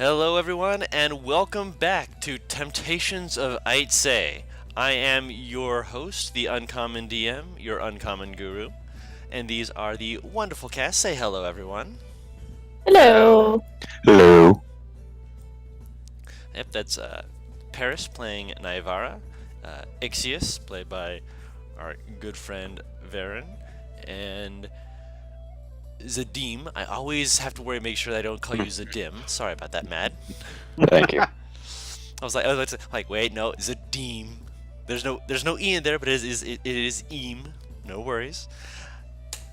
Hello, everyone, and welcome back to Temptations of ait'seh. I am your host, the Uncommon DM, your Uncommon Guru, and these are the wonderful cast. Say hello, everyone. Hello. Hello. Yep, that's Paris playing Naivara, Ixius, played by our good friend Varen, and Zadim. I always have to worry, make sure that I don't call you Zadim. Sorry about that, Matt. Thank you. I was like, wait, no, Zadim. There's no e in there, but it is eam. No worries.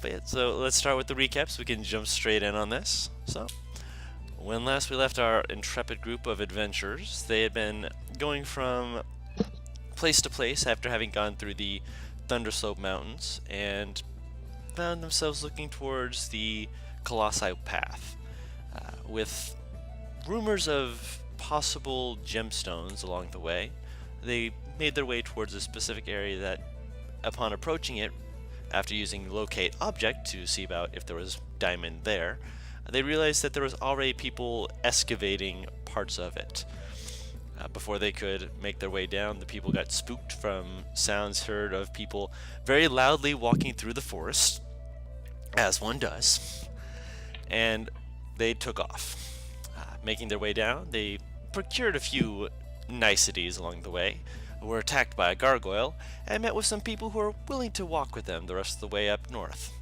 But yeah, so let's start with the recap so we can jump straight in on this. So, when last we left our intrepid group of adventurers, they had been going from place to place after having gone through the Thunderslope Mountains and found themselves looking towards the Colossi path, with rumors of possible gemstones along the way. They made their way towards a specific area that, upon approaching it, after using locate object to see about if there was diamond there, they realized that there was already people excavating parts of it. Before they could make their way down, the people got spooked from sounds heard of people very loudly walking through the forest, as one does, and they took off. Making their way down, they procured a few niceties along the way, were attacked by a gargoyle, and met with some people who were willing to walk with them the rest of the way up north.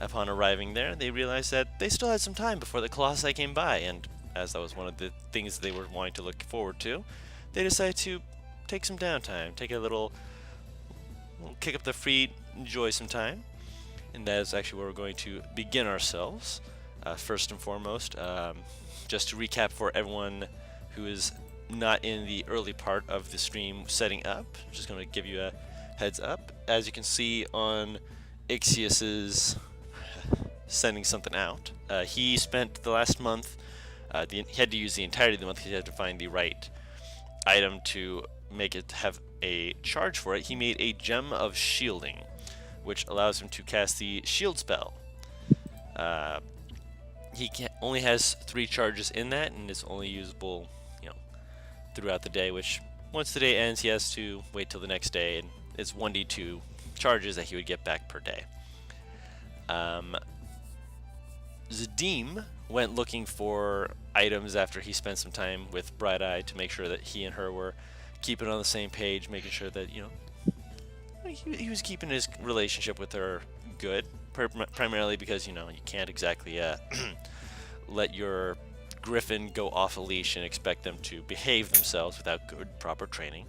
Upon arriving there, they realized that they still had some time before the Colossi came by, and as that was one of the things they were wanting to look forward to, they decided to take some downtime, take a little kick up their feet, enjoy some time. And that is actually where we're going to begin ourselves. First and foremost, just to recap for everyone who is not in the early part of the stream setting up, I'm just going to give you a heads up. As you can see on Ixius's sending something out, he spent the last month, he had to use the entirety of the month, he had to find the right item to make it have a charge for it. He made a gem of shielding, which allows him to cast the shield spell. He only has 3 charges in that, and it's only usable, throughout the day. Which, once the day ends, he has to wait till the next day, and it's 1d2 charges that he would get back per day. Zadim went looking for items after he spent some time with Bright Eye to make sure that he and her were keeping on the same page, making sure that he was keeping his relationship with her good, primarily because, you can't exactly let your griffin go off a leash and expect them to behave themselves without good, proper training,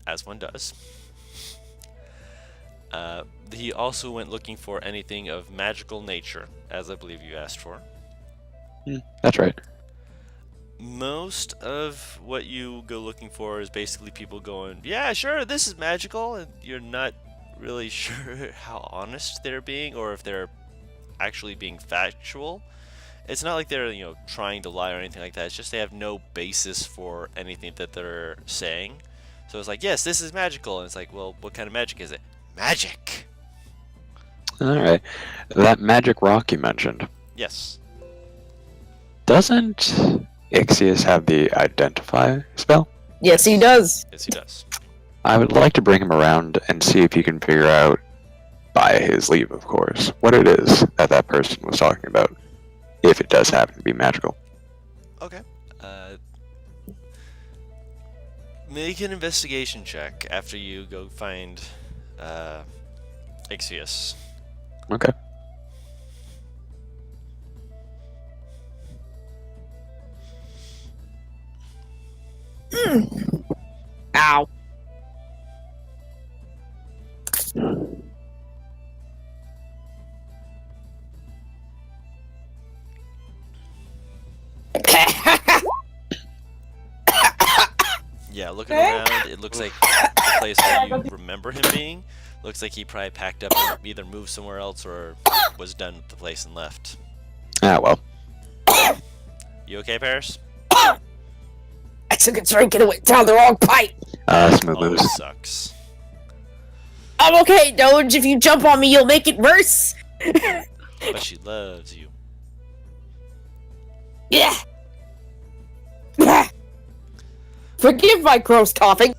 as one does. He also went looking for anything of magical nature, as I believe you asked for. That's right. Most of what you go looking for is basically people going, yeah, sure, this is magical, and you're not really sure how honest they're being or if they're actually being factual. It's not like they're, trying to lie or anything like that. It's just they have no basis for anything that they're saying. So it's like, yes, this is magical, and it's like, well, what kind of magic is it? Magic! Alright. That magic rock you mentioned. Yes. Doesn't Ixius have the identify spell? Yes, he does. Yes, he does. I would like to bring him around and see if he can figure out, by his leave of course, what it is that person was talking about, if it does happen to be magical. Okay. Make an investigation check after you go find Ixius. Okay. Ow. Yeah, looking around, it looks like the place where you remember him being. Looks like he probably packed up and either moved somewhere else or was done with the place and left. Ah, well. You okay, Paris? I took a drink and it went down the wrong pipe. Smooth Oh, it moves. sucks. I'm okay, Doge. If you jump on me, you'll make it worse. But she loves you. Yeah. Forgive my gross coughing.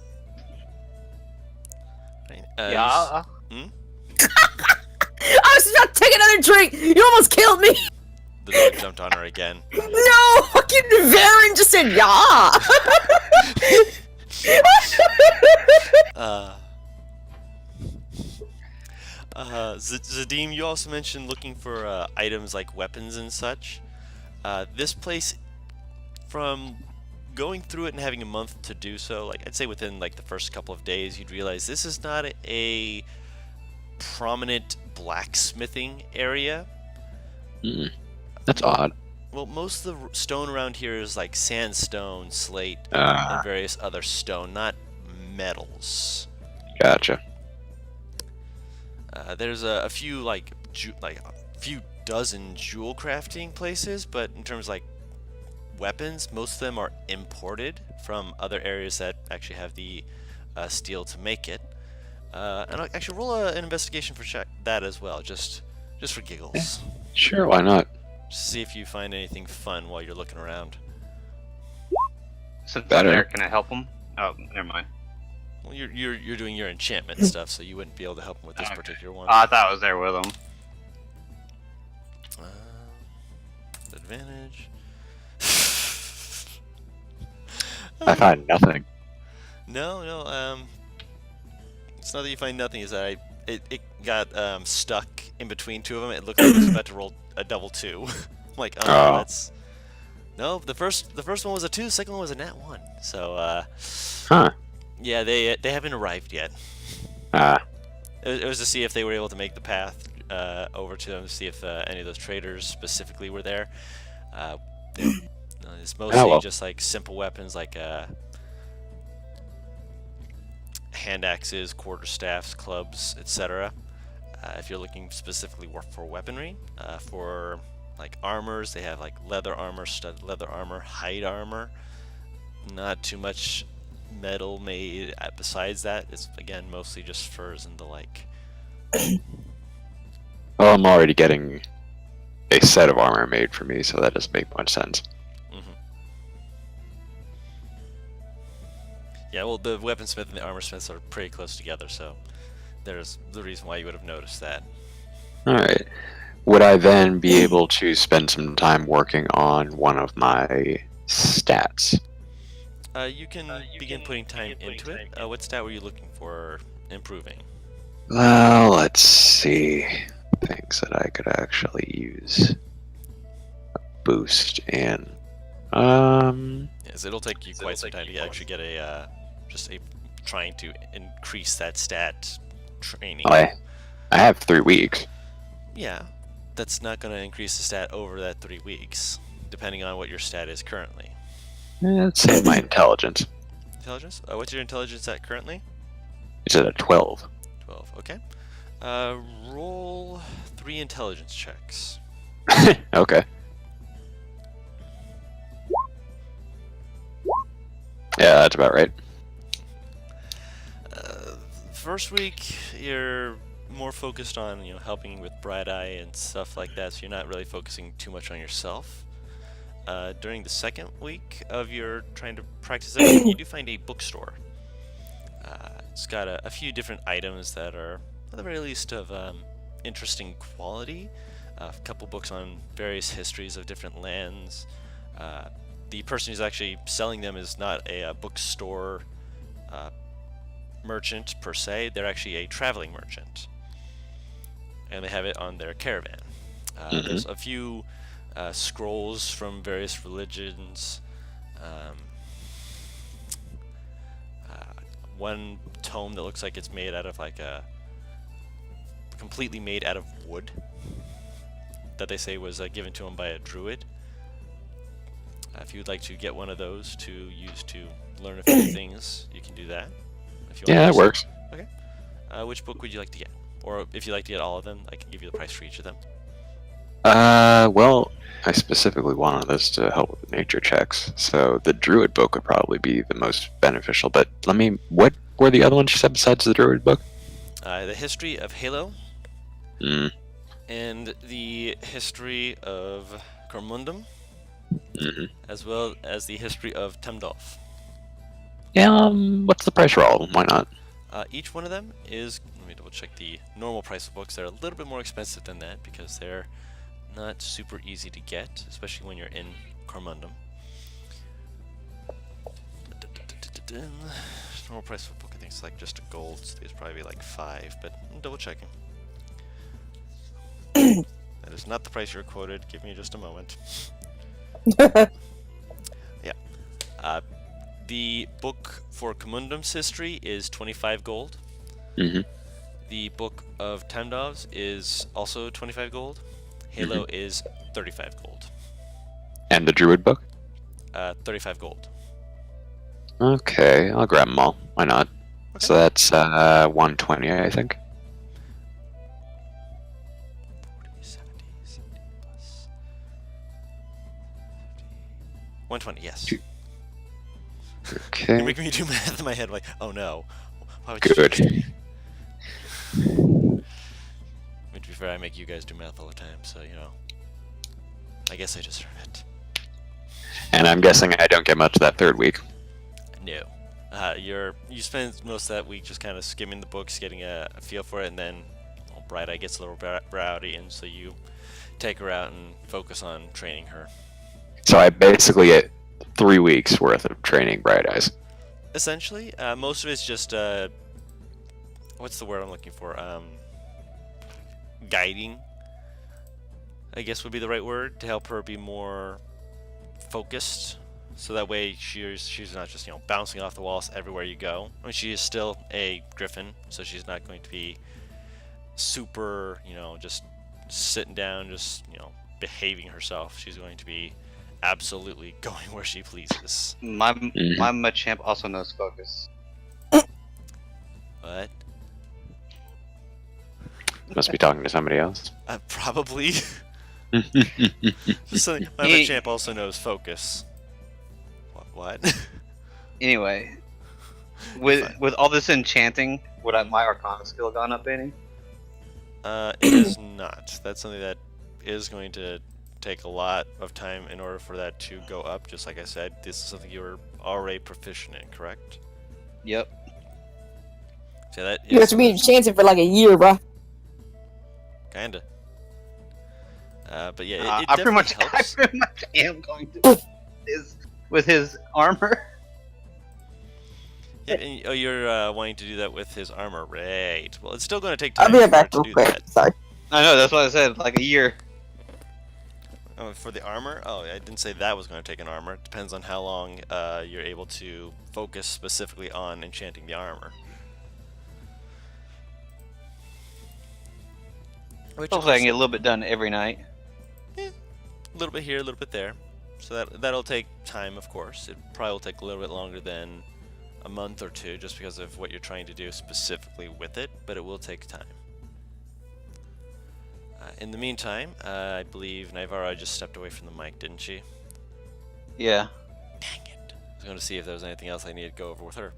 Right, Yeah. I was about to take another drink. You almost killed me. The dog jumped on her again. No, fucking Varen just said yeah. Zadim, you also mentioned looking for items like weapons and such. This place, from going through it and having a month to do so, like I'd say within like the first couple of days, you'd realize this is not a prominent blacksmithing area. That's odd. Well, most of the stone around here is like sandstone, slate, Ah. and various other stone, not metals. Gotcha. There's a few like a few dozen jewel crafting places, but in terms of like weapons, most of them are imported from other areas that actually have the steel to make it. And I'll actually roll an investigation for that as well, just for giggles. Sure, why not? Just see if you find anything fun while you're looking around. Since I'm Better. there, can I help him? Oh, never mind. Well, you're doing your enchantment stuff, so you wouldn't be able to help him with this Okay. particular one. Oh, I thought I was there with him. Advantage. I find nothing. No. It's not that you find nothing. Is that it got stuck in between two of them. It looked like it was about to roll a double 2. I'm like, oh, Oh. that's no. The first one was a 2. The second one was a nat 1. So Huh. yeah, they haven't arrived yet. Ah. It was to see if they were able to make the path over to them, to see if any of those traders specifically were there. It's mostly well. just like simple weapons like hand axes, quarterstaffs, clubs, etc. If you're looking specifically for weaponry, for like armors, they have like leather armor, studded leather armor, hide armor. Not too much metal made. Besides that, it's again mostly just furs and the like. Well, I'm already getting a set of armor made for me, so that doesn't make much sense. Yeah, well, the weaponsmith and the armorsmiths are pretty close together, so there's the reason why you would have noticed that. Alright. Would I then be able to spend some time working on one of my stats? You can begin putting time into it. What stat were you looking for improving? Well, let's see. Things that I could actually use. A boost in. Yes, it'll take you quite some time to actually get a trying to increase that stat training. I have 3 weeks. Yeah, that's not going to increase the stat over that 3 weeks, depending on what your stat is currently. Let's say my intelligence. Intelligence? What's your intelligence at currently? It's at a 12. 12. Okay. Roll 3 intelligence checks. Okay. Yeah, that's about right. First week, you're more focused on helping with Bright Eye and stuff like that, so you're not really focusing too much on yourself. During the second week of your trying to practice it, you do find a bookstore. It's got a few different items that are, at the very least, of interesting quality. A couple books on various histories of different lands. The person who's actually selling them is not a bookstore merchant per se. They're actually a traveling merchant, and they have it on their caravan. There's a few scrolls from various religions. One tome that looks like it's made out of like completely made out of wood, that they say was given to him by a druid. If you would like to get one of those to use to learn a few things, you can do that. If you want Yeah, to that works. Okay. Which book would you like to get? Or if you'd like to get all of them, I can give you the price for each of them. Well, I specifically wanted this to help with the nature checks, so the druid book would probably be the most beneficial, but what were the other ones you said besides the druid book? The history of Halo Mm. and the history of Cormundum, Hmm. as well as the history of Temdolf. Yeah, what's the price roll? Why not? Each one of them is, let me double check the normal price of books. They're a little bit more expensive than that because they're not super easy to get, especially when you're in Cormundum. Normal price of a book, I think it's like just a gold, so these probably be like 5, but I'm double checking. That is not the price you're quoted. Give me just a moment. Yeah. The book for Commundum's history is 25 gold. Mm-hmm. The book of Tamdov's is also 25 gold. Halo is 35 gold. And the Druid book? 35 gold. Okay, I'll grab them all. Why not? Okay. So that's 120, I think. 70 plus 120, yes. Okay. You're making me do math in my head, like, oh no. Why would you do Good. this to me? I mean, to be fair, I make you guys do math all the time, so, you know. I guess I deserve it. And I'm guessing I don't get much that third week. No. You spend most of that week just kind of skimming the books, getting a feel for it, and then Bright Eye gets a little rowdy, and so you take her out and focus on training her. So I basically get 3 weeks worth of training Bright Eyes. Essentially, most of it's just what's the word I'm looking for? Guiding, I guess would be the right word, to help her be more focused. So that way she's not just, you know, bouncing off the walls everywhere you go. I mean, she is still a griffin, so she's not going to be super, you know, just sitting down, just, you know, behaving herself. She's going to be absolutely going where she pleases. My Machamp also knows focus. But Must be talking to somebody else. probably. Just something. My He- champ also knows focus. What? Anyway, with all this enchanting, would my Arcana skill gone up any? It is not. That's something that is going to take a lot of time in order for that to go up. Just like I said, this is something you were already proficient in, correct? Yep. So that You have is to be enchanted for like a year, bro. kinda. But yeah, it I definitely pretty helps. much am going to with his armor. Yeah, and, oh, you're wanting to do that with his armor, right? Well, it's still going to take I'll time be right for back it to real do quick. that. Sorry. I know, that's what I said, like a year. Oh, for the armor? Oh, I didn't say that was going to take an armor. It depends on how long you're able to focus specifically on enchanting the armor. Which Hopefully I can get a little bit done every night. a little bit here, a little bit there. So that'll take time, of course. It probably will take a little bit longer than a month or two, just because of what you're trying to do specifically with it, but it will take time. In the meantime, I believe Naivara just stepped away from the mic, didn't she? Yeah. Dang it. I was going to see if there was anything else I needed to go over with her.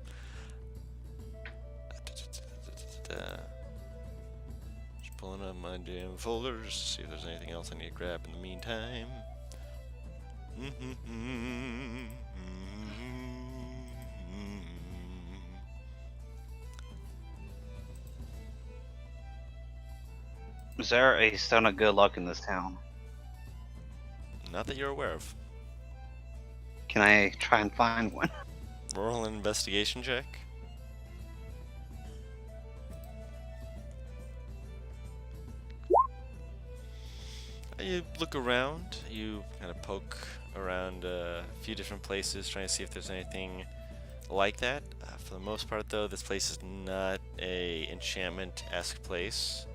Just pulling up my damn folders, see if there's anything else I need to grab in the meantime. Is there a stone of good luck in this town? Not that you're aware of. Can I try and find one? Roll an investigation check. You look around, you kind of poke around a few different places, trying to see if there's anything like that. For the most part, though, this place is not a enchantment-esque place,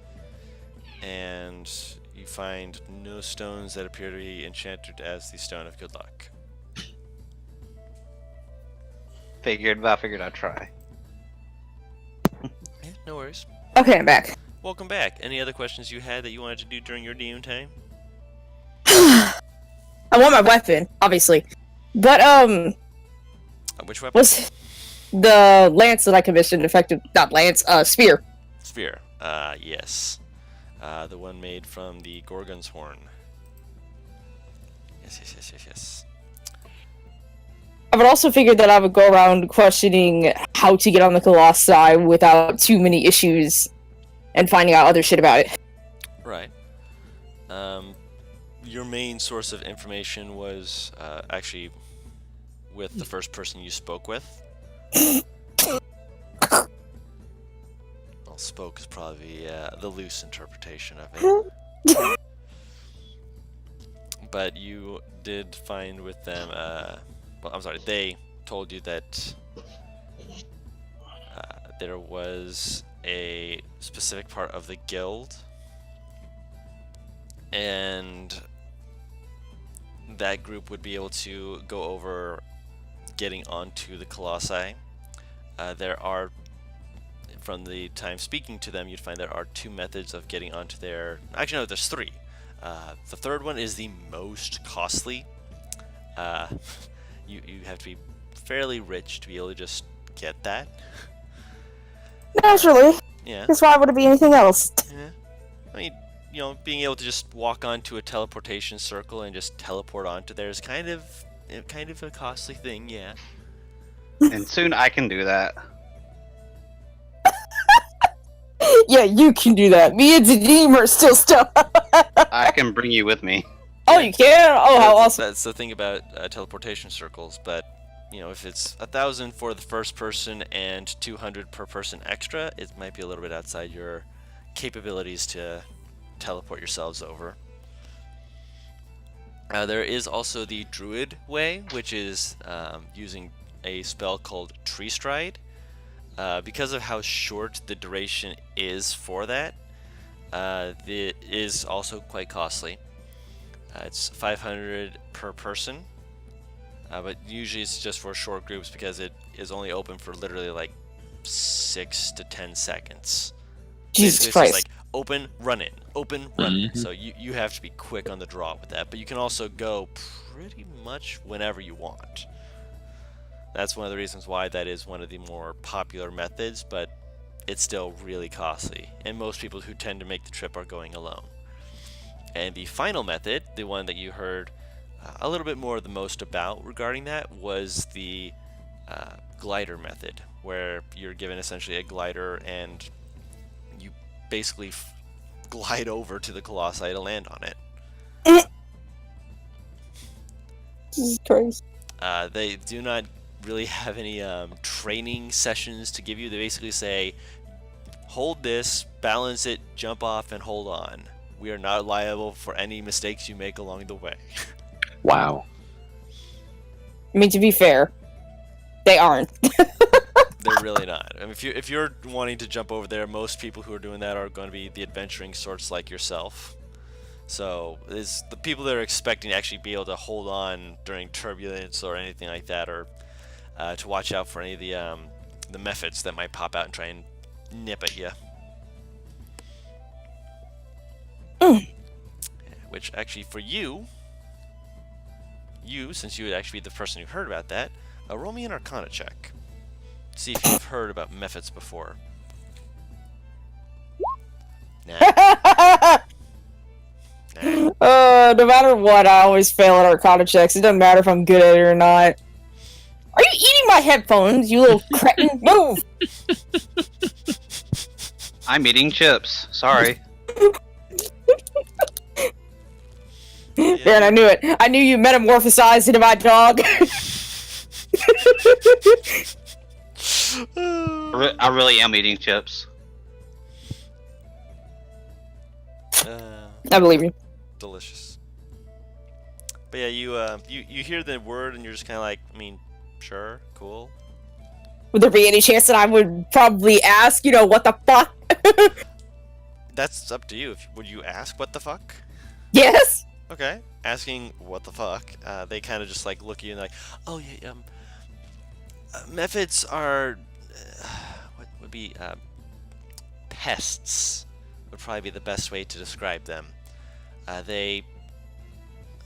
and you find no stones that appear to be enchanted as the Stone of Good Luck. Figured I'd try. Yeah, no worries. Okay, I'm back. Welcome back. Any other questions you had that you wanted to do during your DM time? I want my weapon, obviously. But, Which weapon? was the lance that I commissioned effective? Not lance, spear. Sphere. Yes. The one made from the Gorgon's horn. Yes. I would also figure that I would go around questioning how to get on the Colossi without too many issues and finding out other shit about it. Right. Your main source of information was actually with the first person you spoke with. Well, spoke is probably the loose interpretation of it. But you did find with them, well, I'm sorry, they told you that there was a specific part of the guild, and that group would be able to go over getting onto the Colossi. There are, from the time speaking to them, you'd find there are 2 methods of getting onto there. Actually, no, there's 3. The third one is the most costly. You have to be fairly rich to be able to just get that. Naturally. Yeah. Because why would it be anything else? Yeah. I mean, you know, being able to just walk onto a teleportation circle and just teleport onto there is kind of a costly thing, yeah. And soon I can do that. Yeah, you can do that. Me and Zadim are still stuck. I can bring you with me. Oh, you can? Oh, how awesome. That's the thing about teleportation circles, but you know, if it's 1,000 for the first person and 200 per person extra, it might be a little bit outside your capabilities to teleport yourselves over. There is also the Druid way, which is using a spell called Tree Stride. Because of how short the duration is for that, it is also quite costly. It's 500 per person, but usually it's just for short groups because it is only open for literally like 6 to 10 seconds. Jesus Basically, Christ. it's just like open, run in, open, run in. So you have to be quick on the draw with that, but you can also go pretty much whenever you want. That's one of the reasons why that is one of the more popular methods, but it's still really costly, and most people who tend to make the trip are going alone. And the final method, the one that you heard a little bit more the most about regarding that, was the glider method, where you're given essentially a glider and you basically glide over to the Colossi to land on it. Jesus Christ. They do not really have any training sessions to give you. They basically say, hold this, balance it, jump off, and hold on. We are not liable for any mistakes you make along the way. Wow. I mean, to be fair, they aren't. They're really not. I mean, if you're wanting to jump over there, most people who are doing that are going to be the adventuring sorts like yourself. So it's the people that are expecting to actually be able to hold on during turbulence or anything like that, or to watch out for any of the mephits that might pop out and try and nip at you. Which actually, for you, since you would actually be the person who heard about that, roll me an Arcana check. See if you've heard about mephits before. Nah. No matter what, I always fail at Arcana checks. It doesn't matter if I'm good at it or not. Are you eating my headphones, you little cretin? Move! I'm eating chips. Sorry. Man, I knew it. I knew you metamorphosized into my dog. I really am eating chips. I believe you. Delicious. But yeah, you hear the word and you're just kind of like, I mean, sure, cool. Would there be any chance that I would probably ask, what the fuck? That's up to you. Would you ask what the fuck? Yes? Okay. Asking what the fuck, they kind of just like look at you and like, oh yeah, mephits are, what would be, pests would probably be the best way to describe them. It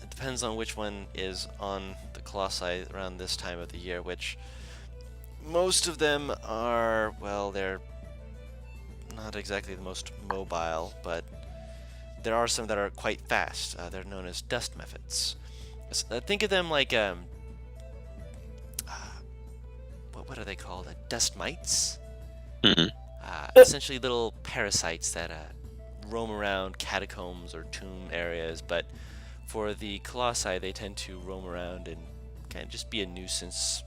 depends on which one is on the Colossi around this time of the year, which most of them are, well, they're not exactly the most mobile, but there are some that are quite fast. They're known as dust mephits. Think of them like what are they called? Dust mites. Mhm. Essentially little parasites that roam around catacombs or tomb areas, but for the Colossi, they tend to roam around and kind of just be a nuisance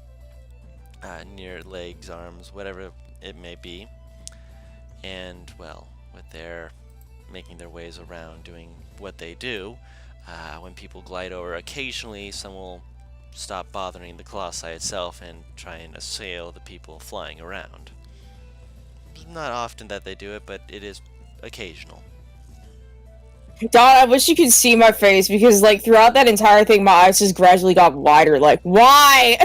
near legs, arms, whatever it may be. And, well, with their making their ways around doing what they do, when people glide over, occasionally some will stop bothering the Colossi itself and try and assail the people flying around. Not often that they do it, but it is occasional. Don, I wish you could see my face because, like, throughout that entire thing, my eyes just gradually got wider. Like, why?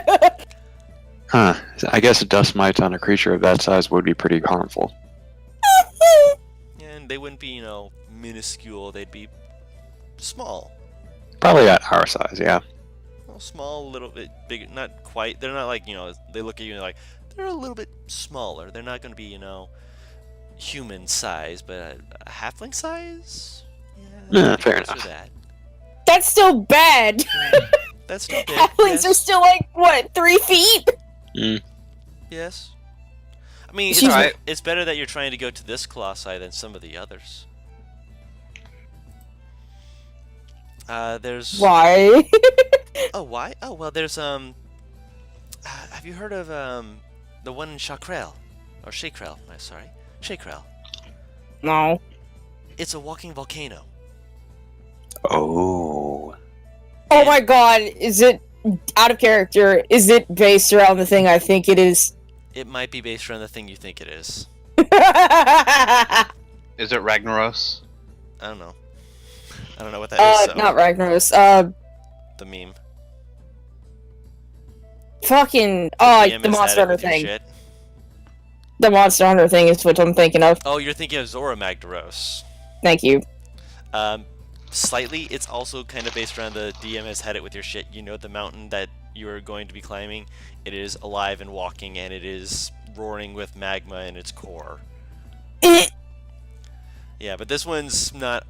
Huh. I guess a dust mite on a creature of that size would be pretty harmful. And they wouldn't be, minuscule, they'd be small. Probably at our size, yeah. Well, small, a little bit bigger, not quite. They're not like, they look at you and like, they're a little bit smaller. They're not going to be, human size, but a halfling size? Yeah, fair close to enough. that. That's still bad. That's still big. Halflings are still, like, what, 3 feet? Yes. I mean, She's right. it's better that you're trying to go to this Colossi than some of the others. There's... Why? Oh, why? Oh, well, there's, have you heard of, the one in Chakrel? Or Shakrel, sorry. Shakrel. No. It's a walking volcano. Oh. Oh my god, is it out of character? Is it based around the thing I think it is? It might be based around the thing you think it is. Is it Ragnaros? I don't know. I don't know what that is, so... Not Ragnaros. The meme. Fucking, DM the is at Monster it Hunter with your thing. shit. The Monster Hunter thing is what I'm thinking of. Oh, you're thinking of Zora Magdaros. Thank you. Slightly, it's also kind of based around the DM has had it with your shit. You know the mountain that you are going to be climbing? It is alive and walking, and it is roaring with magma in its core. Yeah, but this one's not,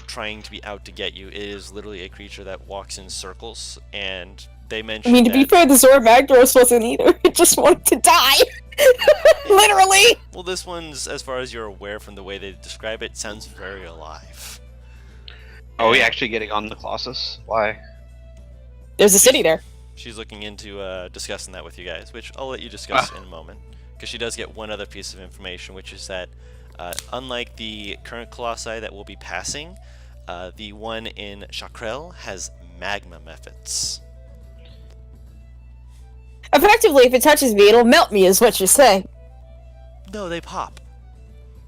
trying to be out to get you. It is literally a creature that walks in circles, and they I mentioned mean, to be that- fair, the Zora Magdaros wasn't either. It just wanted to die. Literally. Well, this one's, as far as you're aware from the way they describe it, sounds very alive. Are we actually getting on the Colossus? Why? There's a city there. She's looking into discussing that with you guys, which I'll let you discuss in a moment. Because she does get one other piece of information, which is that unlike the current Colossi that we'll be passing, the one in Chakrel has magma methods. Effectively, if it touches me, it'll melt me, is what you're saying. No, they pop.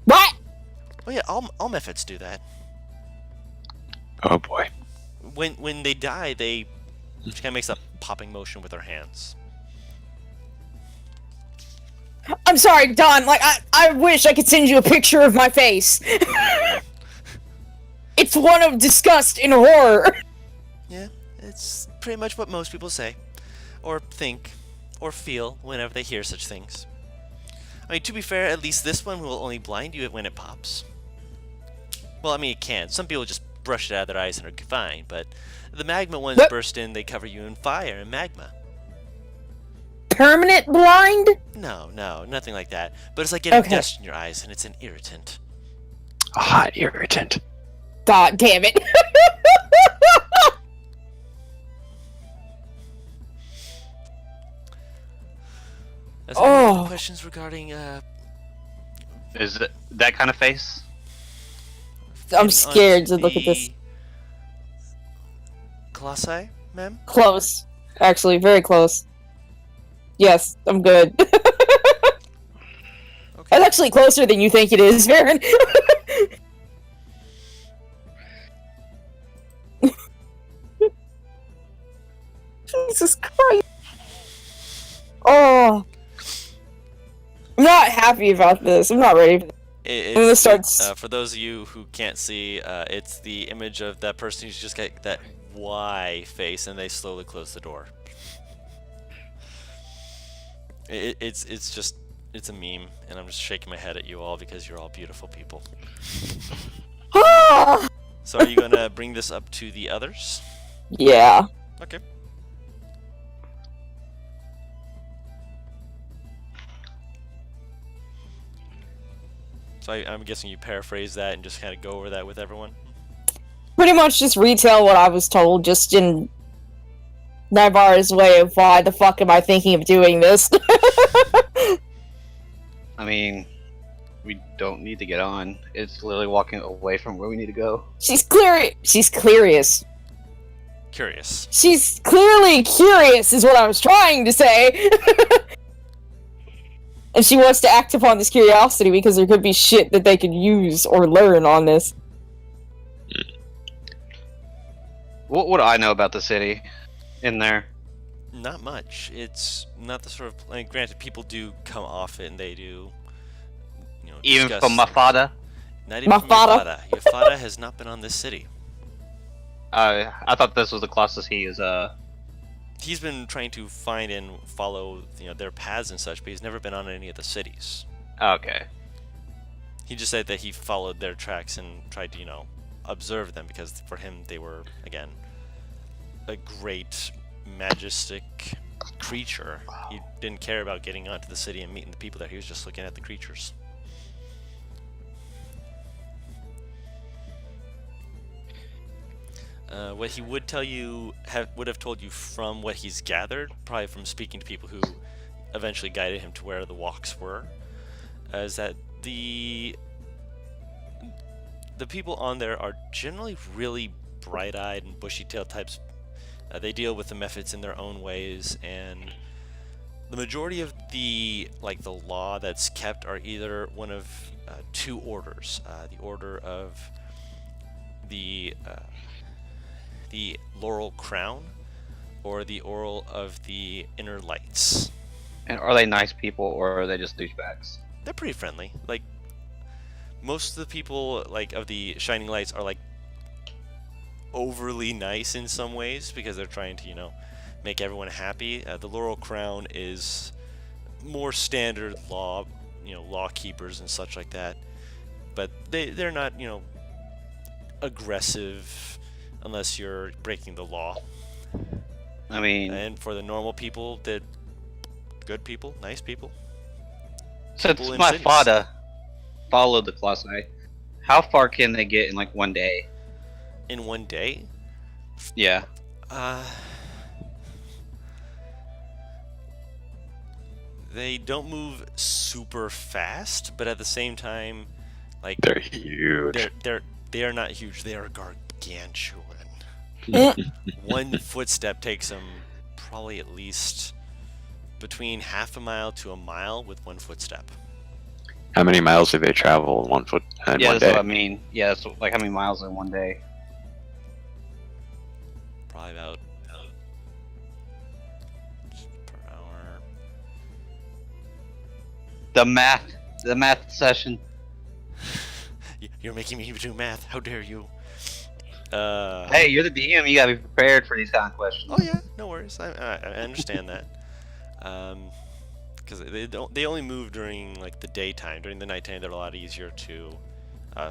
What? Oh yeah, all methods do that. Oh boy. When they die, she kind of makes a popping motion with her hands. I'm sorry, Don. Like, I wish I could send you a picture of my face. It's one of disgust and horror. Yeah, it's pretty much what most people say, or think, or feel whenever they hear such things. I mean, to be fair, at least this one will only blind you when it pops. Well, I mean, it can. Some people just brush it out of their eyes and are fine, but the magma ones burst in, they cover you in fire and magma. Permanent blind? No, nothing like that. But it's like getting Okay. dust in your eyes, and it's an irritant. A hot irritant. God damn it. Is there any Oh. questions regarding Is it that kind of face? I'm getting scared to onto look at this. the Colossi, ma'am? Close. Actually, very close. Yes, I'm good. Okay. That's actually closer than you think it is, Varen. Jesus Christ. Oh. I'm not happy about this. I'm not ready for this. It, I'm gonna it's, start for those of you who can't see, it's the image of that person who's just got that Y face, and they slowly close the door. It's a meme, and I'm just shaking my head at you all because you're all beautiful people. Ah! So are you gonna bring this up to the others? Yeah. Okay. So I'm guessing you paraphrase that and just kind of go over that with everyone. Pretty much just retell what I was told, just in Navarre's way of why the fuck am I thinking of doing this? I mean, we don't need to get on. It's literally walking away from where we need to go. She's curious. Curious. She's clearly curious, is what I was trying to say. And she wants to act upon this curiosity because there could be shit that they could use or learn on this. What would I know about the city in there? Not much. It's not the sort of. I mean, granted, people do come off it and they do. Even discuss from my things. father? Not even My from your father? father. Your father has not been on this city. I thought this was the Colossus he is, He's been trying to find and follow, their paths and such, but he's never been on any of the cities. Okay. He just said that he followed their tracks and tried to, observe them because for him they were, again, a great, majestic creature. He didn't care about getting onto the city and meeting the people there. He was just looking at the creatures. What he would tell you, would have told you from what he's gathered, probably from speaking to people who eventually guided him to where the walks were, is that the people on there are generally really bright-eyed and bushy-tailed types. They deal with the methods in their own ways, and the majority of the law that's kept are either one of two orders: the order of the Laurel Crown, or the Oral of the Inner Lights. And are they nice people, or are they just douchebags? They're pretty friendly. Most of the people of the Shining Lights are overly nice in some ways because they're trying to make everyone happy. The Laurel Crown is more standard law, law keepers and such like that, but they're not aggressive unless you're breaking the law. I mean, And for the normal people, they're good people, nice people. since people in my cities. father followed the Colossi, how far can they get in one day? In one day, Yeah. they don't move super fast, but at the same time, They're huge. they are not huge. They are gargantuan. One footstep takes them probably at least between half a mile to a mile with one footstep. How many miles do they travel in one Yeah, one that's day? what I mean. Yeah, so how many miles in one day? Probably about per hour. The math session. You're making me do math. How dare you? Hey, you're the DM. You gotta be prepared for these kind of questions. Oh yeah, no worries. I understand that. Because they only move during the daytime. During the nighttime, they're a lot easier to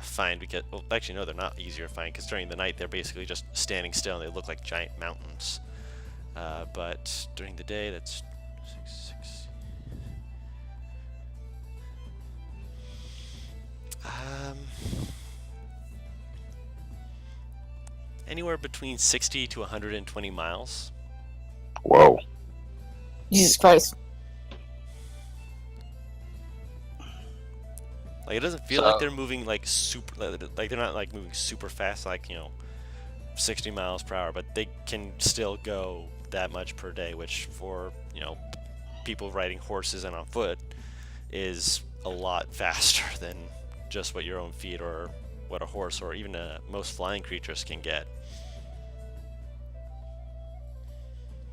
find. Because actually no, they're not easier to find because during the night they're basically just standing still and they look like giant mountains. But during the day, that's 6. Anywhere between 60 to 120 miles. Whoa. Jesus Christ. It doesn't feel So- like they're moving super, they're not moving super fast 60 miles per hour, but they can still go that much per day, which for people riding horses and on foot is a lot faster than just what your own feet or what a horse or even most flying creatures can get.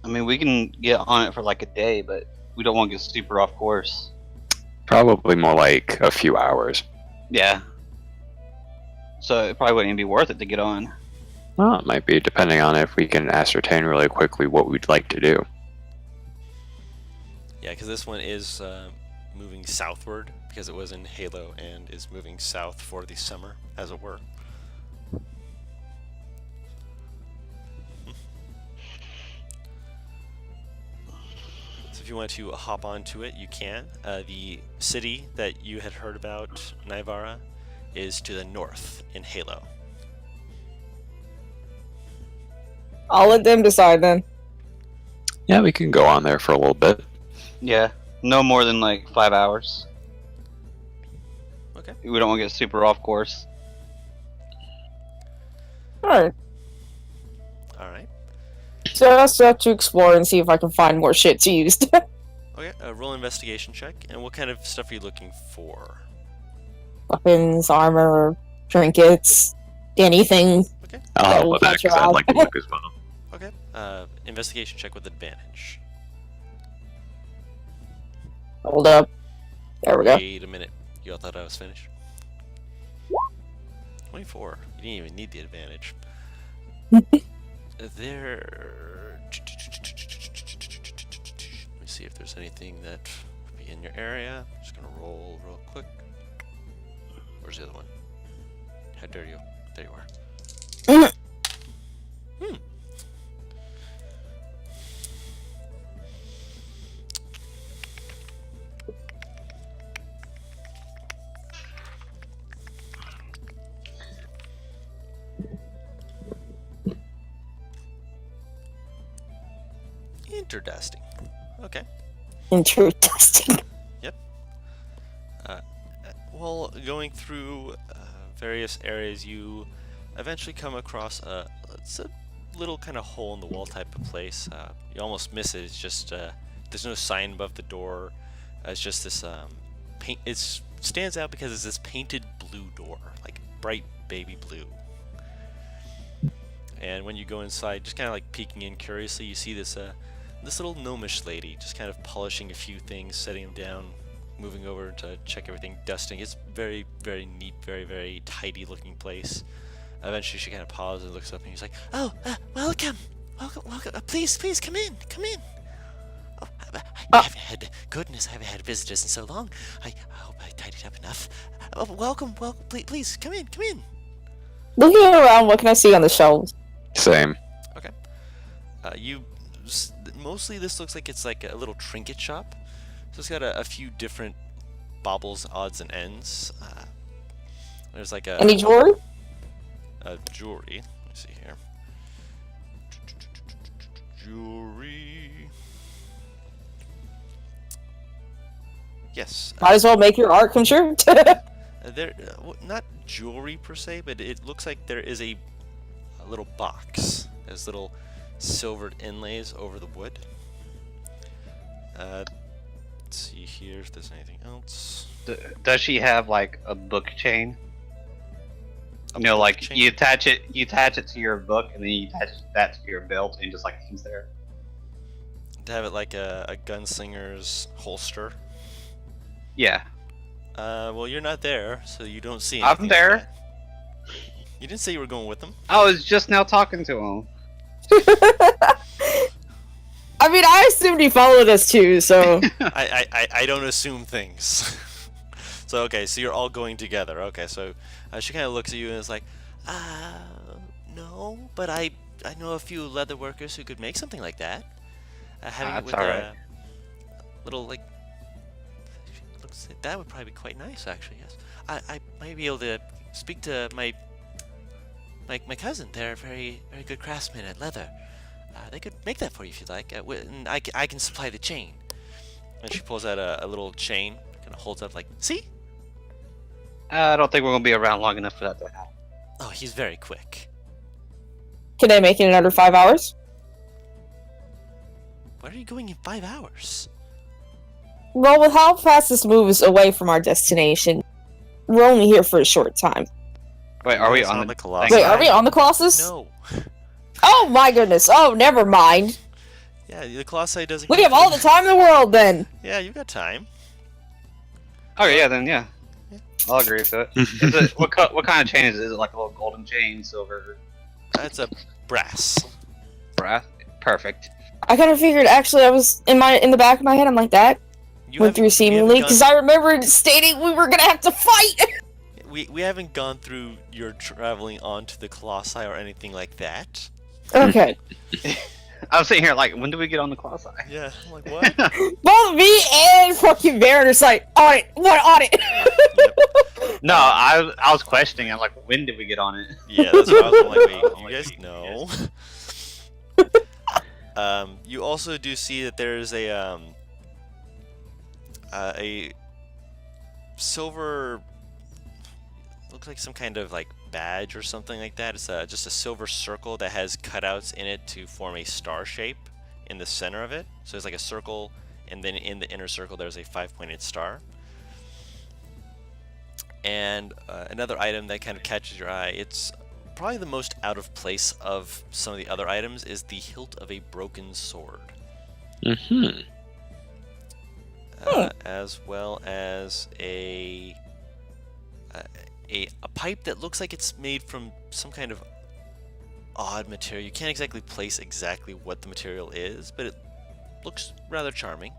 I mean, we can get on it for a day, but we don't want to get super off course. Probably more like a few hours. Yeah. So it probably wouldn't even be worth it to get on. Well, it might be, depending on if we can ascertain really quickly what we'd like to do. Yeah, because this one is moving southward because it was in Halo and is moving south for the summer, as it were. So if you want to hop onto it, you can. The city that you had heard about, Naivara, is to the north in Halo. I'll let them decide then. Yeah, we can go on there for a little bit. Yeah, no more than like 5 hours. Okay. We don't want to get super off course. Alright. Alright. Just have to explore and see if I can find more shit to use. Okay, roll investigation check. And what kind of stuff are you looking for? Weapons, armor, trinkets, anything. Okay. I'll help with that because I'd like to look as well. Okay. Investigation check with advantage. Hold up. There we go. Wait a minute. You all thought I was finished? 24. You didn't even need the advantage. There. Let me see if there's anything that would be in your area. I'm just gonna roll real quick. Where's the other one? How dare you? There you are. Hmm. Interdusting. Okay. Interesting. Well, going through various areas, you eventually come across it's a little kind of hole in the wall type of place. You almost miss it. It's just there's no sign above the door. It's just this paint. It stands out because it's this painted blue door, like bright baby blue. And when you go inside, just kind of like peeking in curiously, you see this this little gnomish lady just kind of polishing a few things, setting them down, moving over to check everything, dusting. It's very, very neat, very, very tidy looking place. Eventually she kind of pauses and looks up and he's like, "Oh, welcome, welcome, welcome. Please, please, come in, come in. Oh, I haven't had, goodness, I haven't had visitors in so long. I hope I tidied up enough. Welcome, welcome, please, come in, come in." Looking around, what can I see on the shelves? Same. Okay. Mostly this looks like it's like a little trinket shop. So it's got a few different baubles, odds and ends. There's like Any jewelry? Jewelry. Let me see here. Jewelry. Yes. Might as well make your art come true. There, not jewelry per se, but it looks like there is a little box. There's little silvered inlays over the wood. Let's see here if there's anything else. Does she have like a book chain? A You know, book like chain? you attach it to your book, and then you attach that to your belt, and just like hangs there. To have it like a gunslinger's holster. Yeah, Well, you're not there, so you don't see I'm anything like there. that. You didn't say you were going with them. I was just now talking to him. I mean, I assumed he followed us too, so. I don't assume things. So, okay, so you're all going together. Okay, so she kind of looks at you and is like, no, but I know a few leather workers who could make something like that. Having it That's with alright. a little, like, looks like that would probably be quite nice, actually, yes. I might be able to speak to my cousin. They're very, very good craftsmen at leather. They could make that for you if you'd like. And I can supply the chain. And she pulls out a little chain, kind of holds up like, see? I don't think we're gonna be around long enough for that to happen. Oh, he's very quick. Can I make it in under 5 hours? Where are you going in 5 hours? Well, with how fast this moves away from our destination, we're only here for a short time. Wait, are we It's on not the the Colossi. Wait, are we on the Colossus? No. Oh my goodness. Oh, never mind. Yeah, the Colossi doesn't. We go have all through- the time in the world then. Yeah, you got time. Okay, yeah, then yeah. Yeah. I'll agree with it. Is it what kind of chain is it? Is it like a little golden chain, silver, That's a brass. brass? Perfect. I kind of figured. Actually, I was in the back of my head. I'm like that You went through haven't- we haven't seemingly gone- because I remembered stating we were gonna have to fight. We haven't gone through your traveling onto the Colossi or anything like that. Okay. I was sitting here like, when do we get on the Colossi? Yeah, I'm like, what? Both me and fucking Baron are just like, on it. What on it? Yep. No, I was questioning. I'm like, when did we get on it? Yeah, that's what I was like, wait, you guys know? You also do see that there's a silver, looks like some kind of like badge or something like that. It's just a silver circle that has cutouts in it to form a star shape in the center of it. So it's like a circle, and then in the inner circle there's a 5-pointed star. And another item that kind of catches your eye, it's probably the most out of place of some of the other items, is the hilt of a broken sword. Mm-hmm. As well as a pipe that looks like it's made from some kind of odd material. You can't exactly place exactly what the material is, but it looks rather charming.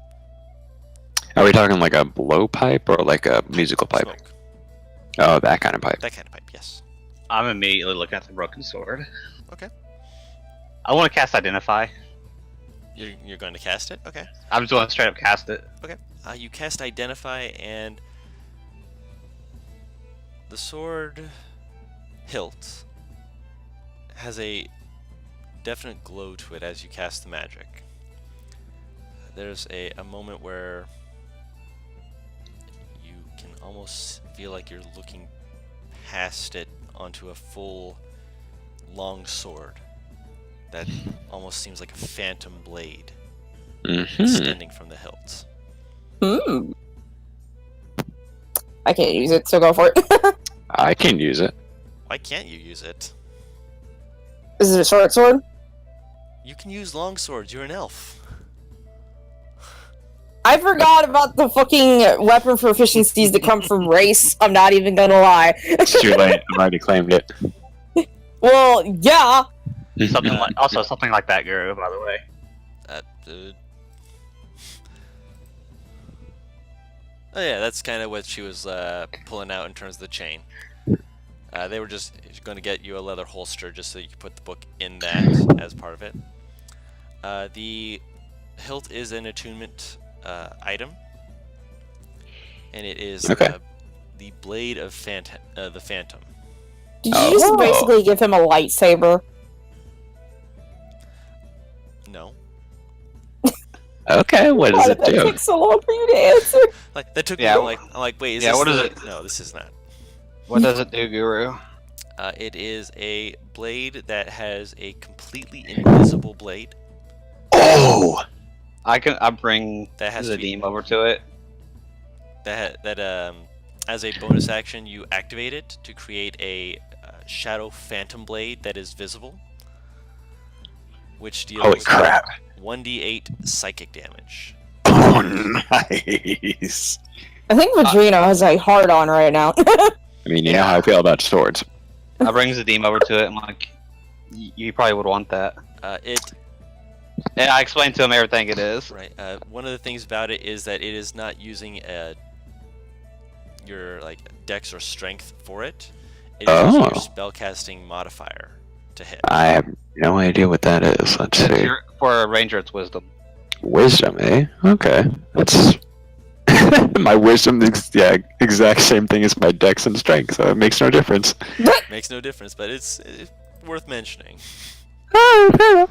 Are we talking like a blowpipe or like a musical pipe? Smoke. Oh, that kind of pipe. That kind of pipe, yes. I'm immediately looking at the broken sword. Okay. I want to cast Identify. You're going to cast it? Okay. I'm just going to straight up cast it. Okay. You cast Identify, and the sword hilt has a definite glow to it as you cast the magic. There's a moment where you can almost feel like you're looking past it onto a full long sword that almost seems like a phantom blade Mm-hmm. extending from the hilt. Hmm. I can't use it, so go for it. I can use it. Why can't you use it? Is it a short sword? You can use long swords, you're an elf. I forgot about the fucking weapon proficiencies that come from race. I'm not even gonna lie. It's too late. I've already claimed it. Well, yeah. Something like that, Guru. By the way. Oh yeah, that's kind of what she was pulling out in terms of the chain. They were just going to get you a leather holster just so you could put the book in that as part of it. The hilt is an attunement item, and it is Okay. the blade of the Phantom. Did you just basically give him a lightsaber? No, Okay, what Why does did it that do? take so long for you to answer? like that took me. Yeah, I'm like, wait, is yeah, this what is the- it? No, this is not. What does it do, Guru? It is a blade that has a completely invisible blade Oh! I bring that has the to be Deem over to it. that as a bonus action you activate it to create a shadow phantom blade that is visible, which deals Holy crap. 1d8 psychic damage. Oh, nice. I think Vadrino has a hard on right now. I mean, you know how I feel about swords. I brings the Deem over to it. I'm like, you probably would want that. It And I explained to him everything it is. right. One of the things about it is that it is not using your like dex or strength for it. It is using your spellcasting modifier to hit. I have no idea what that is. Let's see. For a ranger, it's Wisdom. Wisdom, eh? Okay. That's... my wisdom is the exact same thing as my dex and strength, so it makes no difference. Makes no difference, but it's worth mentioning. Oh, fair enough.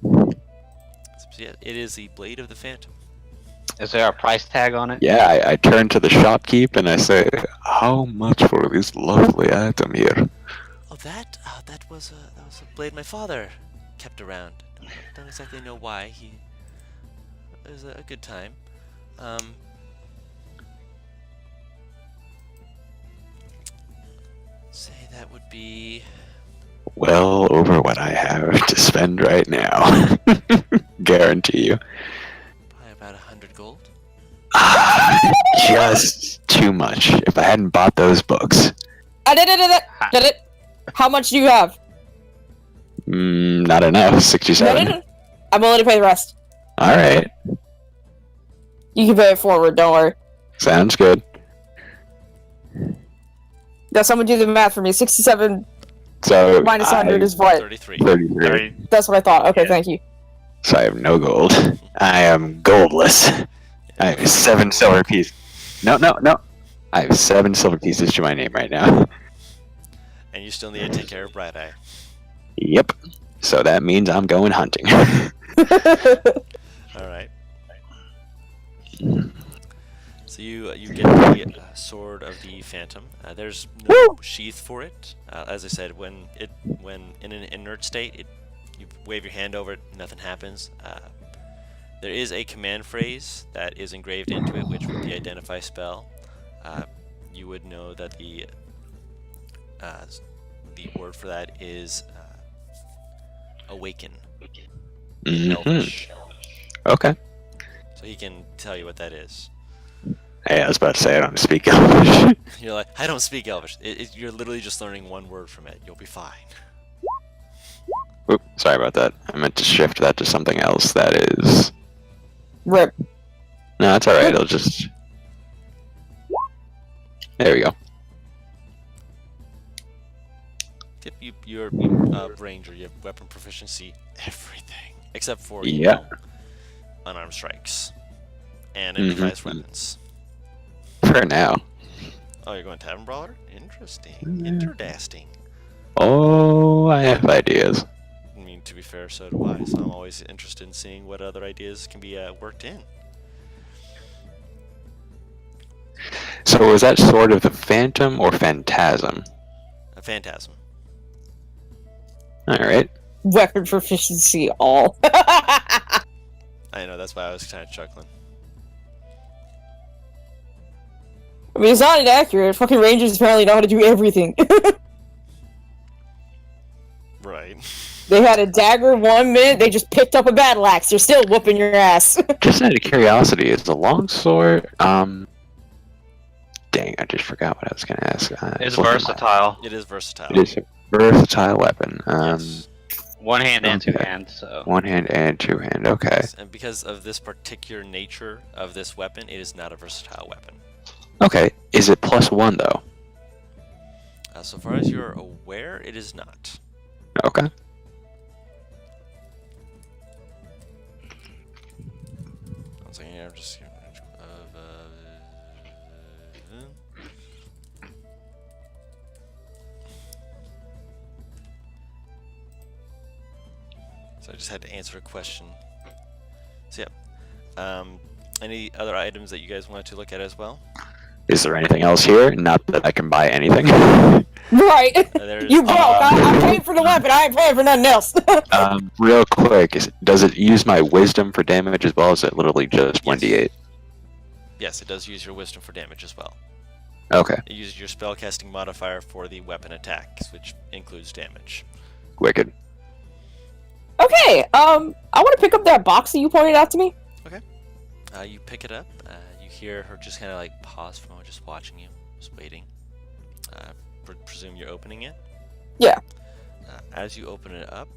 So yeah, it is the blade of the Phantom. Is there a price tag on it? Yeah, I turn to the shopkeep and I say, how much for this lovely item here? Oh, that was a blade my father kept around. Don't exactly know why. It was a good time. Say that would be Well over what I have to spend right now. Guarantee you. probably about 100 gold. Just too much. If I hadn't bought those books. I did it. How much do you have? Not enough. 67. No. I'm willing to pay the rest. Alright. You can pay it forward, don't worry. Sounds good. Got someone do the math for me. 67 So Minus 100 is what? 33. 33. Sorry. That's what I thought. Okay, Yeah. thank you. So I have no gold. I am goldless. I have 7 silver pieces. No. I have 7 silver pieces to my name right now. And you still need to take care of Bright Eye. Yep. So that means I'm going hunting. Alright. So you get the Sword of the Phantom. There's no sheath for it. As I said, when in an inert state, you wave your hand over it, nothing happens. There is a command phrase that is engraved into it, which with the identify spell, you would know that the word for that is awaken in Mhm. Elvish. Okay. So he can tell you what that is. Hey, I was about to say I don't speak Elvish. You're like, I don't speak Elvish. You're literally just learning one word from it. You'll be fine. Oop, sorry about that. I meant to shift that to something else that is... Rip. No, it's alright. It'll just... There we go. Yep, you're ranger. You have weapon proficiency, everything except for Yeah. unarmed strikes and Mhm. improvised weapons. For now. Oh, you're going Tavern Brawler? Interesting. Mm. Interdasting. Oh, I have ideas. I mean, to be fair, so do I. So I'm always interested in seeing what other ideas can be worked in. So was that Sword of the Phantom or Phantasm? A phantasm. Alright. Weapon proficiency all. I know, that's why I was kind of chuckling. I mean, it's not inaccurate. Fucking rangers apparently know how to do everything. Right. They had a dagger 1 minute, they just picked up a battle axe. They're still whooping your ass. Just out of curiosity, is the longsword, dang, I just forgot what I was gonna ask. It's look at versatile. It is versatile. It is a versatile weapon. Yes. One hand and two Okay. hands, so. One hand and 2 hand, okay. Yes, and because of this particular nature of this weapon, it is not a versatile weapon. Okay, is it +1 though? So far as you're aware, it is not. Okay. One second here, I'm just... So I just had to answer a question. So yeah. Any other items that you guys wanted to look at as well? Is there anything else here? Not that I can buy anything. Right. There's, You broke. I paid for the weapon. I ain't paying for nothing else. Real quick, does it use my wisdom for damage as well as it literally just Yes. 1d8? Yes, it does use your wisdom for damage as well. Okay, It uses your spellcasting modifier for the weapon attacks, which includes damage. wicked. Okay, I want to pick up that box that you pointed out to me. You pick it up. You hear her just kind of like pause for a moment, just watching you, just waiting. Presume you're opening it. Yeah. As you open it up,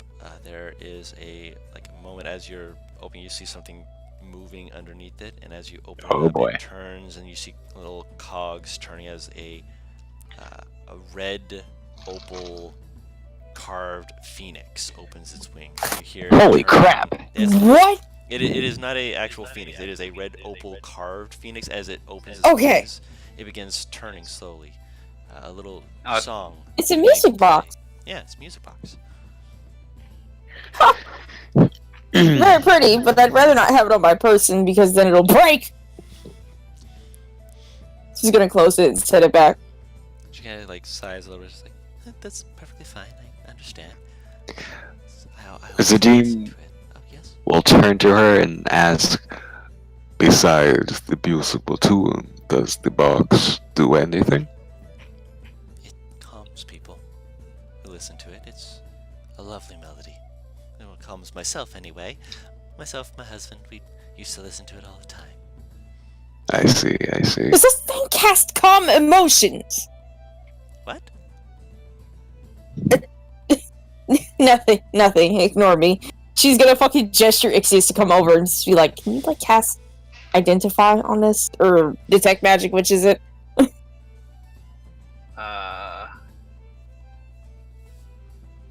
there is a moment as you're opening. You see something moving underneath it, and as you open Oh, it up, boy. it turns, and you see little cogs turning as a red opal carved phoenix opens its wings. You hear Holy crap! What? It is not a actual phoenix. It is a red opal carved phoenix. As it opens its Okay. wings, it begins turning slowly. A little Oh, song. It's a beginning music to play. box. Yeah, it's a music box. Very pretty, but I'd rather not have it on my person because then it'll break. She's gonna close it and set it back. She kind of like sighs a little bit. She's like, "That's perfectly fine. I understand." Zadim- Oh, yes. We'll turn to her and ask, besides the musical tune, does the box do anything? It calms people who listen to it. It's a lovely melody. It calms myself anyway. Myself, my husband, we used to listen to it all the time. I see. Does this thing cast calm emotions? What? Nothing. Ignore me. She's gonna fucking gesture Ixius to come over and just be like, "Can you like cast identify on this or detect magic? Which is it?"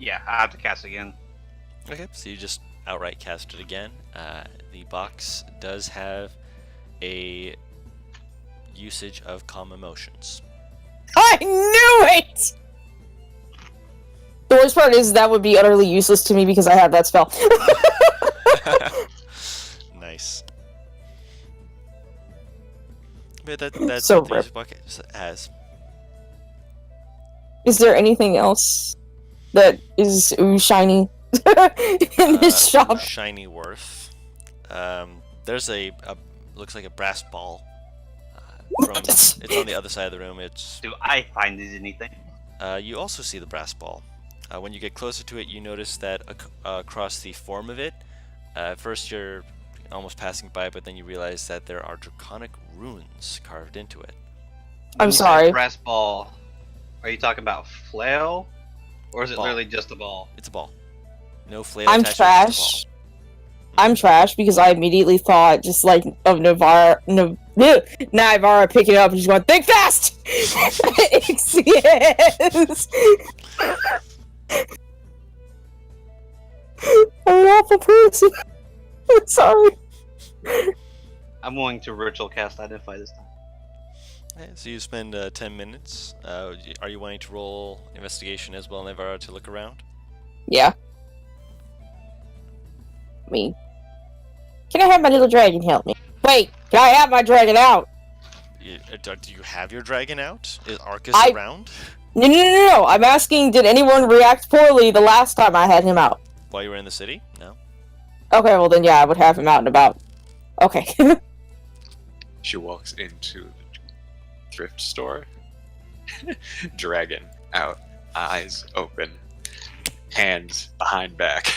Yeah, I have to cast again. Okay, so you just outright cast it again. The box does have a usage of calm emotions. I knew it! The worst part is that would be utterly useless to me because I have that spell. Nice. But that's So what the rip. music box has. Is there anything else that is shiny in this shop? Shiny worth. There's a looks like a brass ball. It's on the other side of the room. It's Do I find these anything? you also see the brass ball. When you get closer to it, you notice that across the form of it, at first you're almost passing by, but then you realize that there are draconic runes carved into it. When I'm you say sorry. brass ball. Are you talking about flail, or is it Ball. literally just a ball? It's a ball. No flail. I'm attached to it, it's just a trash. I'm trash because I immediately thought just like of Navara picking it up and just going, think fast! Yes! I'm an awful person. I'm sorry. I'm willing to ritual cast identify this time. ball. Okay, so you spend 10 minutes. Are you wanting to roll investigation as well, Navarro, to look around? Yeah. Me. Can I have my little dragon help me? Wait, can I have my dragon out? Do you have your dragon out? Is Arcus I- around? No. I'm asking, did anyone react poorly the last time I had him out? While you were in the city? No. Okay, well then, yeah, I would have him out and about. Okay. She walks into the thrift store. Dragon out, eyes open, hands behind back.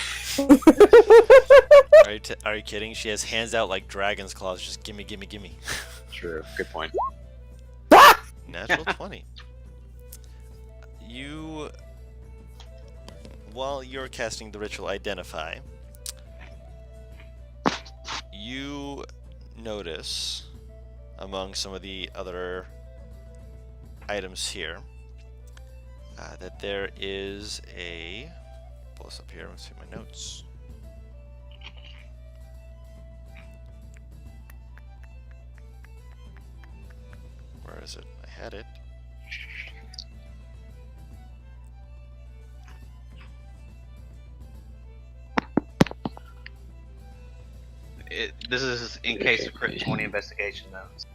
Are you kidding? She has hands out like dragon's claws. Just gimme. True, good point. Natural 20. You, while you're casting the ritual identify, you notice among some of the other items here that there is a, pull this up here, let's see my notes. Where is it? I had it. This is in case of crit 20 investigation notes.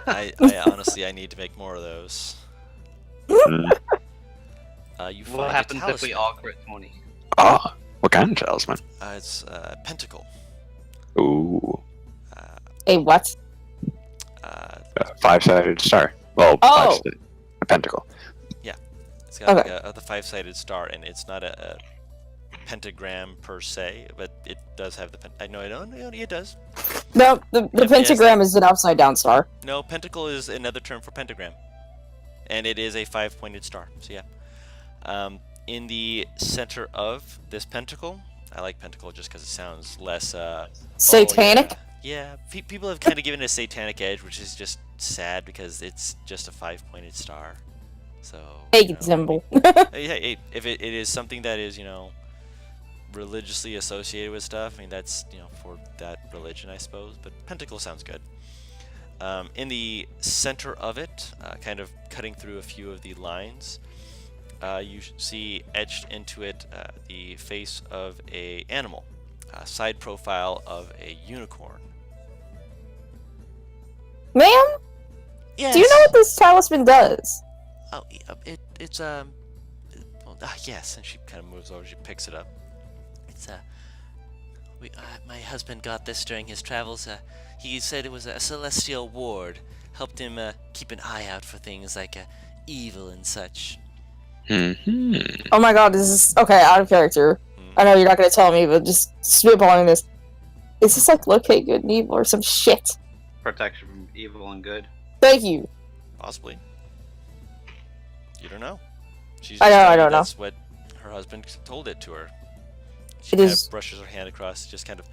I honestly, I need to make more of those. Hmm. You find What a happens if we talisman. all crit 20? Ah, what kind of talisman? It's pentacle. Ooh, Hey, what? a five-sided star. Well, Oh. five-sided, a pentacle. It's got Okay. like the five-sided star, and it's not a pentagram per se, but it does have the I know it does. No, the Yes, pentagram is an upside down star. No, pentacle is another term for pentagram, and it is a five-pointed star. So yeah, in the center of this pentacle, I like pentacle just because it sounds less Satanic? Oh, yeah, people have kind of given it a satanic edge, which is just sad because it's just a five-pointed star. So Fake symbol. hey, if it is something that is religiously associated with stuff, I mean that's for that religion, I suppose. But pentacle sounds good. In the center of it, kind of cutting through a few of the lines, you see etched into it the face of a animal, side profile of a unicorn. Ma'am, Yes. do you know what this talisman does? Oh, it's yes, and she kind of moves over. She picks it up. It's my husband got this during his travels. He said it was a celestial ward, helped him keep an eye out for things like evil and such. Hmm. Oh my god, this is... Okay, out of character. I know you're not gonna tell me, but just spitballing this. Is this like locate good and evil or some shit? Protection from evil and good. Thank you. Possibly. You don't know. She's I just know, telling I you don't know. That's what her husband told it to her. She It kind is- of brushes her hand across, just kind of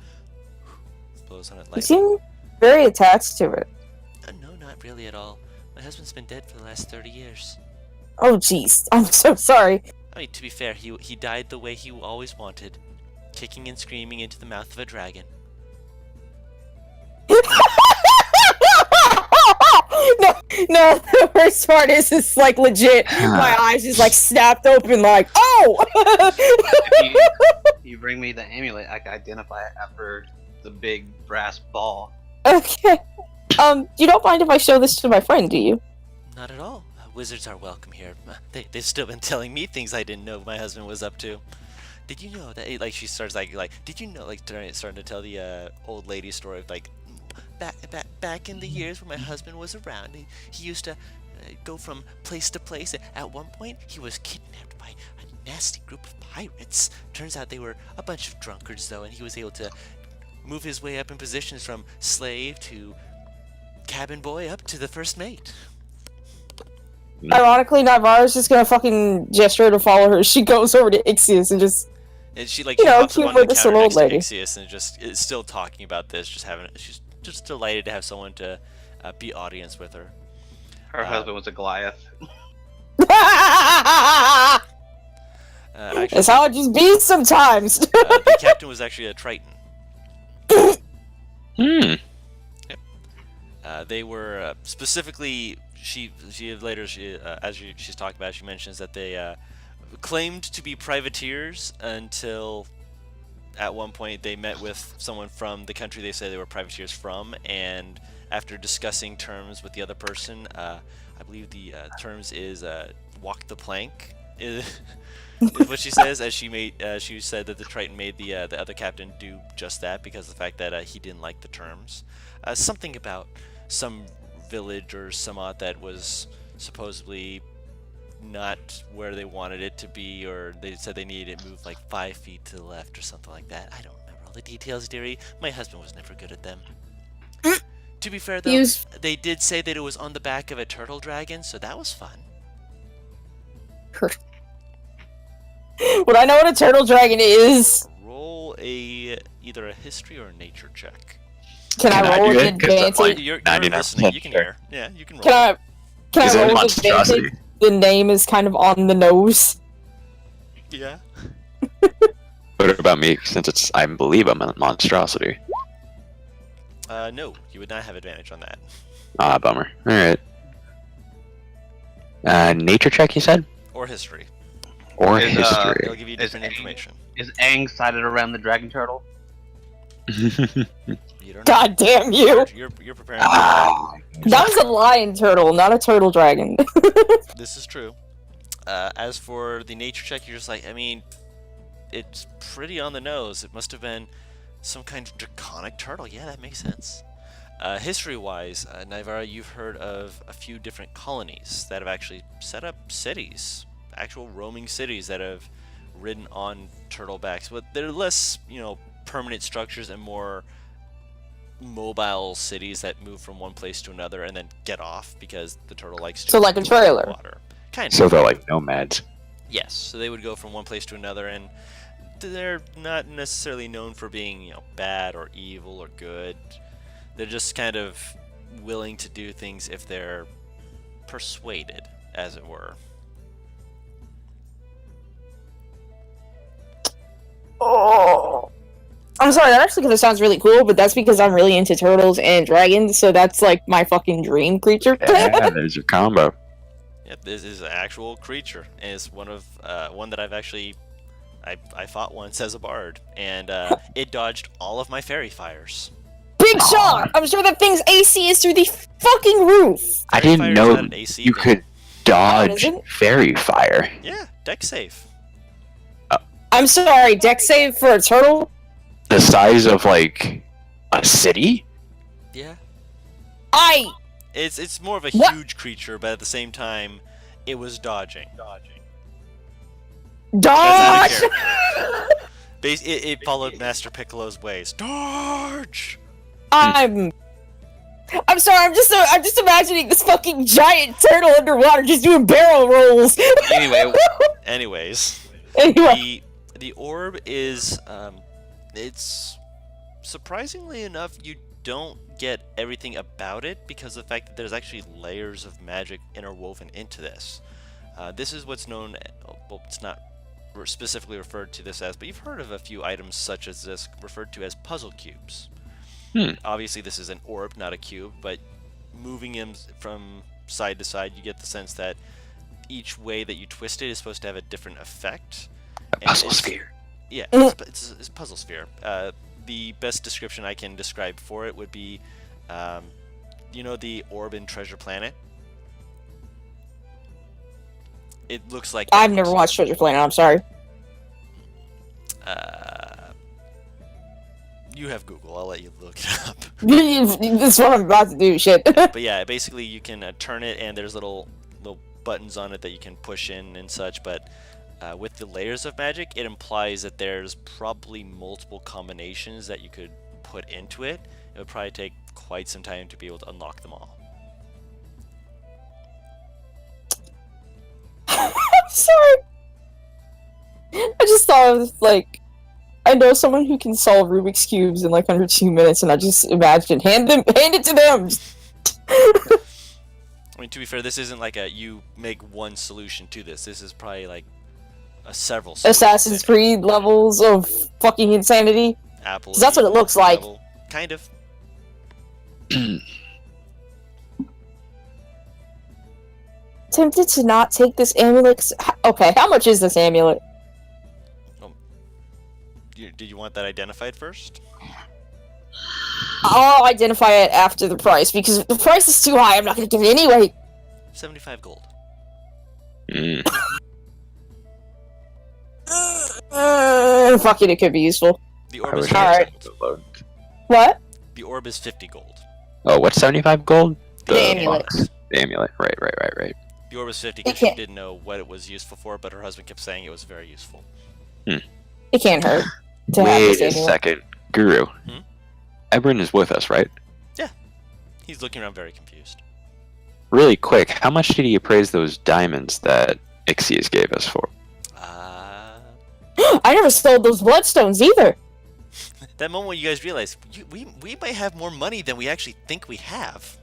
blows on it You lightly. seem very attached to it. No, not really at all. My husband's been dead for the last 30 years. Oh jeez, I'm so sorry. I mean, to be fair, he died the way he always wanted, kicking and screaming into the mouth of a dragon. No, no. The worst part is, it's like legit. My eyes just like snapped open, like, oh. If you bring me the amulet, I can identify it after the big brass ball. Okay. You don't mind if I show this to my friend, do you? Not at all. Wizards are welcome here. They've still been telling me things I didn't know my husband was up to. Did you know that? Like she starts like did you know starting to tell the old lady story of like back in the years when my husband was around, he used to go from place to place. At one point, he was kidnapped by a nasty group of pirates. Turns out they were a bunch of drunkards though, and he was able to move his way up in positions from slave to cabin boy up to the first mate. Ironically, Navarre's just gonna fucking gesture to follow her. She goes over to Ixius and just, And she like you know, hops up cute on the with this counter old next to lady. Ixius and just is still talking about this. She's just delighted to have someone to be audience with her. Her husband was a Goliath. Actually, That's how it just be sometimes. the captain was actually a Triton. Hmm. They were specifically. She later she's talking about. She mentions that they claimed to be privateers until at one point they met with someone from the country they say they were privateers from, and after discussing terms with the other person, I believe the terms is walk the plank. Is what she says, as she said that the Triton made the other captain do just that because of the fact that he didn't like the terms. Something about some village or some odd that was supposedly not where they wanted it to be, or they said they needed it moved like 5 feet to the left or something like that. I don't remember all the details, dearie. My husband was never good at them. To be fair though, they did say that it was on the back of a turtle dragon, so that was fun. Would I know what a turtle dragon is? Roll either a history or a nature check. Can I roll do with it? 'Cause I'm advantage? like You're 99% listening. You can sure. hear. Yeah, you can roll. Can Is I it a roll with advantage? monstrosity? The name is kind of on the nose. Yeah. What about me? Since I believe I'm a monstrosity. No, you would not have advantage on that. Ah, bummer. All right. Nature check, you said, Or history. or Is, history. They'll give you different information. Is Aang sighted around the dragon turtle? You don't know. God damn you! You're preparing. Ah, That was a lion turtle, not a turtle dragon. This is true. As for the nature check, you're just like, I mean, it's pretty on the nose. It must have been some kind of draconic turtle. Yeah, that makes sense. History-wise, Naivara, you've heard of a few different colonies that have actually set up cities, actual roaming cities that have ridden on turtlebacks, but they're less, permanent structures and more mobile cities that move from one place to another and then get off because the turtle likes to So like a trailer. water. Kind of. so they're like nomads. Yes, so they would go from one place to another, and they're not necessarily known for being, bad or evil or good. They're just kind of willing to do things if they're persuaded, as it were. Oh. I'm sorry, that actually kind of sounds really cool, but that's because I'm really into turtles and dragons, so that's like my fucking dream creature. Yeah, there's your combo. Yep, this is an actual creature, and it's one that I've actually I fought once as a bard, and it dodged all of my fairy fires. Big shot! I'm sure that thing's AC is through the fucking roof! I Fairy didn't fire's know not an AC you thing. could dodge isn't? fairy fire. Yeah, deck safe. I'm sorry, deck save for a turtle? The size of like a city? Yeah. I... It's more of a What? huge creature, but at the same time, it was dodging. Dodge! It followed Master Piccolo's ways. Dodge! I'm sorry, I'm just imagining this fucking giant turtle underwater just doing barrel rolls. Anyways, Anyway, the orb is it's surprisingly enough you don't get everything about it because of the fact that there's actually layers of magic interwoven into this. This is what's known. Well, it's not specifically referred to this as, but you've heard of a few items such as this referred to as puzzle cubes. Obviously, this is an orb, not a cube, but moving him from side to side, you get the sense that each way that you twist it is supposed to have a different effect. A puzzle sphere. Yeah, it's a puzzle sphere. The best description I can describe for it would be, you know, the orb in Treasure Planet. It looks like. I've never watched Treasure Planet. I'm sorry. You have Google. I'll let you look it up. That's what I'm about to do. Shit. But yeah, basically you can turn it, and there's little buttons on it that you can push in and such. But with the layers of magic, it implies that there's probably multiple combinations that you could put into it. It would probably take quite some time to be able to unlock them all. I'm sorry. I just thought of, like, I know someone who can solve Rubik's cubes in like under 2 minutes, and I just imagined hand it to them. I mean, to be fair, this isn't like a you make one solution to this. This is probably like a several Assassin's Creed levels of fucking insanity. Apple. 'Cause that's what it looks like. Level. Kind of. Tempted to not take this amulet. Okay, how much is this amulet? Did you want that identified first? I'll identify it after the price, because if the price is too high, I'm not gonna give it anyway. 75 gold. Fuck it, it could be useful. The orb I is wish I had something to load. What? The orb is 50 gold. Oh, what's 75 gold? The amulet. box. The amulet. Right. The orb is 50 because she didn't know what it was useful for, but her husband kept saying it was very useful. It can't hurt to have Wait this a amulet. second. Guru. Hmm? Ebron is with us, right? He's looking around very confused. Really quick, how much did he appraise those diamonds that ait'seh gave us for? I never sold those bloodstones either. That moment when you guys realize we might have more money than we actually think we have.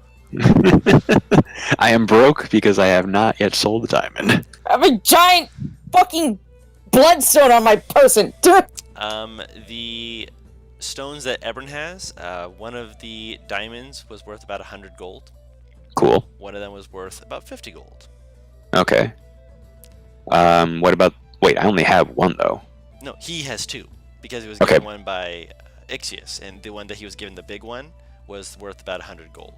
I am broke because I have not yet sold a diamond. I have a giant fucking bloodstone on my person. The stones that Ebron has, one of the diamonds was worth about 100 gold. Cool. One of them was worth about 50 gold. Okay. What about... Wait, I only have one, though. No, he has two, because he was Okay. given one by ait'seh, and the one that he was given, the big one, was worth about 100 gold.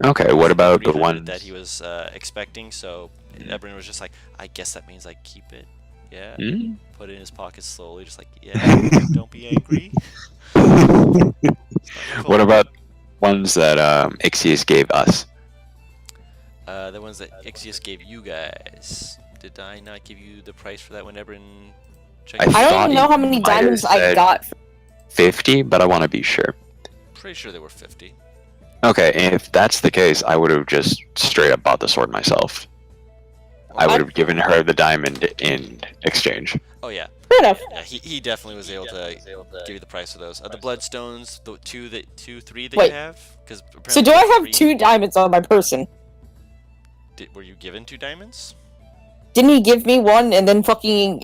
Okay, what about the 300 one... that he was expecting? So Ebron was just like, I guess that means I keep it. Yeah. Hmm? Put it in his pocket slowly, just like, yeah, don't be angry. What about ones that ait'seh gave us? The ones that ait'seh gave you guys. Did I not give you the price for that when Ebron checked? I I don't thought even know you how many might have diamonds I said- got. 50, but I want to be sure. Pretty sure they were 50. Okay, if that's the case, I would have just straight up bought the sword myself. I would have given her the diamond in exchange. Oh yeah, Fair enough. yeah. He definitely was able to give you the price of those. The bloodstones, the three that Wait. you have. Because So do I have 2 diamonds on my person? Were you given 2 diamonds? Didn't he give me one and then fucking...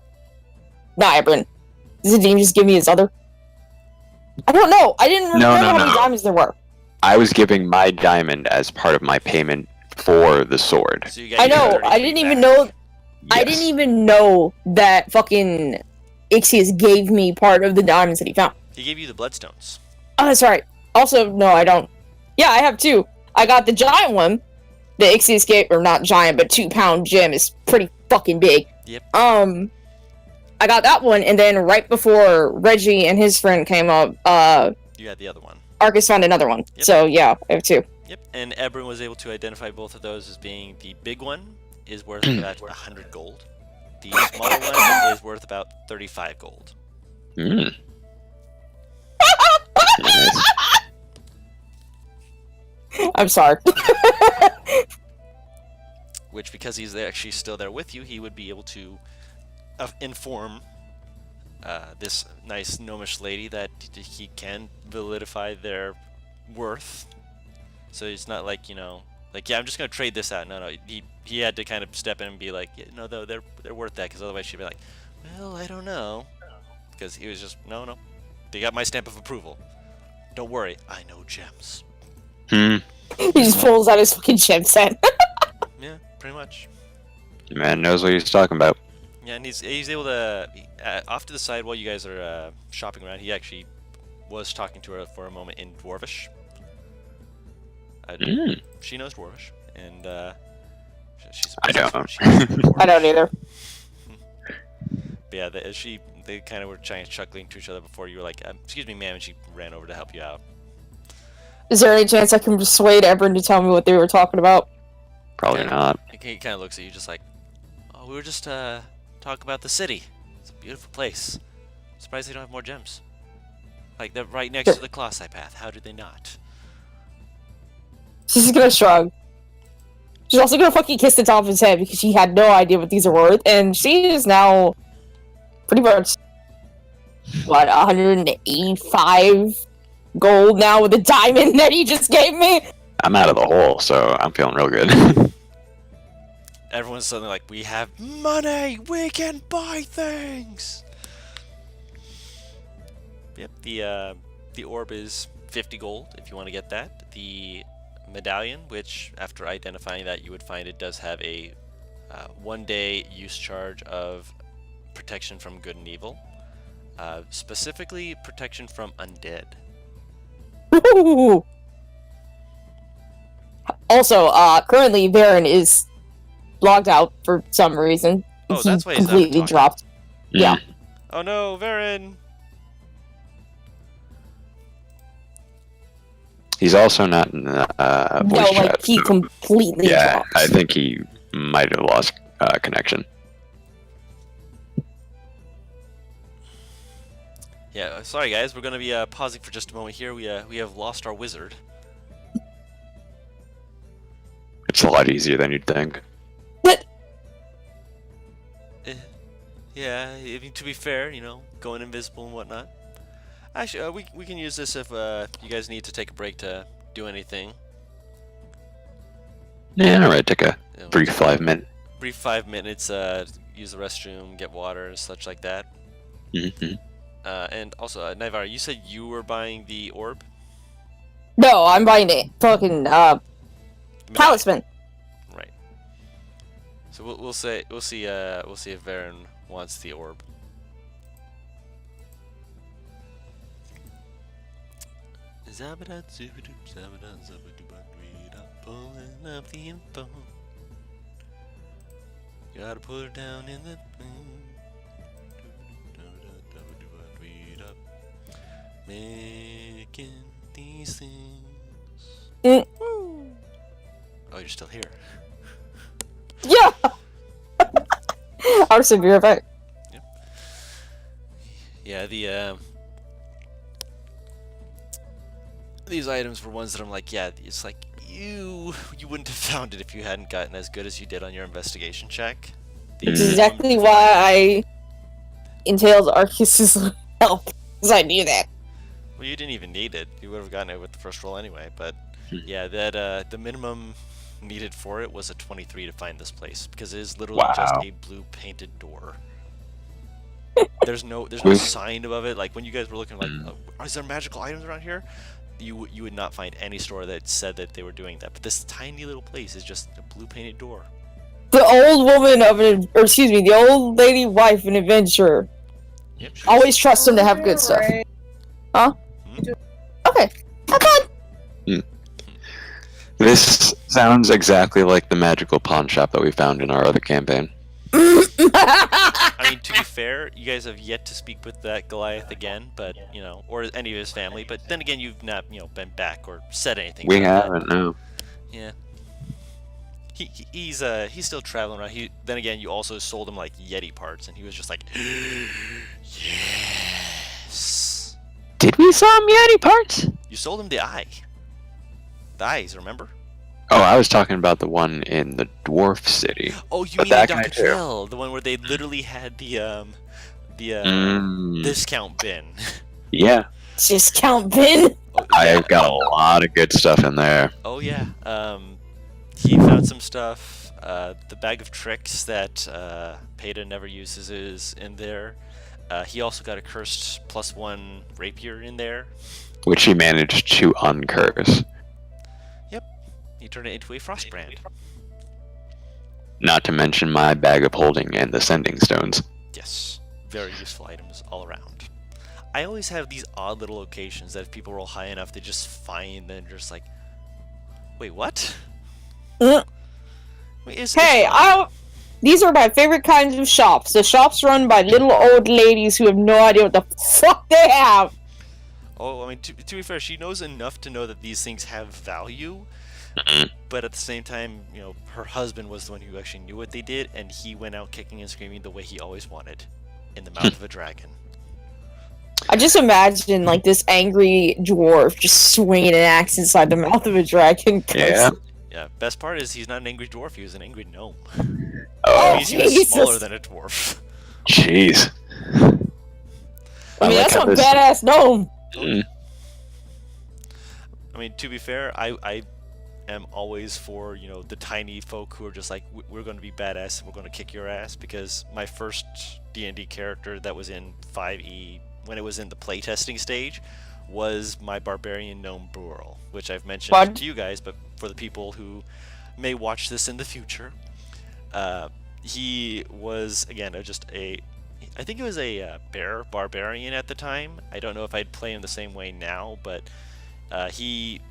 Nah, Ebron. Did he just give me his other? I don't know. I didn't remember how many diamonds there were. I was giving my diamond as part of my payment for the sword. So you got I your know. 33 I didn't even back. know. I didn't even know that fucking ait'seh gave me part of the diamonds that he found. He gave you the bloodstones. Oh, that's right. Also, no, I don't. Yeah, I have 2. I got the giant one. The ait'seh gave, or not giant, but 2-pound gem is pretty fucking big. Yep. I got that one, and then right before Reggie and his friend came up, You had the other one. Arcus found another one. Yep. So yeah, I have 2. Yep. And Ebron was able to identify both of those as being the big one is worth about 100 gold. The smaller one is worth about 35 gold. Mm. Nice. I'm sorry. Which, because he's actually still there with you, he would be able to inform this nice gnomish lady that he can validify their worth. So it's not like, you know, Like, yeah, I'm just gonna trade this out. No, he had to kind of step in and be like, yeah, no, they're worth that, because otherwise she'd be like, well, I don't know, because he was just no, they got my stamp of approval. Don't worry, I know gems. Hmm. He just pulls out his fucking gem set. Yeah, pretty much. Man knows what he's talking about. Yeah, and he's able to off to the side while you guys are shopping around. He actually was talking to her for a moment in Dwarvish. She knows Dwarvish, and she's. I don't. I don't either. But yeah, they kind of were chuckling to each other before you were like, "Excuse me, ma'am," and she ran over to help you out. Is there any chance I can persuade Ebron to tell me what they were talking about? Probably not. He kind of looks at you just like, "Oh, we were just talking about the city. It's a beautiful place. Surprised they don't have more gems. Like they're right next to the Colossi path. How did they not?" She's gonna shrug. She's also gonna fucking kiss the top of his head because she had no idea what these are worth, and she is now pretty much what 185 gold now with the diamond that he just gave me. I'm out of the hole, so I'm feeling real good. Everyone's suddenly like, "We have money. We can buy things." Yep. The orb is 50 gold if you want to get that. The medallion, which after identifying that you would find it does have a 1-day use charge of protection from good and evil, specifically protection from undead. Ooh. Also, currently Varen is logged out for some reason. Oh, He that's why he's not completely talking. dropped. Yeah. Oh no, Varen! He's also not in the No, voice like chat. he so- completely yeah, dropped. I think he might have lost connection. Yeah, sorry guys, we're gonna be pausing for just a moment here. We have lost our wizard. It's a lot easier than you'd think. Yeah, I mean, to be fair, going invisible and whatnot. Actually, we can use this if you guys need to take a break to do anything. Yeah, alright, take a You know, brief 5 minute. brief 5 minutes, use the restroom, get water and such like that. Mm-hmm. And also, Naivara, you said you were buying the orb? No, I'm buying it. Fucking talisman. Right. So we'll see if Varen wants the orb. Pulling up the info. Gotta put it down in the thing. Making these things. Mm. Woo. Oh, you're still here. Yeah. Out of severe effect. Yeah, these items were ones that I'm like, yeah, it's like you wouldn't have found it if you hadn't gotten as good as you did on your investigation check. This is exactly why I entailed Arceus's help, because I knew that. Well, you didn't even need it. You would have gotten it with the first roll anyway. But yeah, that the minimum needed for it was a 23 to find this place, because it is literally just a blue painted door. There's no sign above it. Like when you guys were looking, like, is there magical items around here? You would not find any store that said that they were doing that. But this tiny little place is just a blue painted door. The old woman the old lady wife of an adventurer. Yep. Always trust him to have good stuff. Huh? Okay. Not bad. This sounds exactly like the magical pawn shop that we found in our other campaign. I mean, to be fair, you guys have yet to speak with that Goliath again, but or any of his family. But then again, you've not been back or said anything. We about haven't, no. Yeah. He's still traveling around. Then again, you also sold him like Yeti parts, and he was just like, yes. Did we sell him Yeti parts? You sold him the eye. The eyes, remember? Oh, I was talking about the one in the dwarf city. Oh, you But mean the that guy Dr. too. Phil, the one where they literally had the discount bin. Yeah, Discount bin. Oh, I've got a lot of good stuff in there. Oh yeah. he found some stuff. The bag of tricks that Peta never uses is in there. He also got a cursed +1 rapier in there. Which he managed to uncurse. Yep, he turned it into a frostbrand. Not to mention my bag of holding and the sending stones. Yes, very useful items all around. I always have these odd little locations that if people roll high enough, they just find and just like, wait, what? Mm. I mean, Hey, these are my favorite kinds of shops. The shops run by little old ladies who have no idea what the fuck they have. Oh, I mean, to be fair, she knows enough to know that these things have value, but at the same time, you know, her husband was the one who actually knew what they did, and he went out kicking and screaming the way he always wanted, in the mouth of a dragon. I just imagine, like, this angry dwarf just swinging an axe inside the mouth of a dragon. Yeah. Yeah, best part is he's not an angry dwarf, he was an angry gnome. Oh, He was Jesus. smaller than a dwarf. jeez. I mean, like that's how a this- badass gnome. Mm. I mean, to be fair, I am always for, you know, the tiny folk who are just like, we're going to be badass and we're going to kick your ass, because my first D&D character that was in 5e, when it was in the playtesting stage, was my barbarian gnome Burl, which I've mentioned What? to you guys, but for the people who may watch this in the future, he was, again, I think it was a bear barbarian at the time. I don't know if I'd play him the same way now, but he,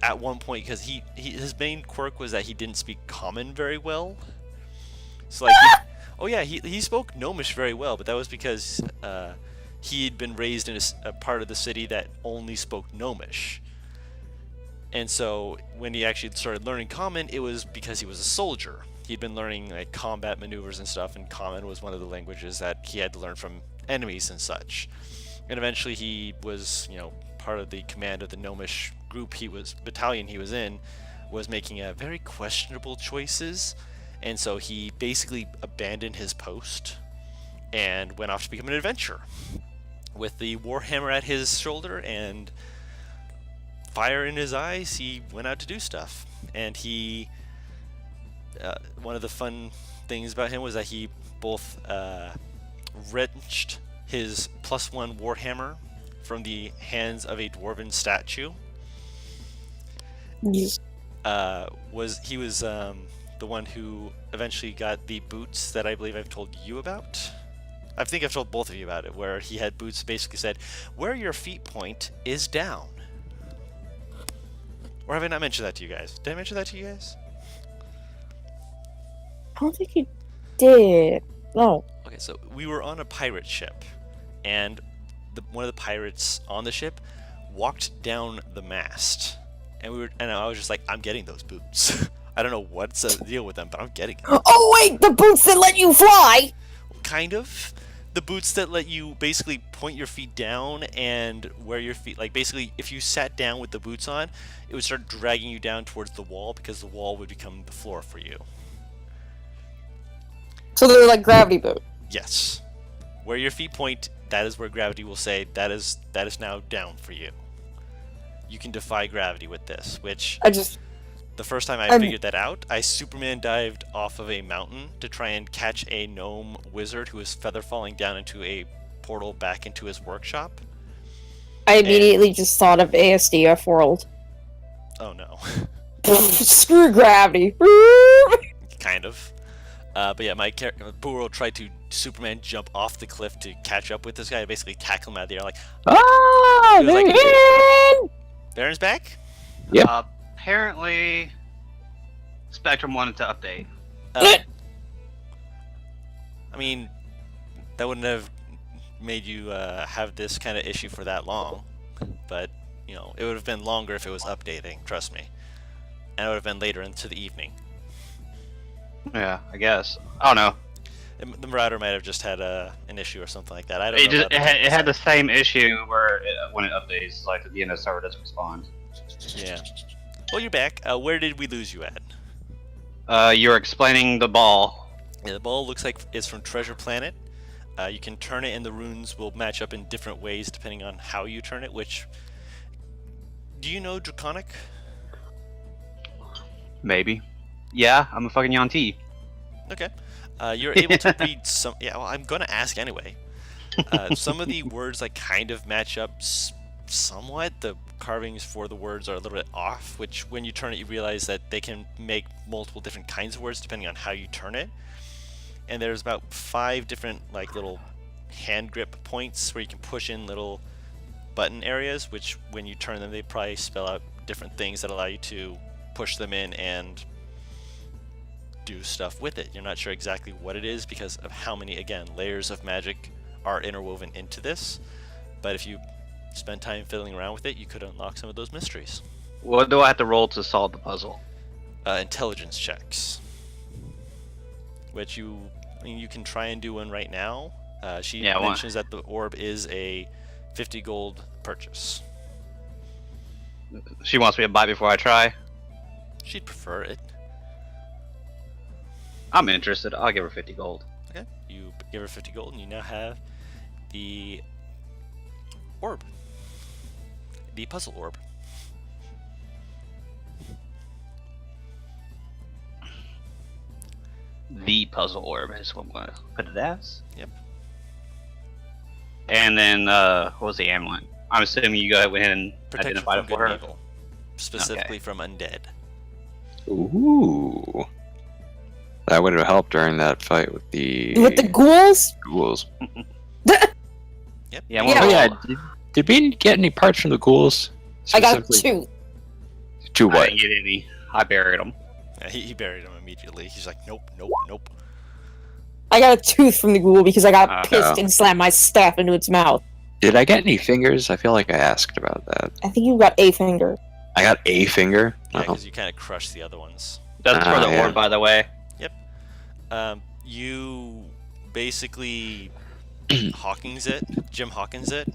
at one point, because his main quirk was that he didn't speak common very well. So like, he spoke gnomish very well, but that was because he'd been raised in a part of the city that only spoke gnomish. And so when he actually started learning common, it was because he was a soldier. He'd been learning like combat maneuvers and stuff, and common was one of the languages that he had to learn from enemies and such. And eventually he was, you know, part of the command of the gnomish battalion he was in, was making very questionable choices, and so he basically abandoned his post and went off to become an adventurer. With the warhammer at his shoulder and fire in his eyes, he went out to do stuff. And he, one of the fun things about him was that he both wrenched his +1 warhammer from the hands of a dwarven statue. Yes. He was the one who eventually got the boots that I believe I've told you about. I think I've told both of you about it, where he had boots that basically said, "Where your feet point is down." Or have I not mentioned that to you guys? Did I mention that to you guys? I don't think you did. No. Okay, so we were on a pirate ship, and one of the pirates on the ship walked down the mast, and I was just like, I'm getting those boots. I don't know what's the deal with them, but I'm getting them. Oh wait, the boots that let you fly. Kind of. The boots that let you basically point your feet down and where your feet, like basically if you sat down with the boots on, it would start dragging you down towards the wall, because the wall would become the floor for you. So they're like gravity boots. Yes. Where your feet point, that is where gravity will say, that is now down for you. You can defy gravity with this, which the first time I figured that out, I Superman dived off of a mountain to try and catch a gnome wizard who was feather falling down into a portal back into his workshop. I immediately just thought of ASDF World. Oh no. Screw gravity. Kind of. But yeah, my character, Burrow, tried to Superman jump off the cliff to catch up with this guy, basically tackle him out of the air, like, Ah, It was like- man! Baron's back? Yep. Apparently, Spectrum wanted to update. I mean, that wouldn't have made you have this kind of issue for that long, but, you know, it would have been longer if it was updating, trust me. And it would have been later into the evening. Yeah, I guess. I don't know. The Marauder might have just had an issue or something like that. I don't It, know. just, it had the same issue where when it updates, like the DNS server doesn't respond. Yeah. Well, you're back. Where did we lose you at? You're explaining the ball. Yeah, the ball looks like it's from Treasure Planet. You can turn it, and the runes will match up in different ways depending on how you turn it. Which, do you know Draconic? Maybe. Yeah, I'm a fucking Yanti. Okay. You're able to read some. Yeah, well, I'm gonna ask anyway. Some of the words like kind of match up somewhat. The carvings for the words are a little bit off, which when you turn it, you realize that they can make multiple different kinds of words depending on how you turn it. And there's about 5 different like little hand grip points where you can push in little button areas, which when you turn them, they probably spell out different things that allow you to push them in and do stuff with it. You're not sure exactly what it is because of how many, again, layers of magic are interwoven into this. But if you spend time fiddling around with it, you could unlock some of those mysteries. What do I have to roll to solve the puzzle? Intelligence checks, which you can try and do one right now. She mentions that the orb is a 50 gold purchase. She wants me to buy before I try. She'd prefer it. I'm interested. I'll give her 50 gold. Okay, you give her 50 gold, and you now have the orb, the puzzle orb. The puzzle orb is what I'm going to put it as. Yep. And then, what was the amulet? I'm assuming you go ahead and Protection identify from it good for and her. evil, specifically from undead. Ooh. That would have helped during that fight with the ghouls. ghouls. Yep. Yeah, Yeah. Oh yeah. Did we get any parts from the ghouls? I got Specifically- 2. 2 I what? didn't get any. I buried them. Yeah, he buried him immediately. He's like, nope, nope, nope. I got a tooth from the ghoul because I got pissed no. and slammed my staff into its mouth. Did I get any fingers? I feel like I asked about that. I think you got a finger. I got a finger. Yeah, Oh. because you kind of crushed the other ones. That's for the yeah. orb, by the way. You basically Jim Hawkins it.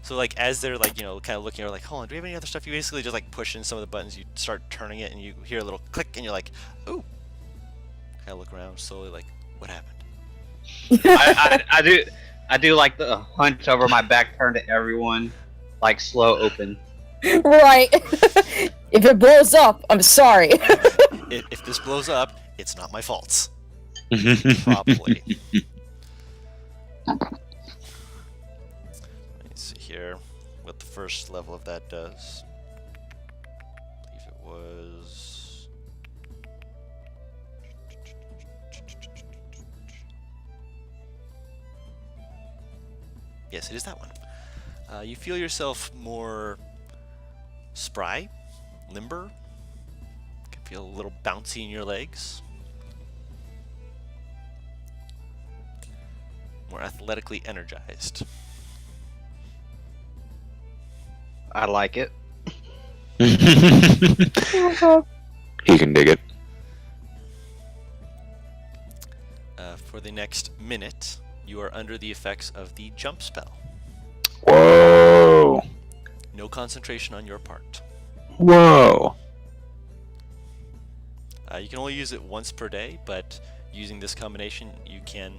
So like as they're like, kind of looking, you're like, hold on, do we have any other stuff? You basically just like push in some of the buttons, you start turning it, and you hear a little click, and you're like, ooh. Kind of look around slowly, like, what happened? I do like the hunch over my back, turn to everyone, like slow open. Right. If it blows up, I'm sorry. If this blows up, it's not my fault. Probably. Let's see here what the first level of that does. I believe it was. Yes, it is that one. You feel yourself more spry, limber. You can feel a little bouncy in your legs. More athletically energized. I like it. He can dig it. For the next minute, you are under the effects of the jump spell. Whoa. No concentration on your part. Whoa. You can only use it once per day, but using this combination, you can,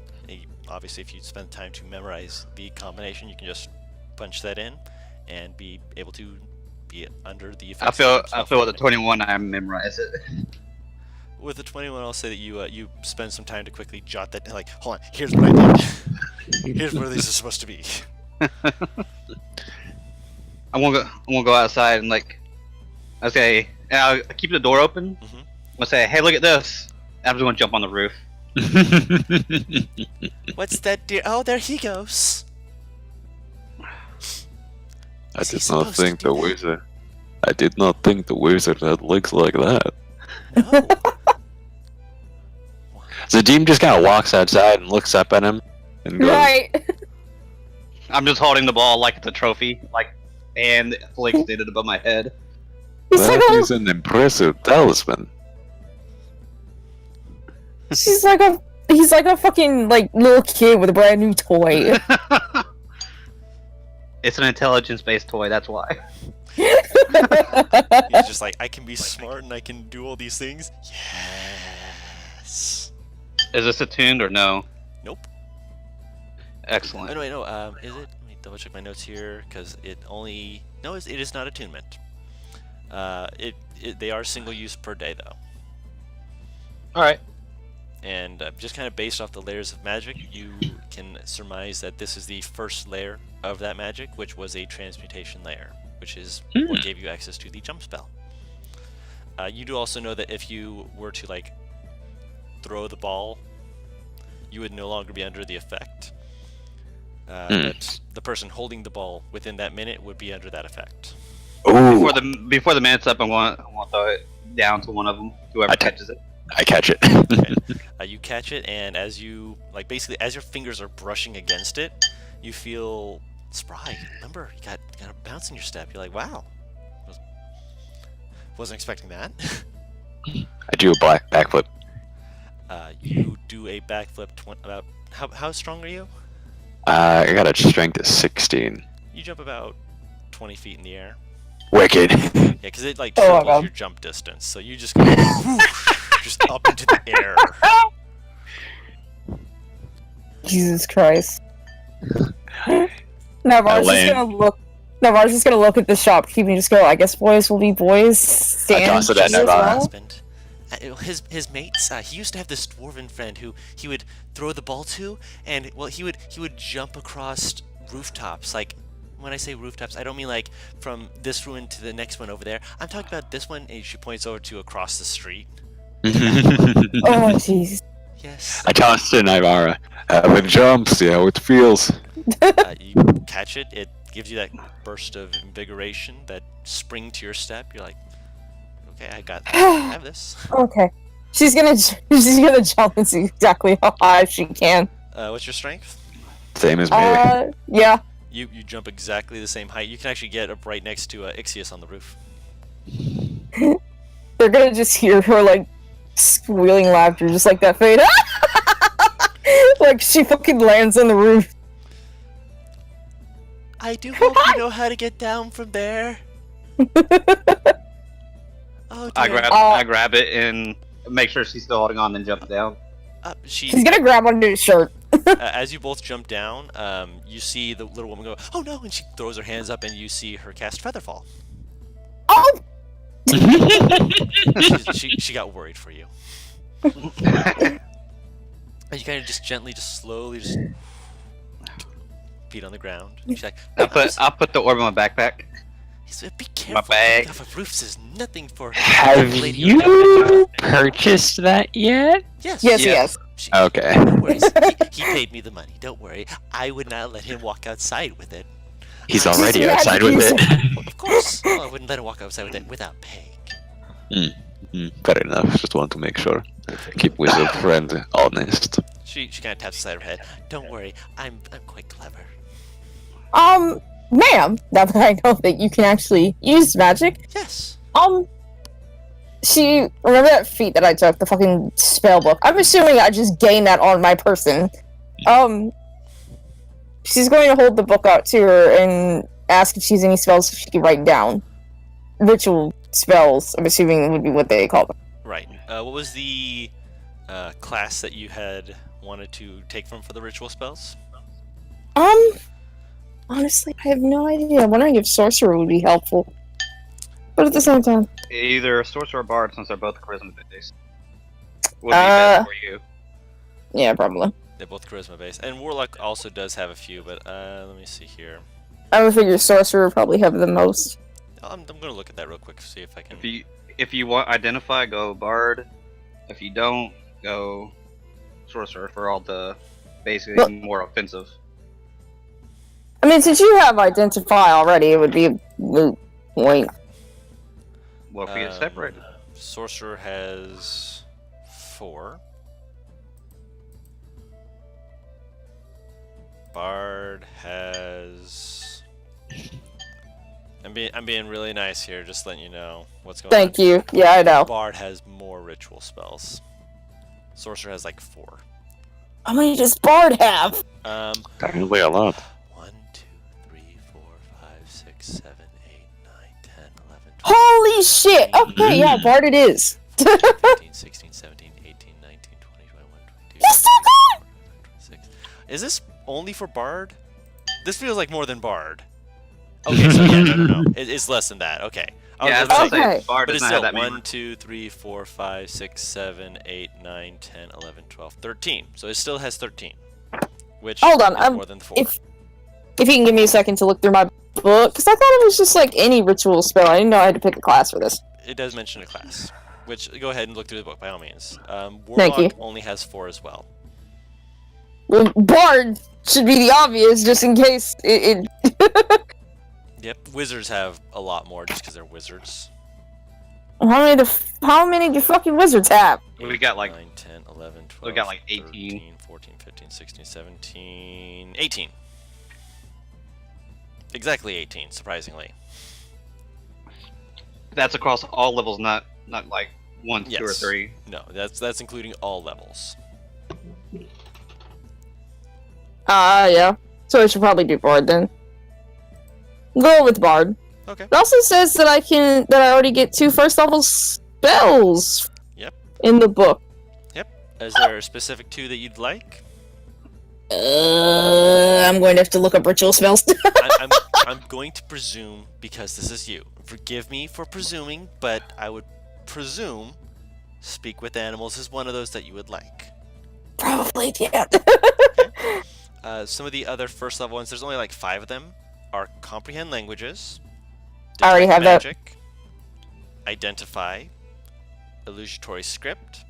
obviously if you spend time to memorize the combination, you can just punch that in and be able to be under the effects. I feel with the 21 I memorize it. With the 21, I'll say that you spend some time to quickly jot that. Like, hold on, here's what I did. Here's where these are supposed to be. I'm gonna go outside and I say, and I'll keep the door open. Mhm. I'll say, hey, look at this. I'm just gonna jump on the roof. What's that, dear? Oh, there he goes. I Is he did not supposed to think do the that? wizard. I did not think the wizard had legs like that. No. So Deem just kind of walks outside and looks up at him and goes, Right. I'm just holding the ball like it's a trophy, and fully extended above my head. He's like "That a, is an impressive talisman." he's like a fucking little kid with a brand new toy. It's an intelligence-based toy, that's why. He's just like, I can be smart and I can do all these things. Yes. Is this attuned or no? Nope. Excellent. Oh, no, wait, no. Is it? Let me double check my notes here because it only. No, it is not attunement. They are single use per day though. All right. And just kind of based off the layers of magic, you can surmise that this is the first layer of that magic, which was a transmutation layer, which is what gave you access to the jump spell. You do also know that if you were to like throw the ball, you would no longer be under the effect. But the person holding the ball within that minute would be under that effect. Ooh, Before the minute's up, I want to throw it down to one of them. Whoever catches it. I catch it. Okay. You catch it, and as you basically as your fingers are brushing against it, you feel spry. Remember, you got a bounce in your step. You're like, wow, wasn't expecting that. I do a backflip. You do a backflip. About how strong are you? I got a strength of 16. You jump about 20 feet in the air. Wicked. Yeah, because it like Oh my triples God. your jump distance, so you just go just up into the air. Jesus Christ. Navarre's just gonna look. Navarre's just gonna look at the shopkeeper and just go, I guess boys will be boys. Stand toss it at as Navarre. well. Husband. His mates. He used to have this dwarven friend who he would throw the ball to, and well, he would jump across rooftops. Like when I say rooftops, I don't mean like from this ruin to the next one over there. I'm talking about this one. And she points over to across the street. Oh jeez. Yes. I tossed to Naivara. Have a jump, see how it feels. You catch it. It gives you that burst of invigoration, that spring to your step. You're like, okay, I have this. Okay. She's gonna jump and see exactly how high she can. What's your strength? Same as me. Yeah. You jump exactly the same height. You can actually get up right next to ait'seh on the roof. They're gonna just hear her like squealing laughter, just like that fade. Like she fucking lands on the roof. I do hope you know how to get down from there. Oh, I dear. grab it and make sure she's still holding on, then jump down. She's gonna grab onto his shirt. As you both jump down, you see the little woman go, "Oh no!" and she throws her hands up, and you see her cast Featherfall. Oh! She got worried for you. And you kind of just gently, just slowly, just feet on the ground. She's like, I'll put the orb in my backpack. He said, "Be careful. bag. Off of roofs is nothing for." Have lady you purchased that yet? Yes. Yes. Okay. No worries. He paid me the money. Don't worry. I would not let him walk outside with it. He's already outside with it. Well, of course. Well, I wouldn't let him walk outside with it without paying. Fair enough. Just want to make sure. Keep wizard friend honest. She kind of taps the side of her head. Don't worry. I'm quite clever. Ma'am, now that I know that you can actually use magic, Yes. remember that feat that I took, the fucking spell book? I'm assuming I just gained that on my person. She's going to hold the book out to her and ask if she has any spells she can write down. Ritual spells, I'm assuming would be what they call them. Right. What was the class that you had wanted to take from for the ritual spells? Honestly, I have no idea. I'm wondering if sorcerer would be helpful. But at the same time, Either sorcerer or bard, since they're both charisma based. Would be best for you. yeah, probably. They're both charisma based, and warlock also does have a few. But let me see here. I would figure sorcerer would probably have the most. I'm gonna look at that real quick, see if I can. If you want identify, go bard. If you don't, go sorcerer for all the basically Well- more offensive. I mean, since you have identify already, it would be a moot point. Well, if we get separated. Sorcerer has 4. Bard has. I'm being really nice here, just letting you know what's going on. Thank you. Yeah, I know. Bard has more ritual spells. Sorcerer has like 4. How many does Bard have? Technically a lot. 1, 2, 3, 4, 5, 6, 7, 8, 9, 10, 11, 12. Holy shit! Okay, yeah, Bard it is. 15, 16, 17, 18, 19, 20, 21, 22. You're so good! 26. Is this only for Bard? This feels like more than Bard. Okay, so yeah, no. It's less than that. Okay. I Yeah, was I gonna was say, gonna Okay. say Bard but does it's not have still that many. 1, 2, 3, 4, 5, 6, 7, 8, 9, 10, 11, 12, 13. So it still has 13, which Hold on, is more than 4. If you can give me a second to look through my book, because I thought it was just like any ritual spell. I didn't know I had to pick a class for this. It does mention a class, which go ahead and look through the book by all means. Thank you. Warlock only has 4 as well. Well, Bard should be the obvious, just in case it Yep, wizards have a lot more just because they're wizards. How many do fucking wizards have? We got like 9, 10, 11, 12, we got like 18. 13, 14, 15, 16, 17, 18. Exactly 18, surprisingly. that's across all levels, not like 1, 2, or Yes. 3. No, that's including all levels. Yeah. So I should probably do Bard then. Go with Bard. Okay. It also says that I already get 2 first level spells. Yep. In the book. Is there a specific 2 that you'd like? I'm going to have to look up ritual spells. I'm going to presume, because this is you. Forgive me for presuming, but I would presume Speak with Animals is one of those that you would like. Probably, yeah. Some of the other first level ones, there's only like 5 of them, are Comprehend Languages, I already Detect have that. Magic, Identify, Illusory Script,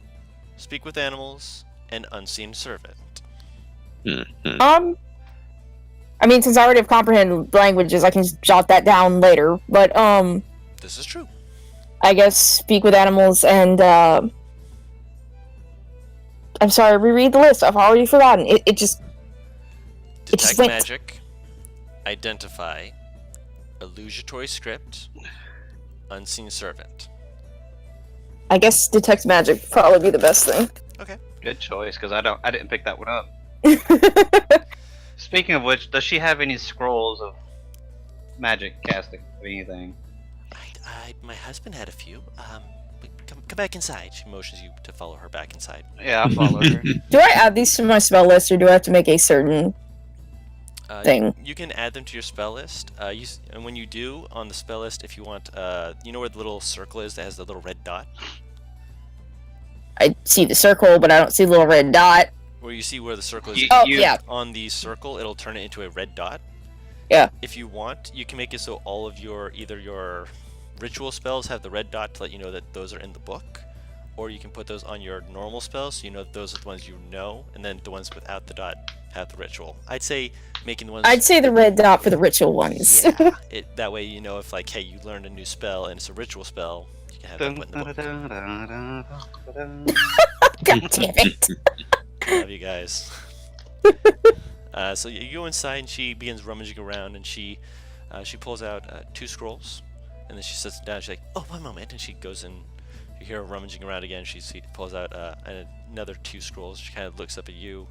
Speak with Animals, and Unseen Servant. Mhm. I mean, since I already have comprehend languages, I can just jot that down later. But This is true. I guess speak with animals and I'm sorry, reread the list. I've already forgotten. It just Detect went. Magic, Identify, Illusory Script, Unseen Servant. I guess detect magic would probably be the best thing. Good choice, because I didn't pick that one up. Speaking of which, does she have any scrolls of magic casting of anything? My husband had a few. Come back inside. She motions you to follow her back inside. Yeah, I'll follow her. Do I add these to my spell list, or do I have to make a certain thing? You can add them to your spell list. And when you do on the spell list, if you want, you know where the little circle is that has the little red dot? I see the circle, but I don't see the little red dot. Where you see where the circle is Oh, yeah. on the circle, it'll turn it into a red dot. Yeah. If you want, you can make it so all of either your ritual spells have the red dot to let you know that those are in the book, or you can put those on your normal spells so you know that those are the ones you know, and then the ones without the dot have the ritual. I'd say making the ones... I'd say the red dot for the ritual ones. Yeah, that way you know if like, hey, you learned a new spell and it's a ritual spell, you can have that put in the book. God damn it. Love you guys. So you go inside and she begins rummaging around and she pulls out 2 scrolls and then she sits down. She's like, "Oh, one moment," and she goes in. You hear her rummaging around again. She pulls out another 2 scrolls. She kind of looks up at you,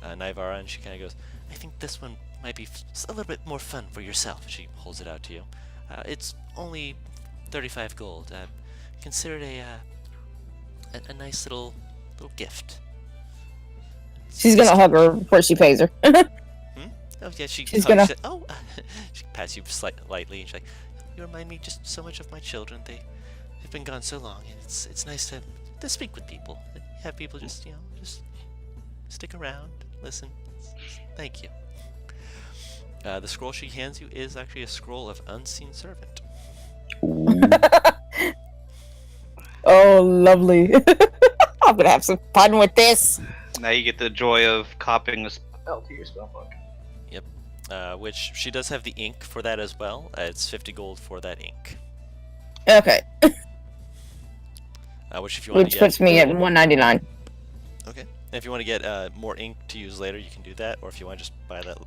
Naivara, and she kind of goes, "I think this one might be a little bit more fun for yourself." She holds it out to you. It's only 35 gold. Consider it a nice little gift. She's gonna hug her before she pays her. Oh yeah, she's gonna- said, "Oh," she pats you lightly, and she's like, "You remind me just so much of my children. They've been gone so long, and it's nice to speak with people. Have people just just stick around, listen. Thank you." The scroll she hands you is actually a scroll of Unseen Servant. Oh, lovely. I'm gonna have some fun with this. Now you get the joy of copying the spell to your spellbook. Which she does have the ink for that as well. It's 50 gold for that ink. Okay. Which if you want Which to get, puts me at 199. okay. And if you want to get more ink to use later, you can do that. Or if you want to just buy that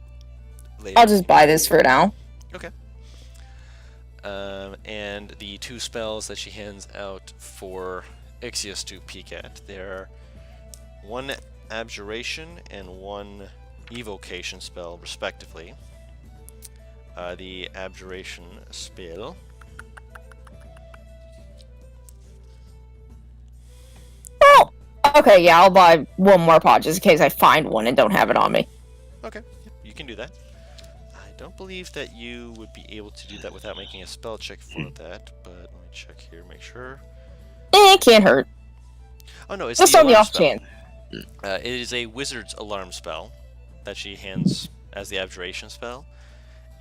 later. I'll just buy this for now. Okay. And the 2 spells that she hands out for Ixius to peek at, they're 1 Abjuration and 1 Evocation spell, respectively. The Abjuration spell. Oh! Okay, yeah, I'll buy 1 more pot just in case I find one and don't have it on me. Okay, yep, you can do that. don't believe that you would be able to do that without making a spell check for that, but let me check here, make sure. It can't hurt. Oh no, it's Just the on the alarm off spell. chance. It is a wizard's alarm spell that she hands as the abjuration spell,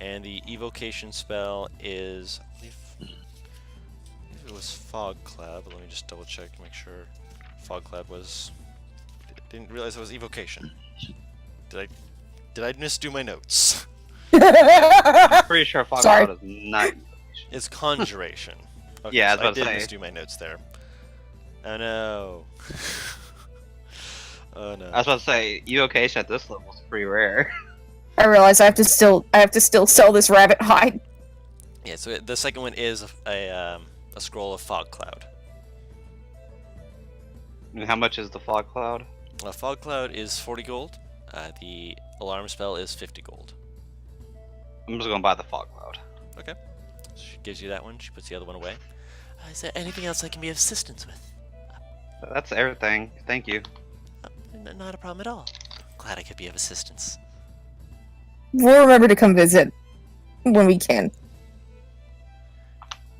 and the evocation spell is, I believe it was fog cloud, but let me just double check to make sure. Fog cloud was. Didn't realize it was evocation. Did I misdo my notes? I'm pretty sure Fog Sorry. Cloud is not. It's conjuration. Okay, Yeah, I so I was did about to say. misdo my notes there. Oh no. Oh no. I was about to say, evocation at this level is pretty rare. I realize I have to still sell this rabbit hide. Yeah, so the second one is a scroll of fog cloud. And how much is the Fog Cloud? Fog cloud is 40 gold. The alarm spell is 50 gold. I'm just gonna buy the Fog Cloud. Okay. So she gives you that one. She puts the other one away. Is there anything else I can be of assistance with? That's everything. Thank you. Not a problem at all. Glad I could be of assistance. We'll remember to come visit when we can.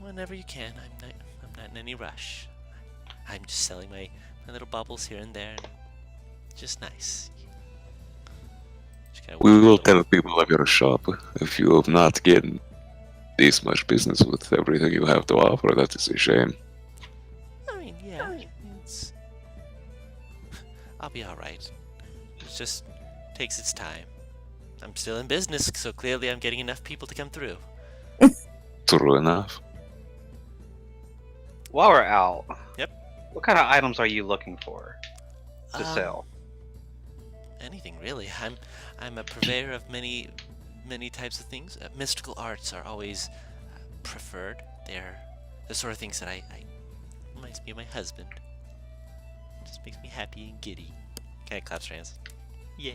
Whenever you can. I'm not in any rush. I'm just selling my little bubbles here and there. And just nice. She kinda We whispers will a tell little- people of your shop if you have not getting this much business with everything you have to offer. That is a shame. I mean, yeah. It's... I'll be alright. It just takes its time. I'm still in business, so clearly I'm getting enough people to come through. True enough. While we're out, Yep. what kind of items are you looking for to Um, sell? Anything really. I'm a purveyor of many types of things. Mystical arts are always preferred. They're the sort of things that I reminds me of my husband. Just makes me happy and giddy. Kind of claps her hands. Yeah.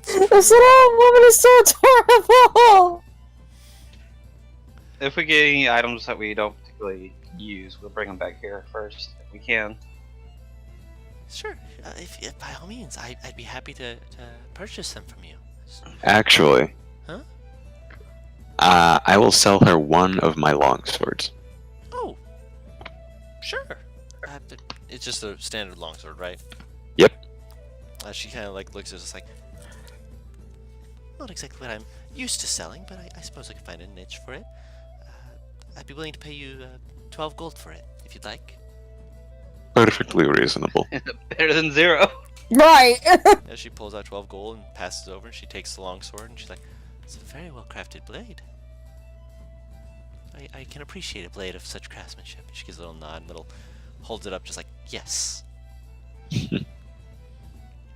This little woman is so adorable. If we get any items that we don't particularly use, we'll bring them back here first if we can. Sure. If by all means, I'd be happy to purchase them from you. Actually, Huh? I will sell her one of my longswords. Oh. Sure. It's just a standard longsword, right? Yep. She kind of like looks at us like, not exactly what I'm used to selling, but I suppose I could find a niche for it. I'd be willing to pay you 12 gold for it, if you'd like. Perfectly reasonable. Better than 0. Right. As she pulls out 12 gold and passes over, and she takes the longsword, and she's like, it's a very well crafted blade. I can appreciate a blade of such craftsmanship. She gives a little nod, holds it up, just like, yes.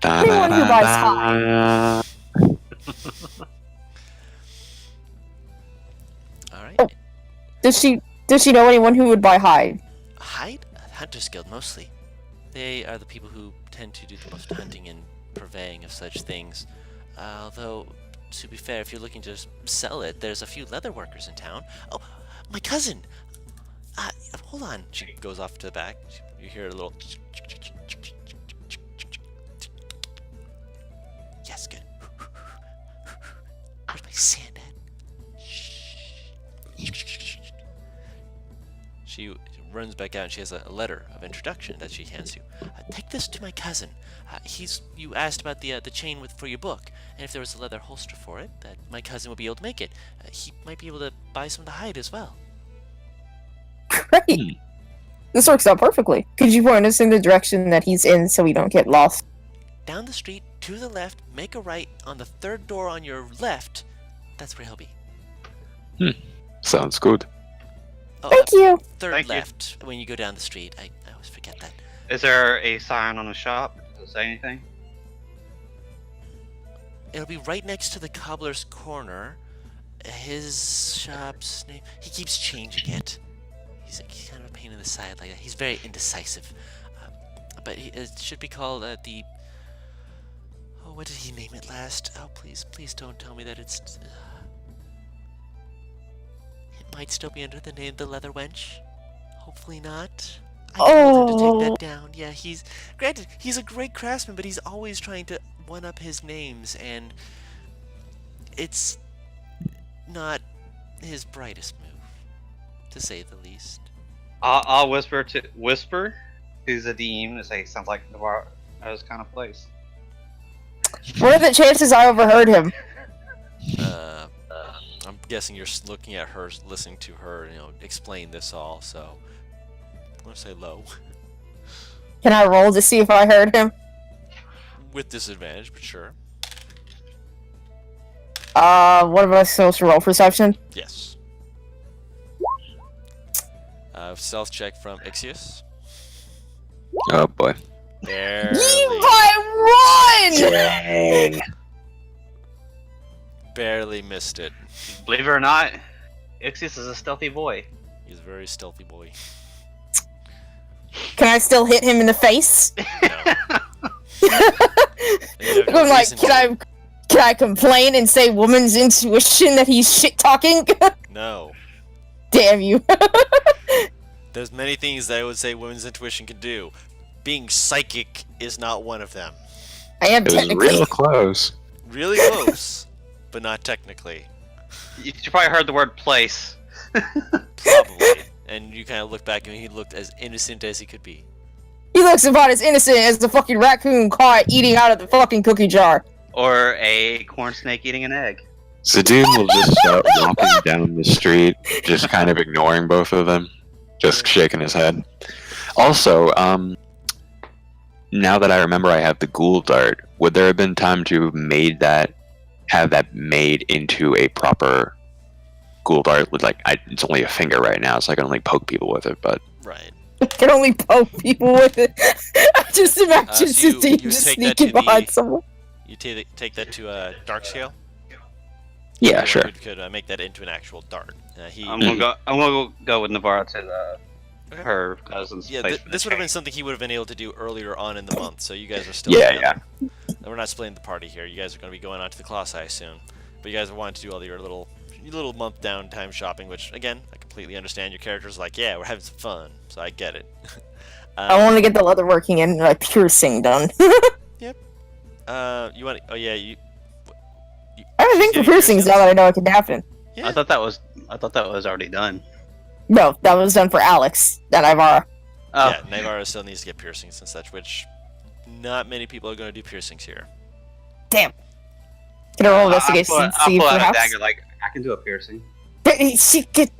Anyone who buys Alright. Oh. Does she know anyone who would buy hide? Hide? Hunter's Guild, mostly. They are the people who tend to do the most hunting and purveying of such things. Although, to be fair, if you're looking to sell it, there's a few leather workers in town. Oh, my cousin! Hold on. She goes off to the back. You hear a little... Yes, good. Where's my sand at? She runs back out and she has a letter of introduction that she hands you. Take this to my cousin. You asked about the chain for your book, and if there was a leather holster for it, that my cousin would be able to make it. He might be able to buy some of the hide as well. Great. This works out perfectly. Could you point us in the direction that he's in so we don't get lost? Down the street, to the left, make a right on the third door on your left. That's where he'll be. Sounds good. Oh, Thank you. third Thank you. left when you go down the street. I always forget that. Is there a sign on the shop? Does it say anything? It'll be right next to the cobbler's corner. His shop's name. He keeps changing it. He's kind of a pain in the side like that. He's very indecisive. But it should be called the. Oh, what did he name it last? Oh, please don't tell me that it's. It might still be under the name the Leather Wench. Hopefully not. I told him to take that down. Yeah, he's a great craftsman, but he's always trying to one up his names, and it's not his brightest move, to say the least. I'll whisper to Zadim to say sounds like Navarro's kind of place. What are the chances I overheard him? I'm guessing you're looking at her, listening to her, explain this all. So I'm gonna say low, Can I roll to see if I heard him? with disadvantage, but sure. What am I supposed to roll? Perception? Yes. Stealth check from Ixius. Oh boy. Barely, Levi, run! Dang. barely missed it. Believe it or not, Ixius is a stealthy boy. He's a very stealthy boy. Can I still hit him in the face? No. And you have no I'm like, reason can I complain and say woman's intuition that he's shit talking? No. Damn you. There's many things that I would say women's intuition can do. Being psychic is not one of them. I am It was technically. real close. Really close, but not technically. You probably heard the word place. Probably. And you kind of look back and he looked as innocent as he could be. He looks about as innocent as the fucking raccoon caught eating out of the fucking cookie jar. Or a corn snake eating an egg. Zadim will just start walking down the street, just kind of ignoring both of them, just shaking his head. Also, now that I remember I have the ghoul dart, would there have been time to have that made into a proper ghoul dart with it's only a finger right now, so I can only poke people with it, but Right. I can only poke people with it. I just imagine so you Steve just take that sneaking to the- behind someone. You take that to dark scale? yeah, You sure. could make that into an actual dart. I'm gonna go with Navarro to Okay. her cousin's Yeah, place. for the this would have been chain. something he would have been able to do earlier on in the month, so you guys are still Yeah, together. We're not splitting the party here. You guys are going to be going on to the Colossi soon. But you guys wanted to do all your little month downtime shopping, which, again, I completely understand. Your character's like, yeah, we're having some fun, so I get it. I want to get the leather working and piercing done. You want? Oh yeah, you. I have a thing for piercings now that I know it can happen. Yeah. I thought that was already done. No, that was done for Alex, that Ivara. Oh, Yeah, Navarro still needs to get piercings and such, which not many people are going to do piercings here. Can I roll investigation I'll and see pull if out a perhaps? dagger. Like I can do a piercing. She get.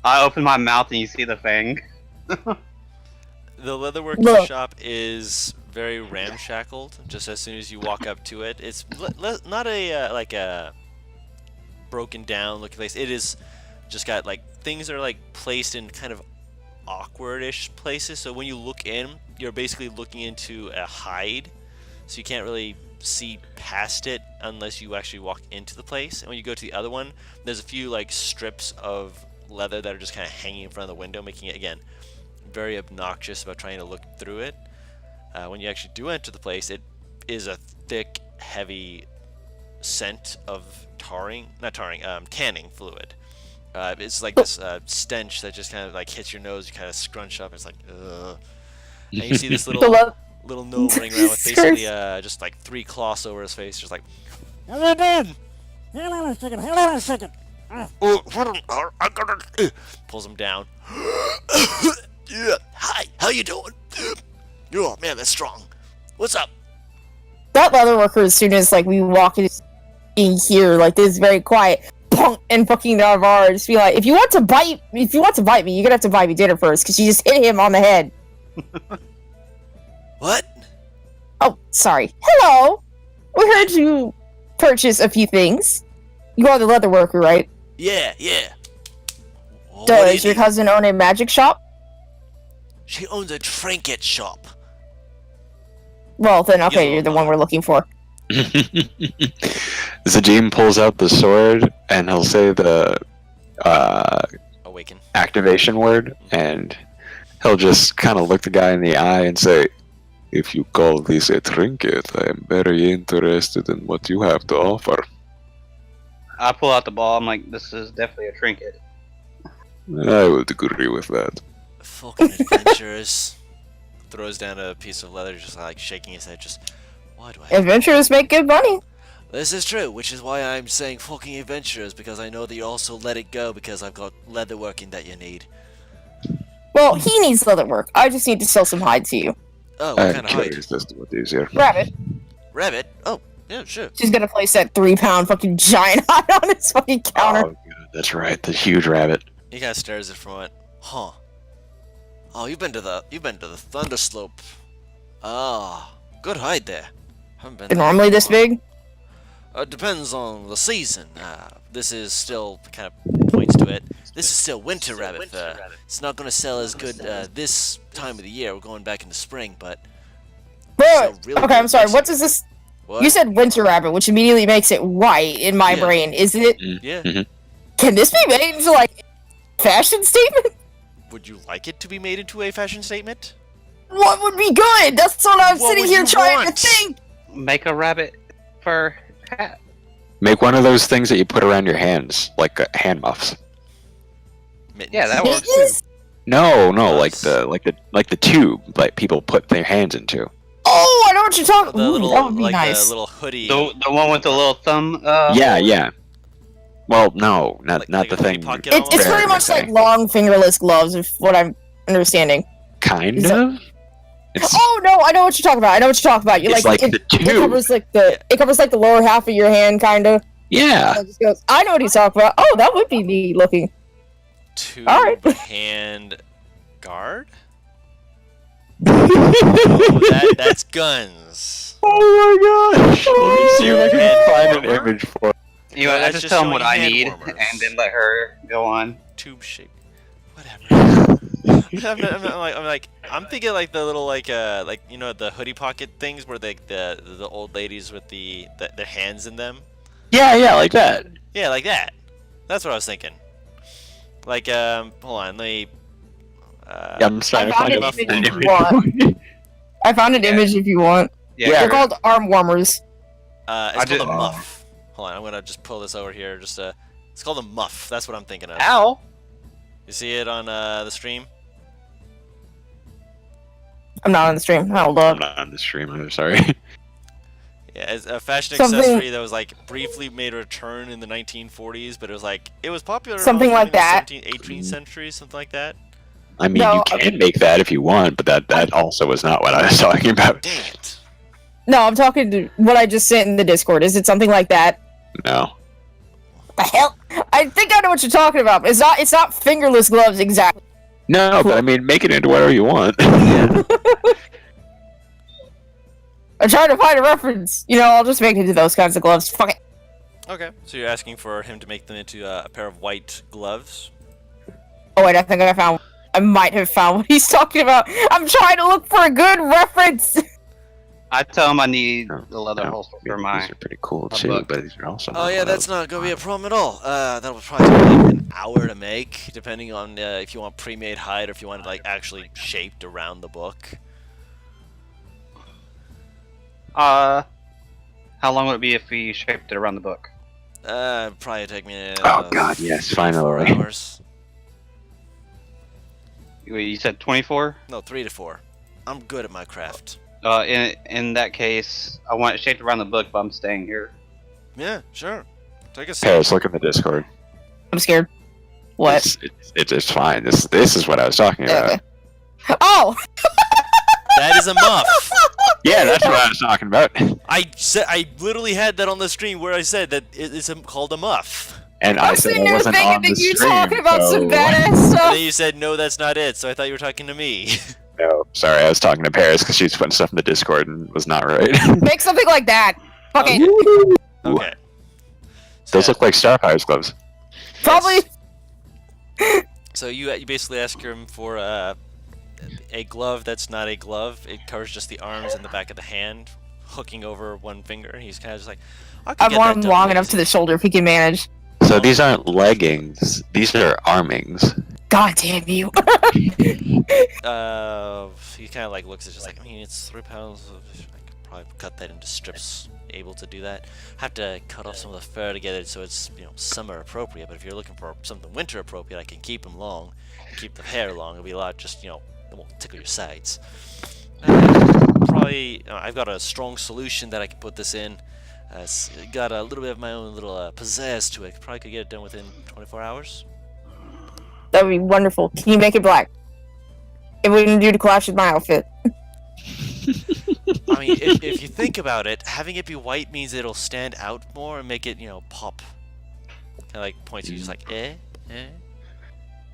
I open my mouth and you see the fang. The leatherworking Look. shop is very ramshackled. Just as soon as you walk up to it, it's not a like a broken down looking place. It is just got things are placed in kind of awkward-ish places. So when you look in, you're basically looking into a hide, so you can't really see past it unless you actually walk into the place. And when you go to the other one, there's a few strips of leather that are just kind of hanging in front of the window, making it again very obnoxious about trying to look through it. When you actually do enter the place, it is a thick, heavy scent of tanning fluid. It's like this stench that just kind of hits your nose. You kind of scrunch up. It's like, ugh. And you see this little gnome running around with basically just 3 cloths over his face, just like, hello, Dan. Hold on a second. Pulls him down. Yeah. Hi, how you doing? Oh man, that's strong. What's up? That leather worker, as soon as we walk in here, this is very quiet. Punk and fucking Navarre just be like, if you want to bite me, you're gonna have to buy me dinner first, because you just hit him on the head. What? Oh, sorry. Hello. We heard you purchase a few things. You are the leather worker, right? Yeah. Well, what do you Does your need? cousin own a magic shop? She owns a trinket shop. Well, then, okay, Yo, you're the one we're looking for. Zadim pulls out the sword and he'll say the Awaken. activation word, and he'll just kind of look the guy in the eye and say, "If you call this a trinket, I am very interested in what you have to offer." I pull out the ball. I'm like, this is definitely a trinket. I would agree with that. Fucking adventurous. Throws down a piece of leather, just shaking his head, just, Why do I have Adventurers make good money. This is true, which is why I'm saying fucking adventurers, because I know that you also let it go because I've got leather working that you need. Well, he needs leather work. I just need to sell some hide to you. Oh, what I'm kind of hide? curious as to what these are. Rabbit. Rabbit? Oh, yeah, sure. She's gonna place that 3-pound fucking giant hide on his fucking counter. Oh, God, that's right, the huge rabbit. He kind of stares at it for a moment. Huh. Oh, you've been to the Thunder Slope. Ah, good hide there. Haven't been They're there normally this before. big. Depends on the season. This is still kind of points to it. This is still winter rabbit fur. It's not going to sell as good this time of the year. We're going back into spring, but Bro, so really okay, good I'm sorry. next What year. does this? What? You said winter rabbit, which immediately makes it white in my Yeah. brain. Isn't it? Yeah. Can this be made into like fashion statement? Would you like it to be made into a fashion statement? What would be good? That's what I'm What sitting would here you trying want? to think. Make a rabbit fur hat. Make one of those things that you put around your hands, like hand muffs. Mittens. Yeah, that works too. Mittens? No, Gloves. like the tube, like people put their hands into. Oh, I know what you're talking. The Ooh, little, that would be like nice. the little hoodie. The one with the little thumb. Yeah, yeah. Well, no, not Like- not like the a hoodie thing. pocket It's almost? pretty much like long fingerless gloves, if what I'm understanding. Kind Is of. It's Oh no, I know what you're talking about. I know what you're talking about. You it's like, like it, the it tube. covers like the lower half of your hand, kind of. Yeah. It just goes. I know what he's talking about. Oh, that would be neat looking. Tube Alright. hand guard? Oh, that's guns. Oh my gosh! Let me see if I And can find an warmer? image for. You know, I That's just just tell them showing what I hand need, warmers. and then let her go on. Tube shape. Whatever. I'm thinking like the little like you know the hoodie pocket things where the old ladies with their hands in them. Yeah, like that. Yeah, like that. That's what I was thinking. Like hold on, let me. Yeah, I'm trying to I found find it an if you image. I found an Yeah. image if you want. Yeah, They're called arm warmers. It's I called did- a muff. Hold on, I'm gonna just pull this over here. It's called a muff. That's what I'm thinking of. Ow! You see it on the stream? I'm not on the stream. Hold I'm up. not on the stream. I'm sorry. Yeah, it's a fashion Something- accessory that was like briefly made a return in the 1940s, but it was popular Something also like in the that. 17th, 18th century, something like that. I mean, No, you can make that if you want, but that also was not what I was talking about. Dang it! No, I'm talking to what I just sent in the Discord. Is it something like that? No. The hell? I think I know what you're talking about. But it's not fingerless gloves exactly. No, but I mean, make it into whatever you want. I'm trying to find a reference. You know, I'll just make it into those kinds of gloves. Fuck it. Okay, so you're asking for him to make them into a pair of white gloves? Oh wait, I think I might have found what he's talking about. I'm trying to look for a good reference. I tell him I need No, the leather no, holster I mean, for my. These are pretty cool my too, book. but these are also. Oh yeah, what that's I was- not gonna be a problem at all. That will probably take like an hour to make, depending on if you want pre-made hide or if you want it like actually shaped around the book. How long would it be if we shaped it around the book? It'd probably take me. Oh, God, yes, 3 to 4 finally. hours. You said 24. No, 3 to 4. I'm good at my craft. In that case, I want it shaped around the book, but I'm staying here. Yeah, sure. Take a seat. Paris, look in the Discord. I'm scared. What? It's fine. This is what I was talking about. Okay. Oh! That is a muff. Yeah, that's what I was talking about. I literally had that on the stream where I said that it's called a muff. And I I'm said sitting I there wasn't thinking on the that you stream. talking about so... some badass And stuff. then you said no, that's not it. So I thought you were talking to me. No, sorry, I was talking to Paris because she was putting stuff in the Discord and was not right. Make something like that. Fucking Okay. So, Those look like Star Powers gloves. probably. So you basically ask him for a glove that's not a glove. It covers just the arms and the back of the hand, hooking over one finger. He's kind of just like, I could I get want that him done long easy. enough to the shoulder if he can manage. So these aren't leggings. These are armings. God damn you. He kind of like looks at it just like, I mean, it's 3 pounds. I could probably cut that into strips. Able to do that. Have to cut off some of the fur to get it so it's summer appropriate. But if you're looking for something winter appropriate, I can keep them long, keep the hair long. It'll be a lot. Just it won't tickle your sides. probably I've got a strong solution that I can put this in. It's got a little bit of my own little pizzazz to it. Probably could get it done within 24 hours. That would be wonderful. Can you make it black? It wouldn't do to clash with my outfit. I mean, if you think about it, having it be white means it'll stand out more and make it, pop. Kind of like points you just like, eh.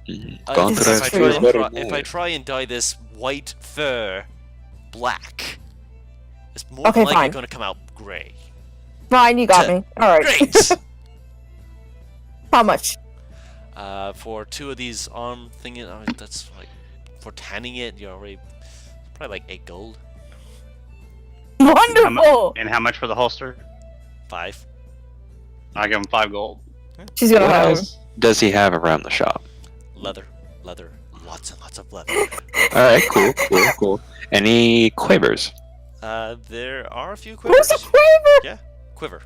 If I try and dye this white fur black, it's more Okay, likely fine. going to come out gray. Fine, you got me. Alright. Great! How much? For 2 of these arm thingy, that's like, for tanning it, you're already probably like 8 gold. Wonderful! And how much for the holster? 5. I give him 5 gold. She's gonna What have else does he have around the shop? Leather, lots and lots of leather. Alright, cool. Any quivers? There are a few quivers. Where's the quiver? Yeah, quiver.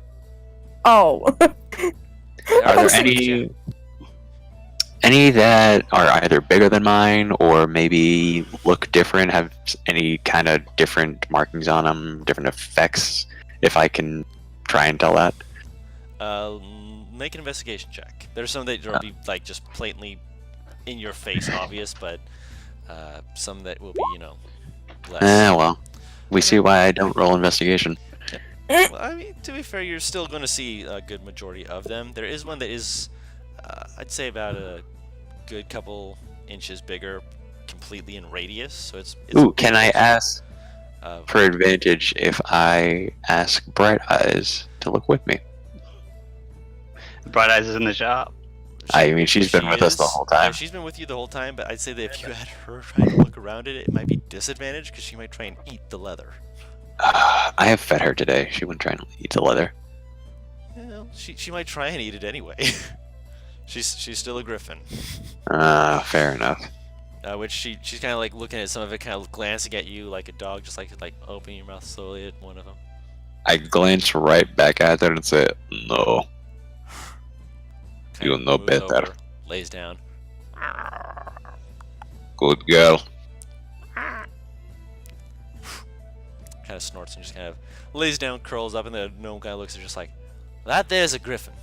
Oh. Are there Yeah. any that are either bigger than mine or maybe look different, have any kind of different markings on them, different effects, if I can try and tell that? Make an investigation check. There's some that will be like just blatantly in your face obvious, but some that will be, less. Well, we see why I don't roll investigation. Well, I mean, to be fair, you're still going to see a good majority of them. There is one that is, I'd say, about a good couple inches bigger, completely in radius. So it's Ooh, can I ask uh, for advantage if I ask Bright Eyes to look with me? Bright Eyes is in the shop. I mean, she's been she with us the is- whole time. Yeah, she's been with you the whole time, but I'd say that if you had her trying to look around it might be disadvantaged because she might try and eat the leather. I have fed her today. She wouldn't try and eat the leather. Well, she might try and eat it anyway. she's still a griffin. Fair enough. Which she's kind of like looking at some of it, kind of glancing at you like a dog, just like opening your mouth slowly at one of them. I glance right back at her and say, "No, Kind you of know moves better. over, lays down. Good girl." Kind of snorts and just kind of lays down, curls up, and the gnome guy looks at her just like, that there's a griffin.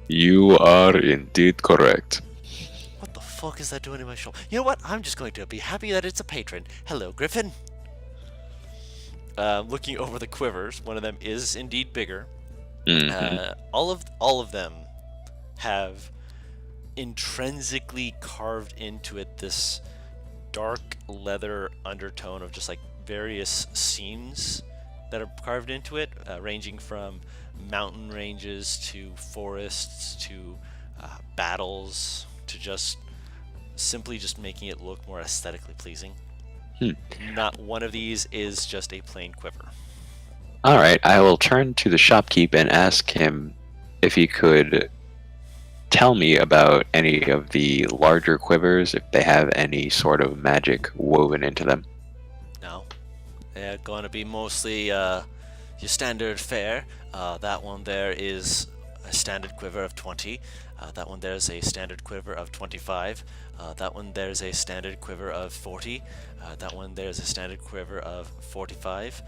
You are indeed correct. What the fuck is that doing in my shoulder? You know what? I'm just going to be happy that it's a patron. Hello, Griffin. Looking over the quivers, one of them is indeed bigger. Mhm. All of them have intrinsically carved into it this dark leather undertone of just like various scenes that are carved into it, ranging from mountain ranges to forests to battles to just simply just making it look more aesthetically pleasing. Not one of these is just a plain quiver. All right, I will turn to the shopkeep and ask him if he could tell me about any of the larger quivers, if they have any sort of magic woven into them. No, they're going to be mostly your standard fare. That one there is a standard quiver of 20. That one there's a standard quiver of 25. That one there's a standard quiver of 40. That one there's a standard quiver of 45.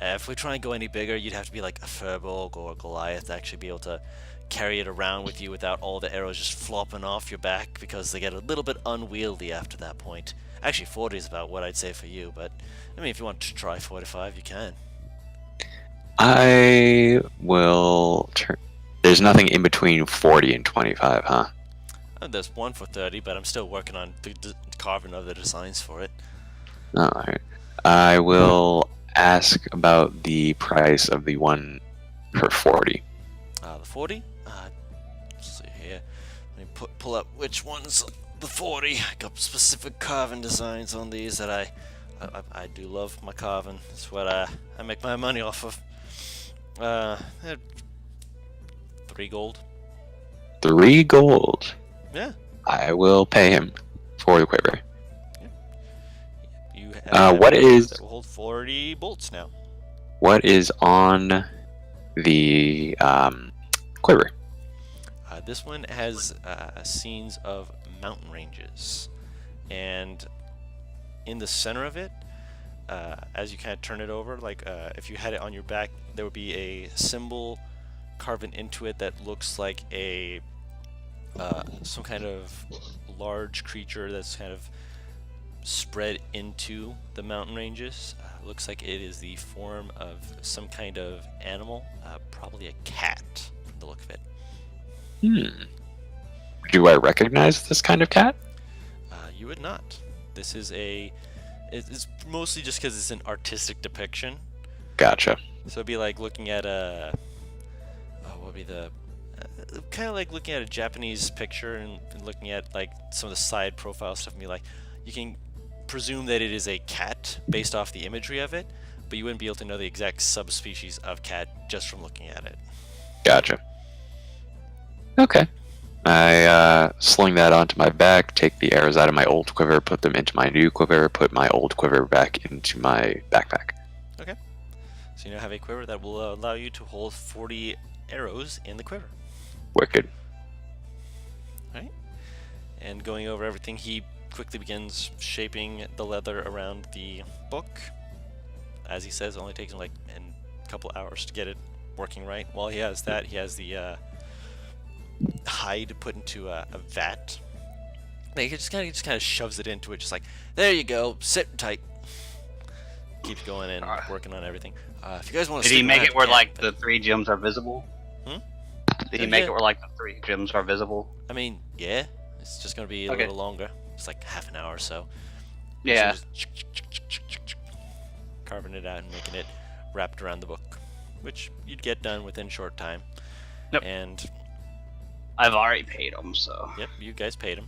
If we try and go any bigger, you'd have to be like a Firbolg or a Goliath to actually be able to carry it around with you without all the arrows just flopping off your back, because they get a little bit unwieldy after that point. Actually, 40 is about what I'd say for you, but I mean, if you want to try 45, you can. I will turn. There's nothing in between 40 and 25, huh? There's one for 30, but I'm still working on the carving of the designs for it. All right. I will ask about the price of the one for 40. The 40? Let's see here. Let me pull up which one's the 40. I got specific carving designs on these that I do love my carving. That's what I make my money off of. 3 gold. 3 gold. Yeah. I will pay him for the quiver. You have What is- that will hold 40 bolts now. What is on the quiver? This one has scenes of mountain ranges, and in the center of it, as you kind of turn it over, like if you had it on your back, there would be a symbol carved into it that looks like a some kind of large creature that's kind of spread into the mountain ranges. Looks like it is the form of some kind of animal, probably a cat from the look of it. Do I recognize this kind of cat? You would not. This is it's mostly just because it's an artistic depiction. Gotcha. So it'd be like looking at what would be the kind of like looking at a Japanese picture and looking at like some of the side profile stuff and be like, you can presume that it is a cat based off the imagery of it, but you wouldn't be able to know the exact subspecies of cat just from looking at it. Gotcha. Okay. I sling that onto my back, take the arrows out of my old quiver, put them into my new quiver, put my old quiver back into my backpack. Okay. So you now have a quiver that will allow you to hold 40 arrows in the quiver. Wicked. Right? And going over everything, he quickly begins shaping the leather around the book. As he says, it only takes him like a couple hours to get it working right. While he has that, he has the hide put into a vat. He just kind of shoves it into it, just like, there you go, sit tight. Keeps going and working on everything. If you guys want to, Did he make it where like the 3 gems are visible? Did he make it where like the 3 gems are visible? I mean, yeah. It's just gonna be a little longer. It's like half an hour or so. Yeah. So just carving it out and making it wrapped around the book, which you'd get done within a short time. Yep. And I've already paid him, so. yep, you guys paid him.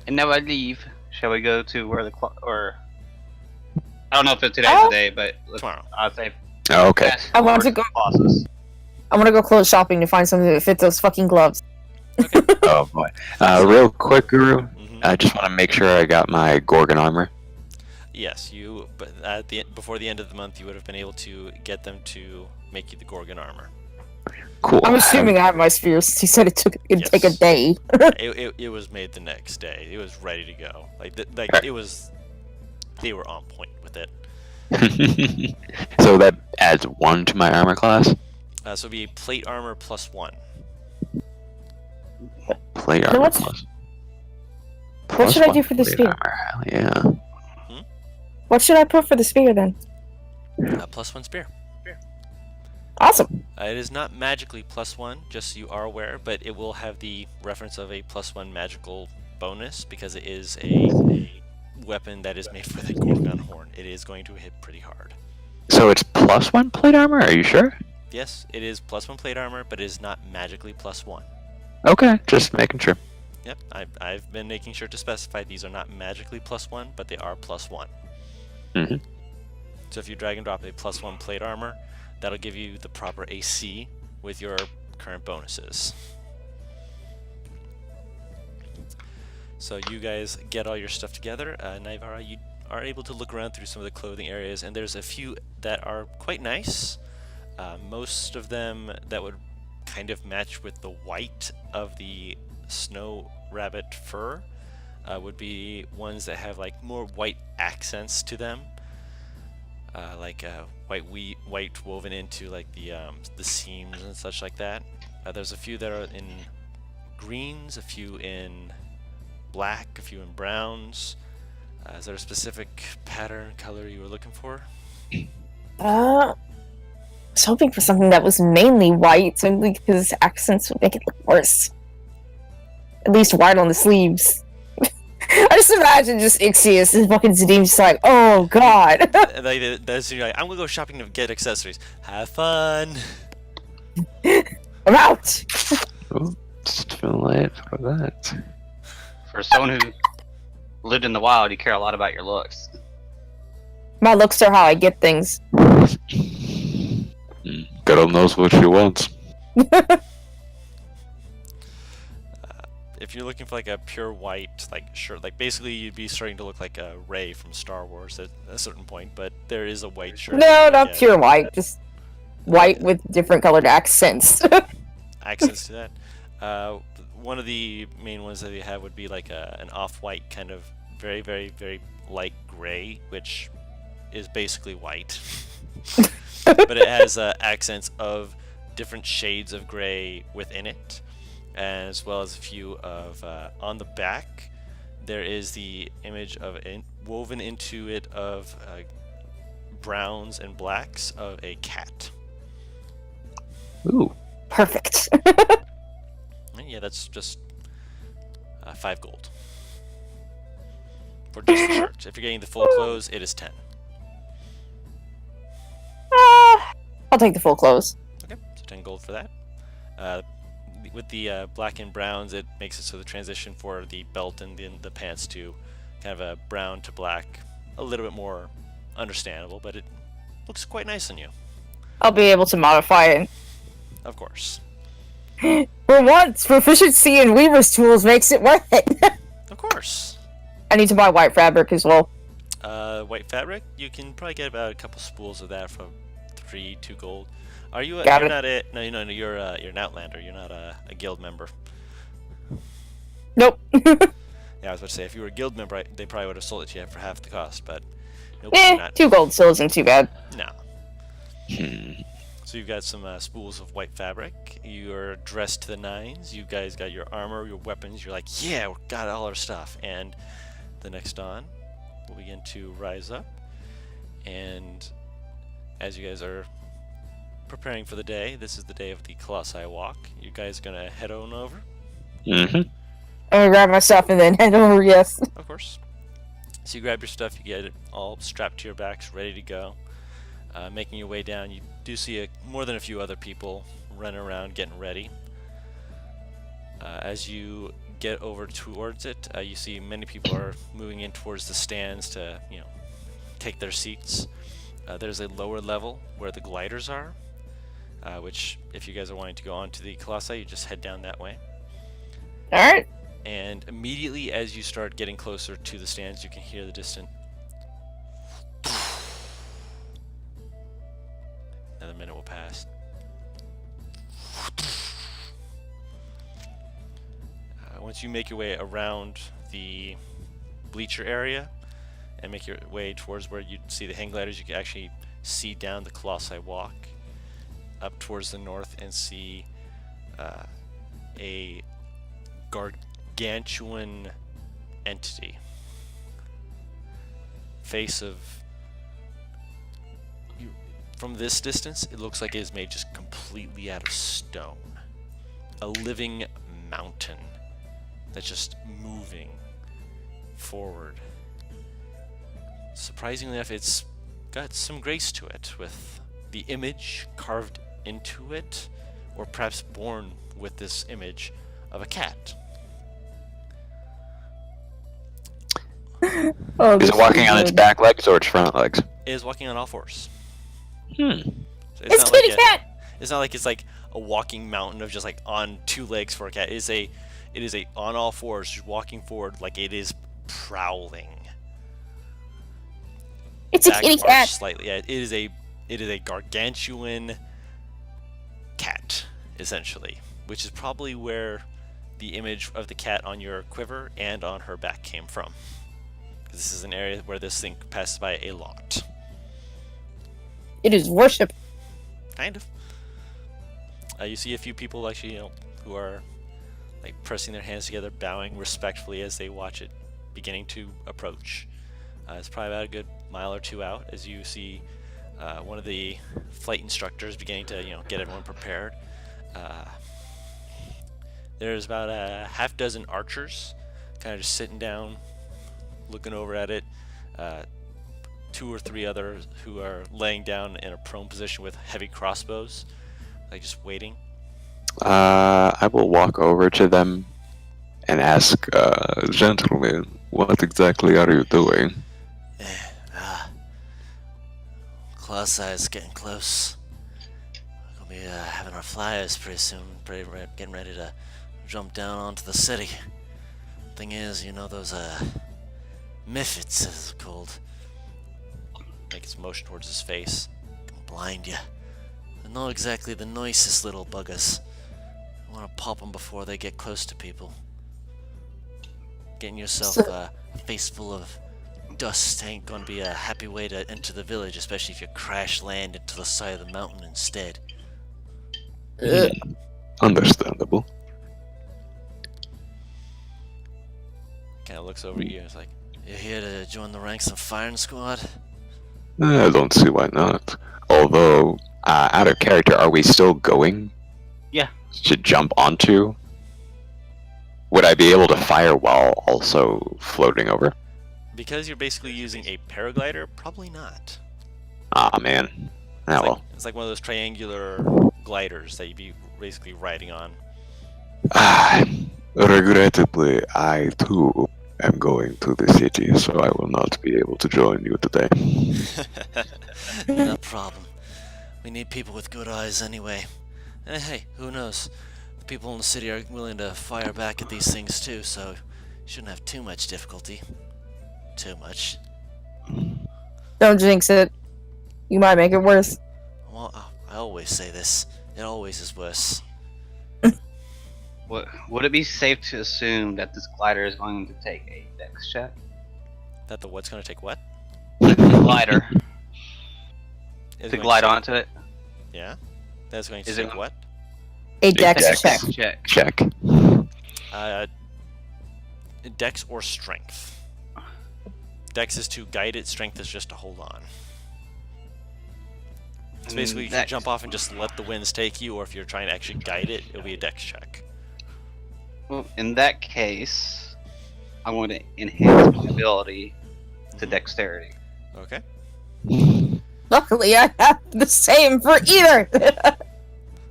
And now I leave. Shall we go to where or I don't know if it's today's the day, but Tomorrow. I'll say. Oh, okay. I want to go. Colossus. I want to go clothes shopping to find something that fits those fucking gloves. Oh boy. Real quick, Guru. Mhm. I just want to make sure I got my Gorgon armor. Yes, but at before the end of the month, you would have been able to get them to make you the Gorgon armor. Cool. I'm assuming I have my spears. He said it'd Yes. take a day. It was made the next day. It was ready to go. It was. They were on point with it. So that adds 1 to my armor class. So it'd be plate armor +1. Plate Now armor what's- plus. What should I do 1 for the plate spear? armor, hell yeah. What should I put for the spear then? +1 spear. Awesome. It is not magically +1, just so you are aware, but it will have the reference of a +1 magical bonus because it is a weapon that is made for the Gorgon horn. It is going to hit pretty hard. So it's +1 plate armor? Are you sure? Yes, it is +1 plate armor, but it is not magically +1. Okay, just making sure. Yep, I've been making sure to specify these are not magically +1, but they are +1. Mhm. So if you drag and drop a +1 plate armor, that'll give you the proper AC with your current bonuses. So you guys get all your stuff together. Naivara, you are able to look around through some of the clothing areas, and there's a few that are quite nice. Most of them that would kind of match with the white of the snow rabbit fur would be ones that have like more white accents to them, like white woven into like the seams and such like that. There's a few that are in greens, a few in black, a few in browns. Is there a specific pattern color you were looking for? I was hoping for something that was mainly white, simply because accents would make it look worse. At least white on the sleeves. I just imagine just Ixius and fucking Zadim just like, oh god. And that's you're like, I'm gonna go shopping to get accessories. Have fun. I'm out. Oh, it's too late for that. For someone who lived in the wild, you care a lot about your looks. My looks are how I get things. Girl knows what she wants. If you're looking for like a pure white like shirt, like basically you'd be starting to look like a Rey from Star Wars at a certain point, but there is a white shirt. No, you not get. pure white, just white with different colored accents. Access to that. One of the main ones that you have would be like an off-white kind of very, very, very light gray, which is basically white, but it has accents of different shades of gray within it, as well as a few of on the back. There is the image of woven into it of browns and blacks of a cat. Ooh. Perfect. And yeah, that's just 5 gold for just the shirt. If you're getting the full clothes, it is 10. I'll take the full clothes. Okay, so 10 gold for that. With the black and browns, it makes it so the transition for the belt and the pants to kind of a brown to black, a little bit more understandable, but it looks quite nice on you. I'll be able to modify it. Of course. For once, proficiency in Weaver's tools makes it worth it. Of course. I need to buy white fabric as well. White fabric, you can probably get about a couple spools of that for 2 gold. Are you? Got You're it. not a no. You're an outlander. You're not a guild member. Nope. Yeah, I was about to say if you were a guild member, they probably would have sold it to you for half the cost. But nope, you're not. 2 gold still isn't too bad. No. So you've got some spools of white fabric. You're dressed to the nines. You guys got your armor, your weapons. You're like, yeah, we got all our stuff. And the next dawn will begin to rise up. And as you guys are preparing for the day, this is the day of the Colossi walk. You guys are gonna head on over, Mm-hmm. I'm gonna grab my stuff and then head over, yes. of course. So you grab your stuff, you get it all strapped to your backs, ready to go. Making your way down, you do see more than a few other people running around getting ready. As you get over towards it, you see many people are moving in towards the stands to, take their seats. There's a lower level where the gliders are, which, if you guys are wanting to go on to the Colossi, you just head down that way. Alright. And immediately as you start getting closer to the stands, you can hear the distant. Another minute will pass. Once you make your way around the bleacher area and make your way towards where you see the hang gliders, you can actually see down the Colossi walk up towards the north and see a gargantuan entity. Face of... From this distance, it looks like it is made just completely out of stone. A living mountain that's just moving forward. Surprisingly enough, it's got some grace to it, with the image carved into it, or perhaps born with this image of a cat. Oh, Is it walking on its back legs or its front legs? It is walking on all fours. Hmm. So It's not kitty like cat! it's not like it's like a walking mountain of just like on 2 legs for a cat. It is a on all fours, just walking forward like it is prowling. It's a Back kitty arched cat! slightly. Yeah, it is a gargantuan cat, essentially, which is probably where the image of the cat on your quiver and on her back came from. Because this is an area where this thing passes by a lot. It is worship. Kind of. You see a few people actually, who are like pressing their hands together, bowing respectfully as they watch it beginning to approach. It's probably about a good mile or 2 out as you see one of the flight instructors beginning to, get everyone prepared. There's about a half dozen archers, kind of just sitting down, looking over at it. 2 or 3 others who are laying down in a prone position with heavy crossbows, like just waiting. I will walk over to them and ask, gentlemen, what exactly are you doing? Colossi is getting close. We're gonna be having our flyers pretty soon, getting ready to jump down onto the city. Thing is, those Mifits, as it's called. Make its motion towards his face. Can blind you. They're not exactly the nicest little buggers. You want to pop them before they get close to people. Getting yourself a face full of dust ain't gonna be a happy way to enter the village, especially if you crash land into the side of the mountain instead. Ugh. Understandable. Kind of looks over at you. It's like, you here to join the ranks of firing squad? I don't see why not. Although, out of character, are we still going? Yeah. To jump onto? Would I be able to fire while also floating over? Because you're basically using a paraglider, probably not. Ah, man. Ah, well. It's like one of those triangular gliders that you'd be basically riding on. Regrettably, I too am going to the city, so I will not be able to join you today. No problem. We need people with good eyes anyway. And hey, who knows? The people in the city are willing to fire back at these things too, so you shouldn't have too much difficulty. Too much. Don't jinx it. You might make it worse. Well, I always say this. It always is worse. Would it be safe to assume that this glider is going to take a dex check? That the what's gonna take what? The glider. Is To it going glide to- onto it? Yeah. That's going to Is it- take what? A dex dex. check. Check. Check. Dex or strength. Dex is to guide it, strength is just to hold on. So basically you can Dex. jump off and just let the winds take you, or if you're trying to actually guide it, it'll be a dex check. Well, in that case, I want to enhance my ability to dexterity. Okay. Luckily, I have the same for either.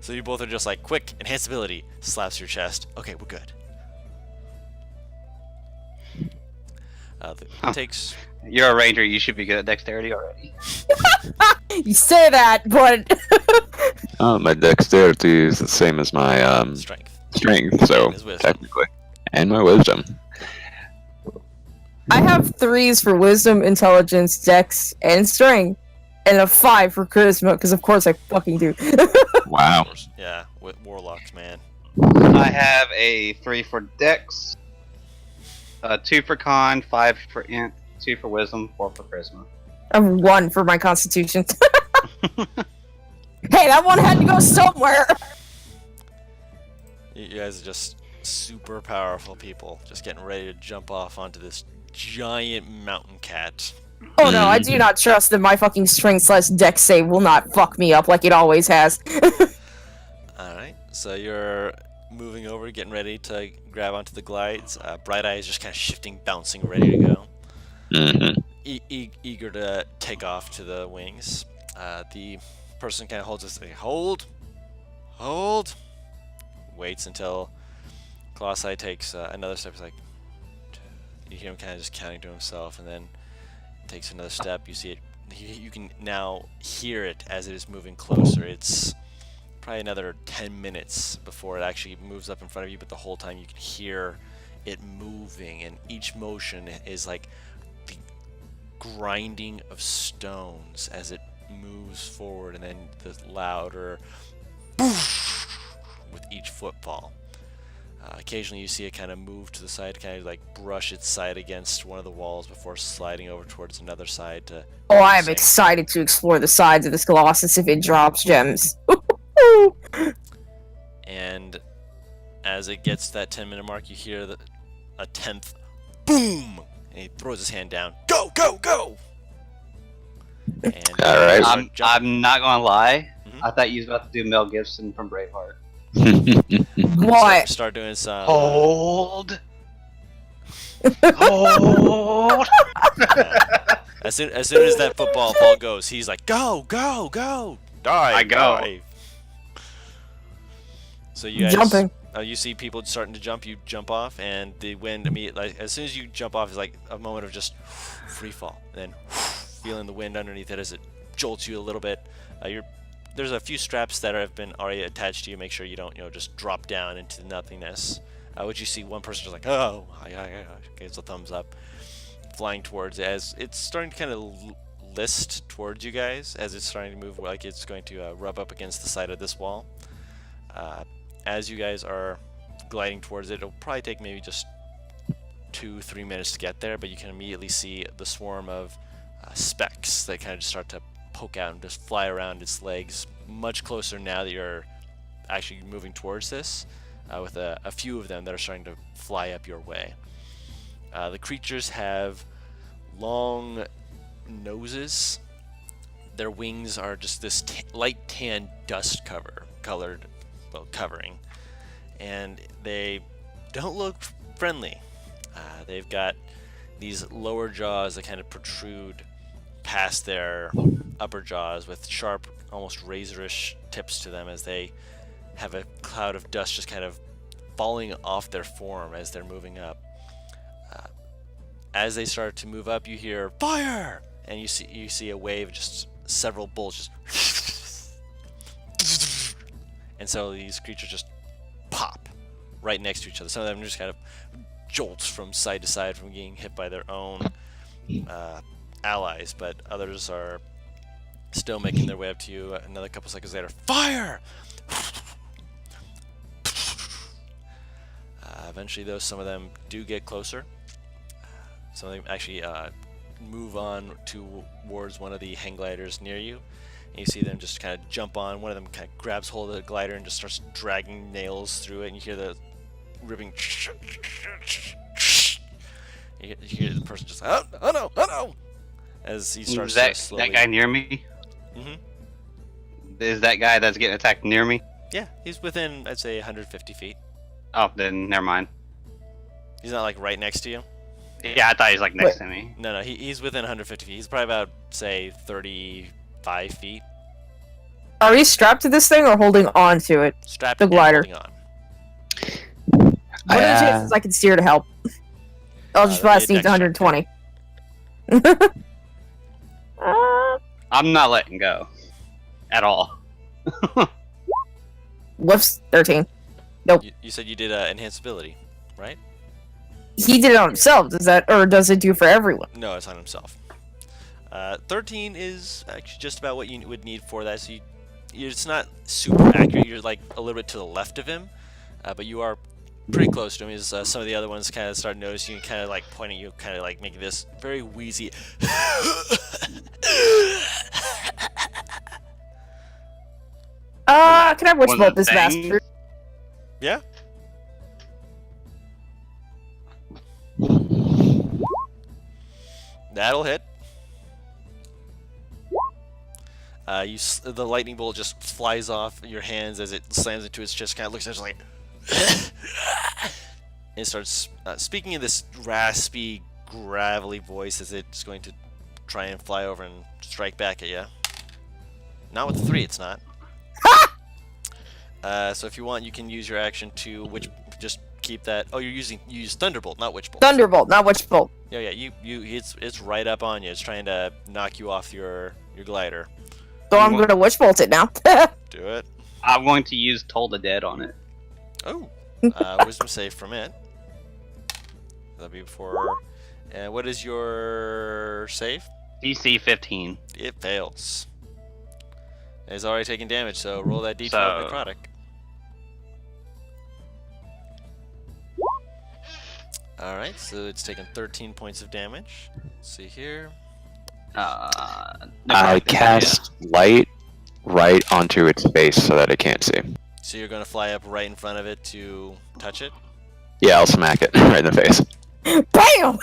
So you both are just like, quick, enhance ability, slaps your chest. Okay, we're good. It takes... You're a ranger, you should be good at dexterity already. You say that, but My dexterity is the same as my strength. strength, so His wisdom. technically. And my wisdom. I have 3s for wisdom, intelligence, dex, and strength, and a 5 for charisma, because of course I fucking do. Wow. Yeah, warlocks, man. I have a 3 for dex, 2 for con, 5 for int, 2 for wisdom, 4 for charisma. I have 1 for my constitution. Hey, that one had to go somewhere! You guys are just super powerful people, just getting ready to jump off onto this giant mountain cat. Oh no, I do not trust that my fucking strength/dex save will not fuck me up like it always has. Alright, so you're moving over, getting ready to grab onto the glides. Bright Eye is just kind of shifting, bouncing, ready to go. Mm-hmm. Eager to take off to the wings. The person kind of holds us, hold, waits until Colossi takes another step. He's like, you hear him kind of just counting to himself, and then takes another step. You see it. You can now hear it as it is moving closer. It's probably another 10 minutes before it actually moves up in front of you, but the whole time you can hear it moving, and each motion is like the grinding of stones as it moves forward, and then the louder with each footfall. Occasionally you see it kind of move to the side, kind of like brush its side against one of the walls before sliding over towards another side to... Oh, I am sink. excited to explore the sides of this Colossus if it drops gems. And as it gets to that 10-minute mark, you hear a 10th boom, and he throws his hand down. Go, go, go! And All right. I'm not gonna lie. Mhm. I thought you was about to do Mel Gibson from Braveheart. What? Start doing some... Hold. Hold. As soon as that football ball goes, he's like, go, go, go! Dive, I go. dive. So you guys... Jumping. You see people starting to jump, you jump off, and the wind immediately, like, as soon as you jump off, is like a moment of just free fall, and then feeling the wind underneath it as it jolts you a little bit. There's a few straps that have been already attached to you. Make sure you don't, just drop down into nothingness. Which you see one person just like, oh, gets a thumbs up, flying towards it as it's starting to kind of list towards you guys as it's starting to move like it's going to rub up against the side of this wall. As you guys are gliding towards it, it'll probably take maybe just 2-3 minutes to get there, but you can immediately see the swarm of specks that kind of just start to poke out and just fly around its legs much closer now that you're actually moving towards this, with a few of them that are starting to fly up your way. The creatures have long noses. Their wings are just this light tan dust covering, and they don't look friendly. They've got these lower jaws that kind of protrude past their upper jaws with sharp, almost razorish tips to them, as they have a cloud of dust just kind of falling off their form as they're moving up. As they start to move up, you hear fire, and you see a wave, just several bolts just and so these creatures just pop right next to each other. Some of them just kind of jolts from side to side from getting hit by their own allies, but others are still making their way up to you. Another couple seconds later, fire! Eventually, though, some of them do get closer. Some of them actually move on towards one of the hang gliders near you, and you see them just kind of jump on. One of them kind of grabs hold of the glider and just starts dragging nails through it, and you hear the ripping. You hear the person just like, oh no, oh no, as he starts to slowly. That guy near me? Mm-hmm. Is that guy that's getting attacked near me? Yeah, he's within, I'd say, 150 feet. Oh, then never mind. He's not like right next to you. Yeah, I thought he was like next to me. No, he's within 150 feet. He's probably about, say, 35 feet. Are we strapped to this thing or holding on to it? Strapped The and glider. holding on. What are the chances I can steer to help? I'll just that'd blast be a these to dex check. 120. I'm not letting go. At all. Whoops, 13. You said you did enhanced ability, right? He did it on himself. Does that, or does it do for everyone? No, it's on himself. 13 is actually just about what you would need for that. So it's not super accurate. You're like a little bit to the left of him, but you are pretty close to him. As some of the other ones kind of start noticing you, kind of like pointing you, kind of like making this very wheezy. Can I witch One of bolt the this things? bastard? Yeah. That'll hit. The lightning bolt just flies off your hands as it slams into its chest. Kind of looks at it like, and it starts speaking in this raspy, gravelly voice as it's going to try and fly over and strike back at you. Not with the 3, it's not. So if you want, you can use your action to just keep that. Oh, you use Thunderbolt, not Witch Bolt. Thunderbolt, not witch bolt. Yeah, it's right up on you. It's trying to knock you off your glider. So I'm gonna witch bolt it now. Do it. I'm going to use Toll the Dead on it. Oh, wisdom save from it. That'll be before. And what is your save? DC 15. It fails. It's already taken damage, so roll that d12 So- necrotic. Alright, so it's taken 13 points of damage. Let's see here. I cast light right onto its face so that it can't see. So you're going to fly up right in front of it to touch it? Yeah, I'll smack it right in the face. BAM!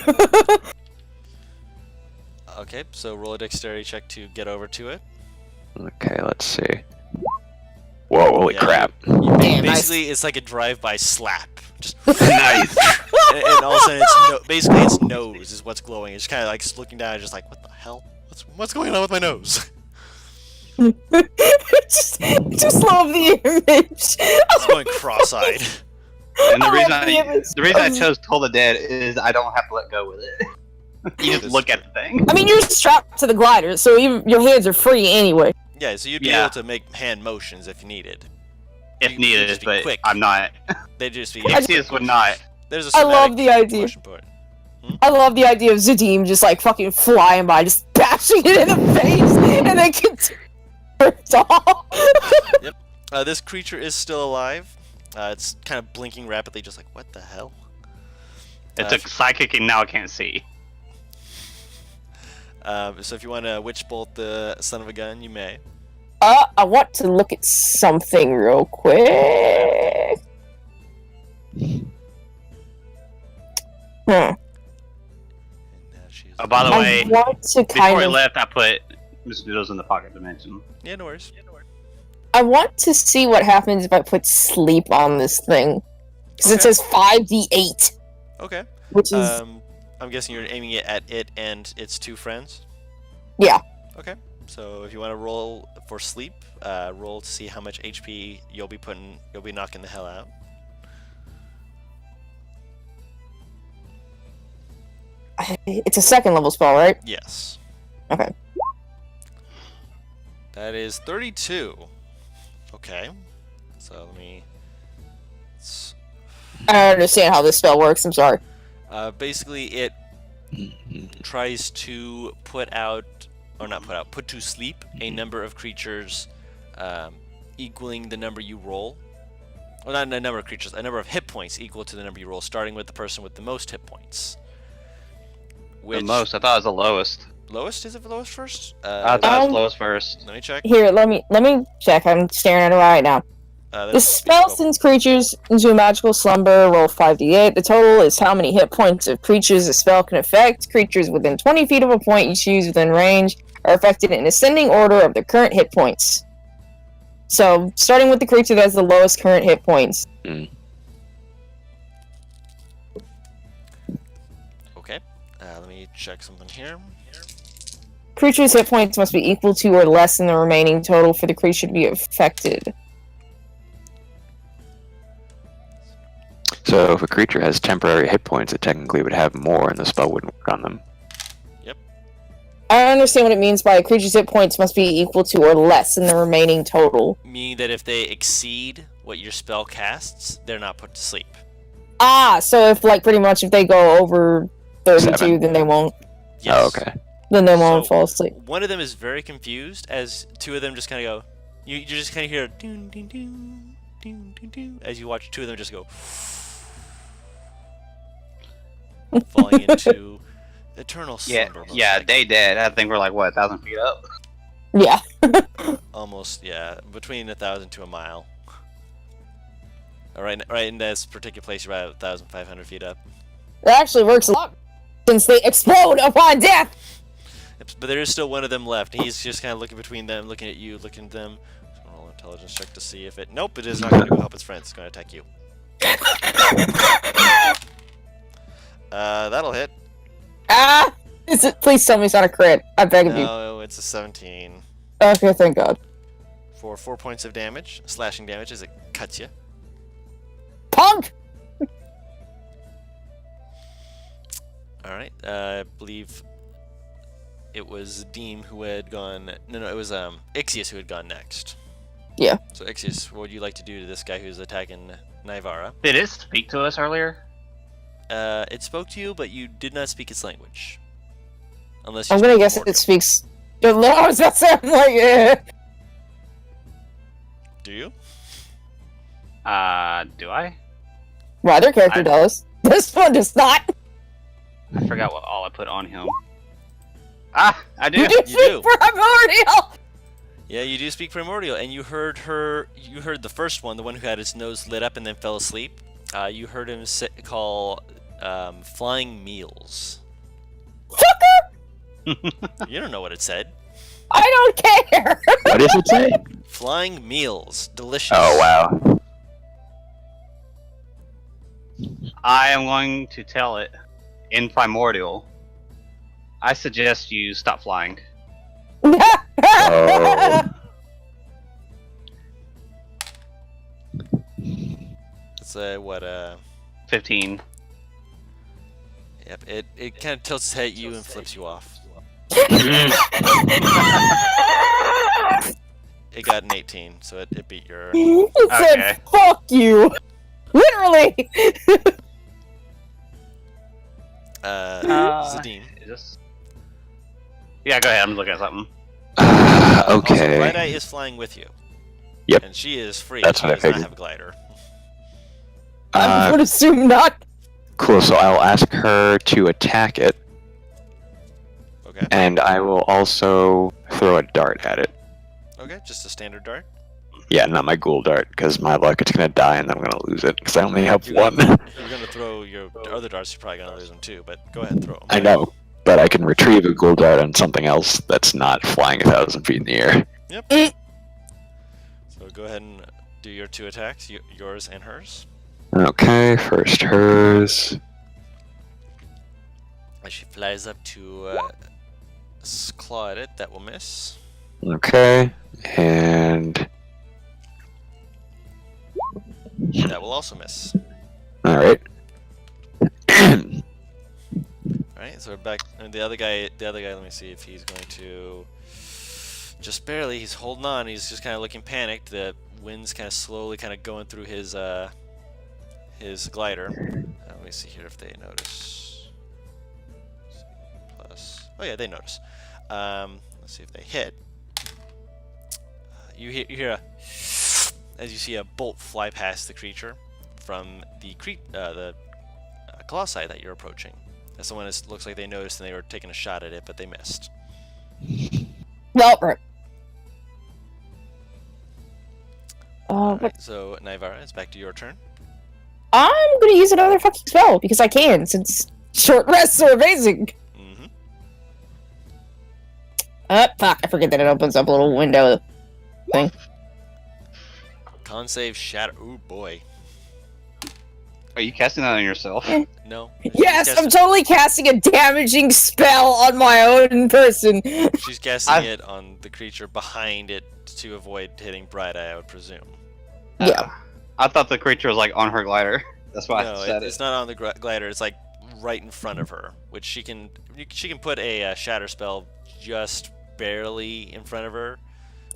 Okay, so roll a dexterity check to get over to it. Okay, let's see. Whoa, holy Yeah, crap. Damn, Basically, it's like a drive-by slap. Just Nice. and all of a sudden, basically its nose is what's glowing. It's kind of like looking down, and just like, what the hell? What's going on with my nose? just love the image. It's going cross-eyed. And the I reason love the image. I chose Toll the Dead is I don't have to let go with it. You just look at the thing. I mean, you're strapped to the glider, so even your hands are free anyway. Yeah, so you'd be Yeah. able to make hand motions if you needed. If You'd needed, just be but quick. I'm not. They'd just be. Ixius would not. There's a I love somatic the idea. motion point. I love the idea of Zadim just like fucking flying by, just bashing it in the face, and then continues off. This creature is still alive. It's kind of blinking rapidly, just like, what the hell? It took psychic and now I can't see. So if you want to witch bolt the son of a gun, you may. I want to look at something real quick. And now she's. Oh, by the I way, want to before kind he of. left, I put Mr. Doodles in the pocket dimension. Yeah, no worries. I want to see what happens if I put sleep on this thing, because it Okay. says 5d8, Okay. which is I'm guessing you're aiming it at it and its two friends. yeah. Okay. So if you want to roll for sleep, roll to see how much HP you'll be knocking the hell out. It's a second level spell, right? Yes. Okay. That is 32. Okay. So let me. I don't understand how this spell works. I'm sorry. Basically, it tries to put to sleep a number of creatures equaling the number you roll. Well, not a number of creatures, a number of hit points equal to the number you roll, starting with the person with the most hit points. The most? I thought it was the lowest. Lowest? Is it lowest first? I thought it was lowest first. Let me check. Here, let me check. I'm staring at it right now. The spell sends creatures into a magical slumber. Roll 5d8. The total is how many hit points of creatures the spell can affect. Creatures within 20 feet of a point you choose within range are affected in ascending order of their current hit points. So, starting with the creature that has the lowest current hit points. Okay. Let me check something here. Creature's hit points must be equal to or less than the remaining total for the creature to be affected. So if a creature has temporary hit points, it technically would have more, and the spell wouldn't work on them. I don't understand what it means by a creature's hit points must be equal to or less than the remaining total. Meaning that if they exceed what your spell casts, they're not put to sleep. Ah, so if pretty much if they go over 32, 7. then they won't. Yes. Oh, okay. Then they won't So, fall asleep. One of them is very confused as two of them just kind of go. You just kind of hear doon, doon, doon, doon, doon, doon, as you watch two of them just go falling into eternal slumber. most Yeah, likely. they dead. I think we're like, what, 1,000 feet up? Yeah. Almost, yeah, between 1,000 to a mile. All right in this particular place, you're about 1,500 feet up. That actually works a lot since they explode upon death. But there is still one of them left. He's just kind of looking between them, looking at you, looking at them. So roll an intelligence check to see if it. Nope, it is not going to go help its friends. It's going to attack you. That'll hit. Ah! Please tell me it's not a crit. I beg of you. No, it's a 17 Okay, thank God. for 4 points of damage, slashing damage as it cuts you. Punk! All right, I believe it was Deem who had gone. No, it was Ixius who had gone next. Yeah. So Ixius, what would you like to do to this guy who's attacking Naivara? Did it speak to us earlier? It spoke to you, but you did not speak its language. Unless you I'm gonna speak guess Mortal. it speaks. I was about to say, I'm like, yeah. Do you? Do I? Well, their character does. This one does not. I forgot what all I put on him. Ah, I do. You do You speak do. primordial. Yeah, you do speak primordial, and you heard her. You heard the first one, the one who had his nose lit up and then fell asleep. You heard him call flying meals. Fucker! You don't know what it said. I don't care. What does it say? Flying meals, delicious. Oh, wow. I am going to tell it in primordial. I suggest you stop flying. Oh. It's what 15. Yep. It kind of tilts its head at you and flips you off. It got an 18, so it beat your. It said, Okay. "Fuck you." Literally. Zadim. Is this... Yeah, go ahead. I'm looking at something. Also, Okay. Bright Eye is flying with you. Yep. And she is free. That's she what I does not figured. have a glider. I would assume not. Cool. So I'll ask her to attack it, Okay. and I will also throw a dart at it. Okay, just a standard dart. Yeah, not my ghoul dart, because my luck it's gonna die and then I'm gonna lose it because I only have You're one. You're gonna throw your other darts. You're probably gonna lose them too. But go ahead and throw them. I know, but I can retrieve a ghoul dart on something else that's not flying 1,000 feet in the air. Yep. So go ahead and do your 2 attacks, yours and hers. Okay, first hers. As she flies up to claw at it, that will miss. Okay, and That will also miss. all right. Alright, so we're back. And the other guy, let me see if he's going to. Just barely, he's holding on. He's just kind of looking panicked. The wind's kind of slowly kind of going through his glider. Let me see here if they notice. Plus, oh yeah, they notice. Let's see if they hit. You hear a, as you see a bolt fly past the creature from the Colossi that you're approaching. As someone looks like they noticed and they were taking a shot at it, but they missed. Well, right. Alright, so Naivara, it's back to your turn. I'm gonna use another fucking spell because I can, since short rests are amazing. Mm-hmm. Fuck, I forget that it opens up a little window thing. Con save shatter. Ooh boy. Are you casting that on yourself? No. Yes, she's I'm totally casting a damaging spell on my own person. She's casting it on the creature behind it to avoid hitting Bright Eye, I would presume. Yeah. I thought the creature was like on her glider. That's why No, I said it's not on the glider. It's like right in front of her, which she can put a shatter spell just barely in front of her.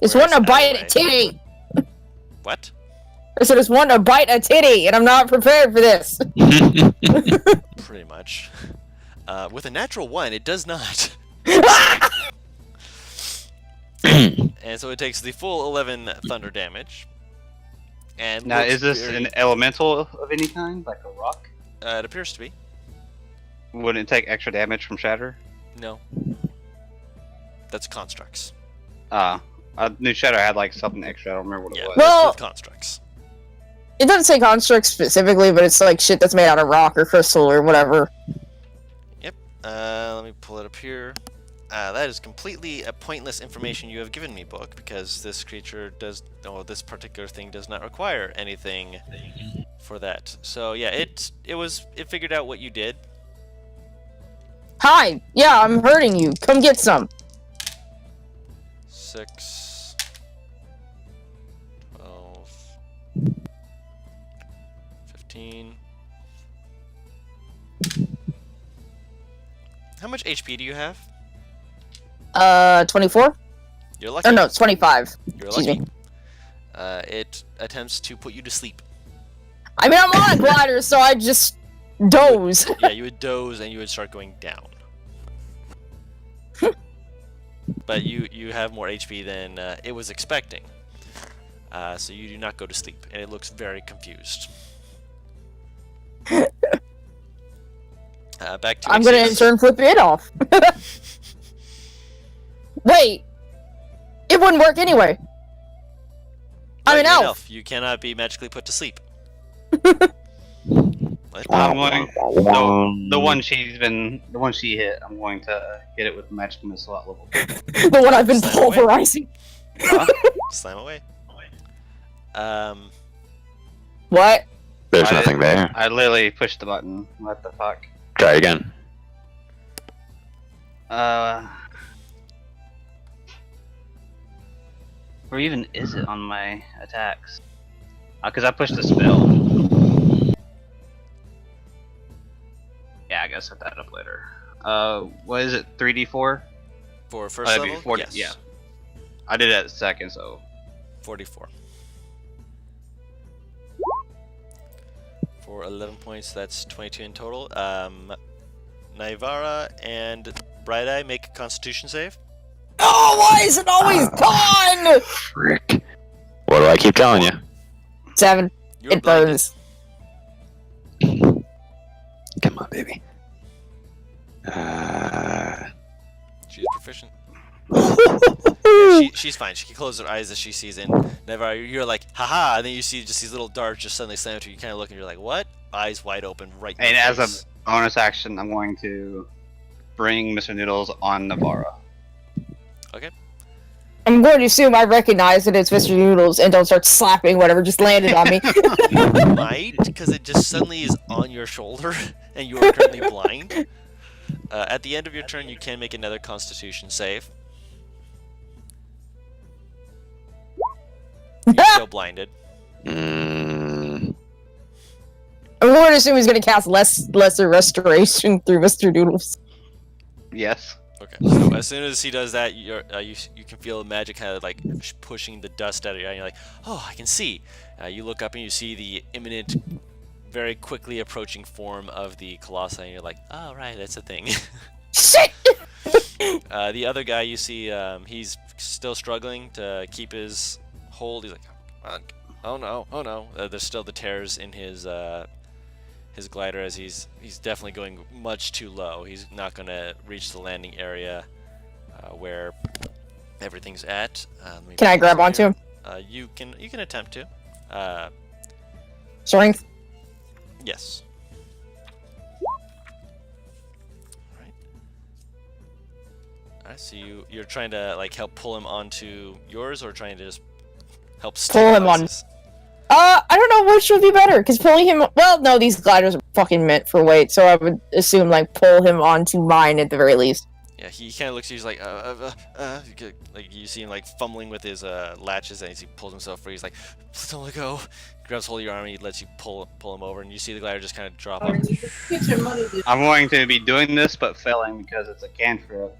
Just whereas wanting to bite out a of the way- titty. What? I said, just wanting to bite a titty, and I'm not prepared for this. Pretty much. With a natural 1, it does not. And so it takes the full 11 thunder damage. And Now, looks is this very- an elemental of any kind, like a rock? It appears to be. Wouldn't it take extra damage from shatter? No. That's constructs. I knew shatter had like something extra. I don't remember what Yeah, it was. Well- with constructs. It doesn't say construct specifically, but it's like shit that's made out of rock or crystal or whatever. Let me pull it up here. That is completely pointless information you have given me, book, because this creature this particular thing does not require anything for that. So yeah, it figured out what you did. Hi, yeah, I'm hurting you. Come get some. 6, 12, 15. How much HP do you have? 24? You're lucky. Oh no, it's 25. You're Excuse lucky. me. It attempts to put you to sleep. I mean, I'm on a glider, so I just doze. Yeah, you would doze and you would start going down. But you have more HP than it was expecting. So you do not go to sleep, and it looks very confused. Back to I'm gonna in Ait'seh. turn flip it off. Wait! It wouldn't work anyway. I'm an You're elf. You cannot be magically put to sleep. I'm going. The one she hit. I'm going to hit it with magic missile at level 2. The one I've been Slam away. pulverizing. Slam away. What? There's I nothing there. I literally pushed the button. What the fuck? Try again. Where even is it on my attacks? Because I pushed the spell. Yeah, I gotta set that up later. What is it? 3d4? For first That'd be level, 40 yes. yeah. I did it second, so 44. For 11 points, that's 22 in total. Naivara and Bright Eye make a Constitution save. Oh, why is it always gone? Frick. What do I keep telling you? 7. You're It blinded. burns. Come on, baby. She's proficient. Yeah, she's fine. She can close her eyes as she sees it. And Never, you're like, haha, and then you see just these little darts just suddenly slam into you. You kind of look and you're like, what? Eyes wide open, right in And your as a face. bonus action, I'm going to bring Mr. Noodles on Navarra. Okay. I'm going to assume I recognize that it's Mr. Noodles and don't start slapping whatever just landed on me. You might, because it just suddenly is on your shoulder, and you are currently blind. At the end of your turn, you can make another Constitution save. You're still blinded. Mm, I'm going to assume he's going to cast lesser restoration through Mr. Noodles. Yes. Okay. So as soon as he does that, you can feel the magic kind of like pushing the dust out of your eye. And you're like, oh, I can see. You look up and you see the imminent, very quickly approaching form of the Colossi, and you're like, oh, right, that's a thing. Shit! The other guy you see, he's still struggling to keep his hold. He's like, oh no. There's still the tears in his glider as he's definitely going much too low. He's not going to reach the landing area where everything's at. Can I grab onto him? You can attempt to. Strength? Yes. Alright, so you're trying to like help pull him onto yours, or trying to just help Pull him on. stabilize his- I don't know which would be better, because pulling him... Well, no, these gliders are fucking meant for weight, so I would assume, like, pull him onto mine at the very least. Yeah, he kind of looks. He's like, like you see him like fumbling with his latches, and as he pulls himself free, he's like, "Please don't let go." He grabs hold of your arm, and he lets you pull him over, and you see the glider just kind of drop off. I'm going to be doing this, but failing because it's a cantrip.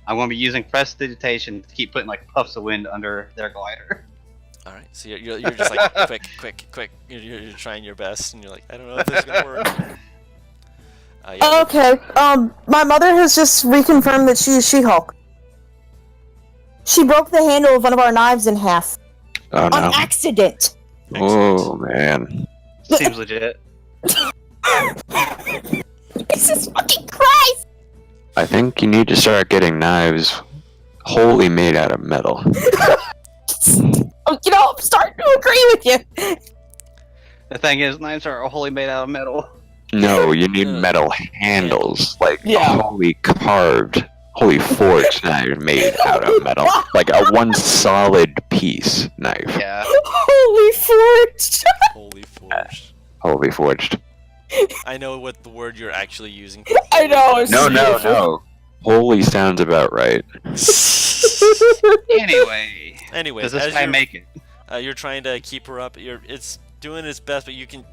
I'm going to be using prestidigitation to keep putting like puffs of wind under their glider. All right, so you're just like quick. You're trying your best, and you're like, I don't know if this is gonna work. Yeah, Okay, my mother has just reconfirmed that she is She-Hulk. She broke the handle of one of our knives in half. oh On no. accident! Oh man. Seems legit. Jesus fucking Christ! I think you need to start getting knives wholly made out of metal. You know, I'm starting to agree with you. The thing is, knives are wholly made out of metal. No, you need metal handles, like Yeah. wholly carved, wholly forged knife made out of metal, like a one solid piece knife, Yeah. Holy forge! holy forged. wholly forged. I know what the word you're actually using. I know, it's No, no, beautiful. no. Wholly sounds about right. Anyway, Anyways, does this as guy you're, make it? you're trying to keep her up. It's doing its best, but you can,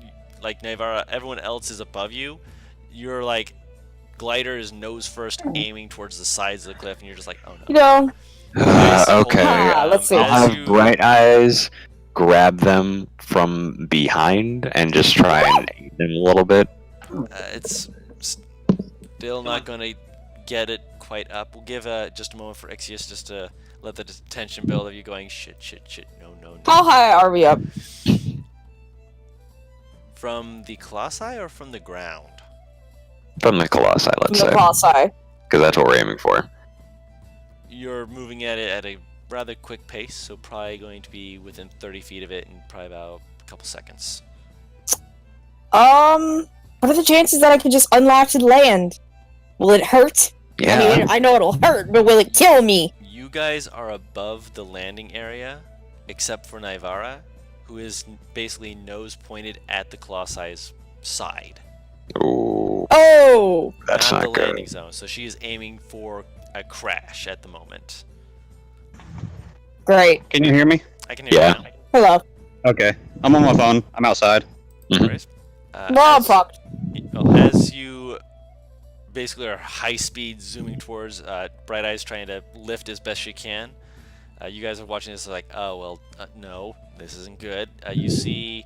like Navarra, everyone else is above you. Your like glider is nose first, aiming towards the sides of the cliff, and you're just like, oh no. You know, Okay. let's see. I'll as have you- bright eyes grab them from behind and just try and aid them a little bit. It's still not going to get it quite up. We'll give just a moment for Ixius just to let the tension build of you going, shit, no. how high are we up? From the Colossi or from the ground? From the Colossi, From let's the say. Colossi. Because that's what we're aiming for. You're moving at it at a rather quick pace, so probably going to be within 30 feet of it in probably about a couple seconds. What are the chances that I could just unlatch and land? Will it hurt? Yeah. I mean, I know it'll hurt, but will it kill me? You guys are above the landing area, except for Naivara, who is basically nose pointed at the Colossi's side. Ooh, Oh! that's not not the good. landing zone, so she is aiming for a crash at the moment. Great. Can you hear me? I can hear Yeah. you now. Hello. Okay. I'm on my phone. I'm outside. No Mhm. worries. Well, I'm fucked. As you basically are high speed zooming towards Bright Eyes, trying to lift as best she can, you guys are watching this like, oh well, no, this isn't good. You see,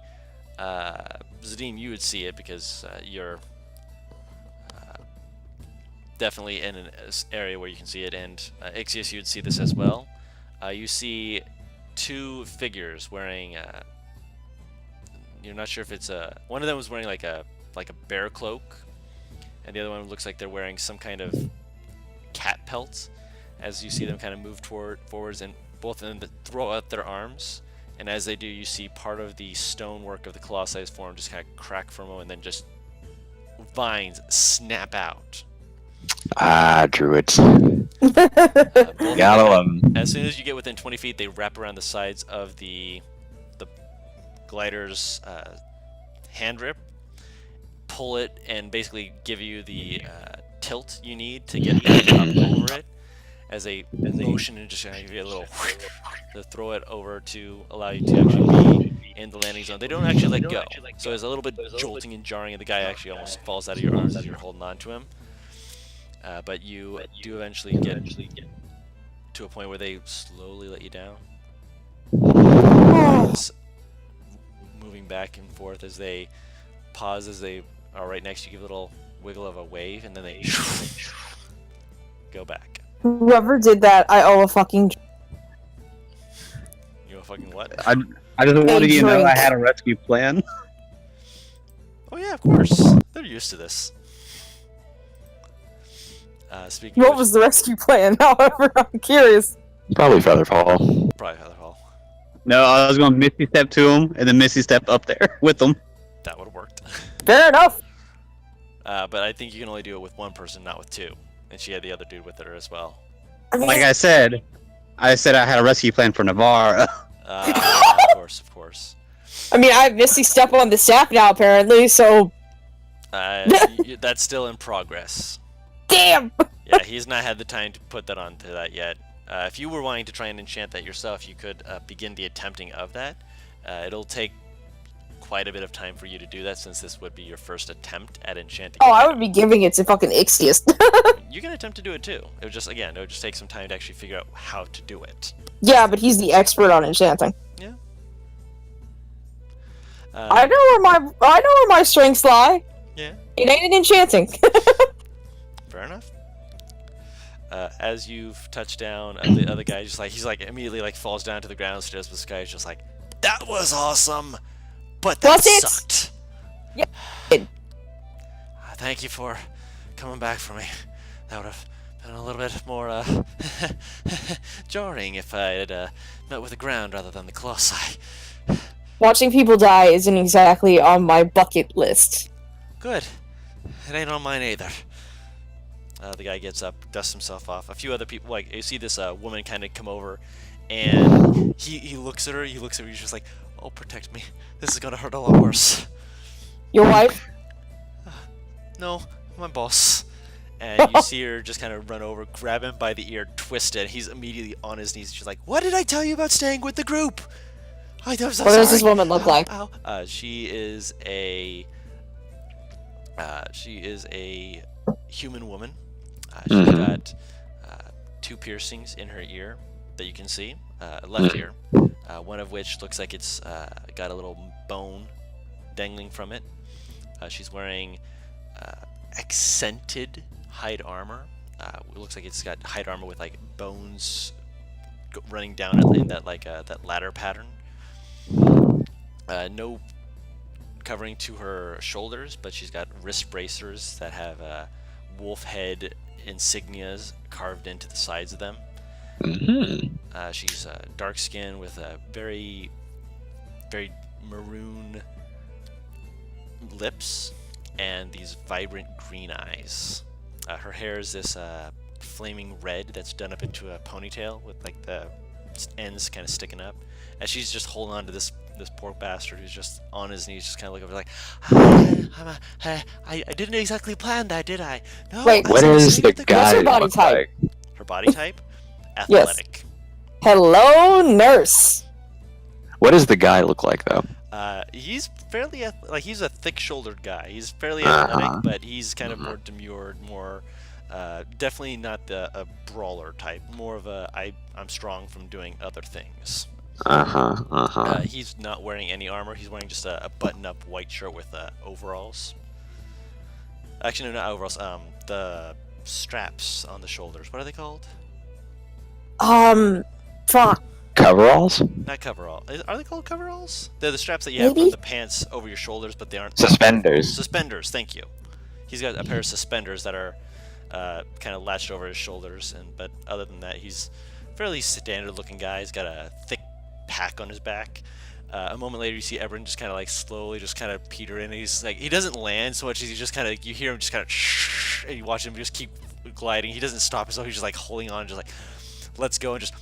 Zadine, you would see it because you're definitely in an area where you can see it, and Ixius, you would see this as well. You see two figures wearing. You're not sure if it's one of them was wearing like a bear cloak, and the other one looks like they're wearing some kind of cat pelts. As you see them kind of move forwards, and both of them throw out their arms, and as they do, you see part of the stonework of the Colossi form just kind of crack for a moment, and then just vines snap out. Druids. Both Gotta love 'em. As soon as you get within 20 feet, they wrap around the sides of the glider's hand grip, pull it, and basically give you the tilt you need to get up over it. As a motion and just give you a little to throw it over to allow you to actually be in the landing zone. They don't actually let go, so there's a little bit jolting and jarring, and the guy actually almost falls out of your arms as you're holding on to him. But you do eventually get to a point where they slowly let you down. Just moving back and forth as they pause, as they are right next to you, give a little wiggle of a wave, and then they go back. Whoever did that, I owe a fucking. You know fucking what? I just wanted you to know I had a rescue plan. Oh yeah, of course. They're used to this. Speaking What of was the rescue plan? However, I'm curious. Probably Featherfall. probably Featherfall. No, I was going to Misty Step to him, and then Misty Step up there with him. That would have worked. Fair enough. But I think you can only do it with one person, not with two. And she had the other dude with her as well. I mean, Like I said I had a rescue plan for Navarre. Of course, of course. I have Misty Step on the staff now, apparently, so. That's still in progress. Damn! Yeah, he's not had the time to put that onto that yet. If you were wanting to try and enchant that yourself, you could begin the attempting of that. It'll take quite a bit of time for you to do that, since this would be your first attempt at enchanting. Oh, I would be giving it to fucking Ixius. You can attempt to do it too. It would just take some time to actually figure out how to do it. Yeah, but he's the expert on enchanting. Yeah. I know where my strengths lie. Yeah. It ain't in enchanting. Fair enough. As you've touched down, the other guy he's immediately falls down to the ground, stares, but this guy is just like, that was awesome, but that Was it? sucked. Yeah. Thank you for coming back for me. That would have been a little bit more jarring if I had met with the ground rather than the Colossi. Watching people die isn't exactly on my bucket list. Good. It ain't on mine either. The guy gets up, dusts himself off. A few other people, you see this woman kind of come over, and he looks at her, he's just like, oh, protect me. This is gonna hurt a lot worse. Your wife? No, my boss. And you see her just kind of run over, grab him by the ear, twist it. He's immediately on his knees. She's like, what did I tell you about staying with the group? I'm so sorry. What does this woman look like? Ow. She is a human woman. She's got 2 piercings in her ear that you can see, left ear, one of which looks like it's got a little bone dangling from it. She's wearing accented hide armor. It looks like it's got hide armor with bones running down it in that that ladder pattern. No covering to her shoulders, but she's got wrist bracers that have wolf head insignias carved into the sides of them. She's dark skinned with a very, very maroon lips and these vibrant green eyes. Her hair is this flaming red that's done up into a ponytail with the ends kind of sticking up. And she's just holding on to this poor bastard who's just on his knees, just kind of looking over I didn't exactly plan that, did I? No. Wait, What is the guy her body look type? like? Her body type? Yes. Athletic. Hello, nurse. What does the guy look like, though? He's fairly he's a thick-shouldered guy. He's fairly athletic, but he's kind of more demure, more definitely not a brawler type. More of a I'm strong from doing other things. He's not wearing any armor. He's wearing just a button-up white shirt with overalls. Actually, no, not overalls. The straps on the shoulders. What are they called? Fuck. Coveralls? Not coverall. Are they called coveralls? They're the straps that you have Maybe? on the pants over your shoulders, but they aren't. Suspenders. Suspenders. Thank you. He's got a pair of suspenders that are kind of latched over his shoulders, but other than that, he's a fairly standard-looking guy. He's got a thick pack on his back. A moment later, you see Everin just kind of like slowly just kind of peter in. And he's like, he doesn't land so much as he just kind of, you hear him just kind of shh, and you watch him just keep gliding. He doesn't stop himself. He's just like holding on, just like, let's go, and just,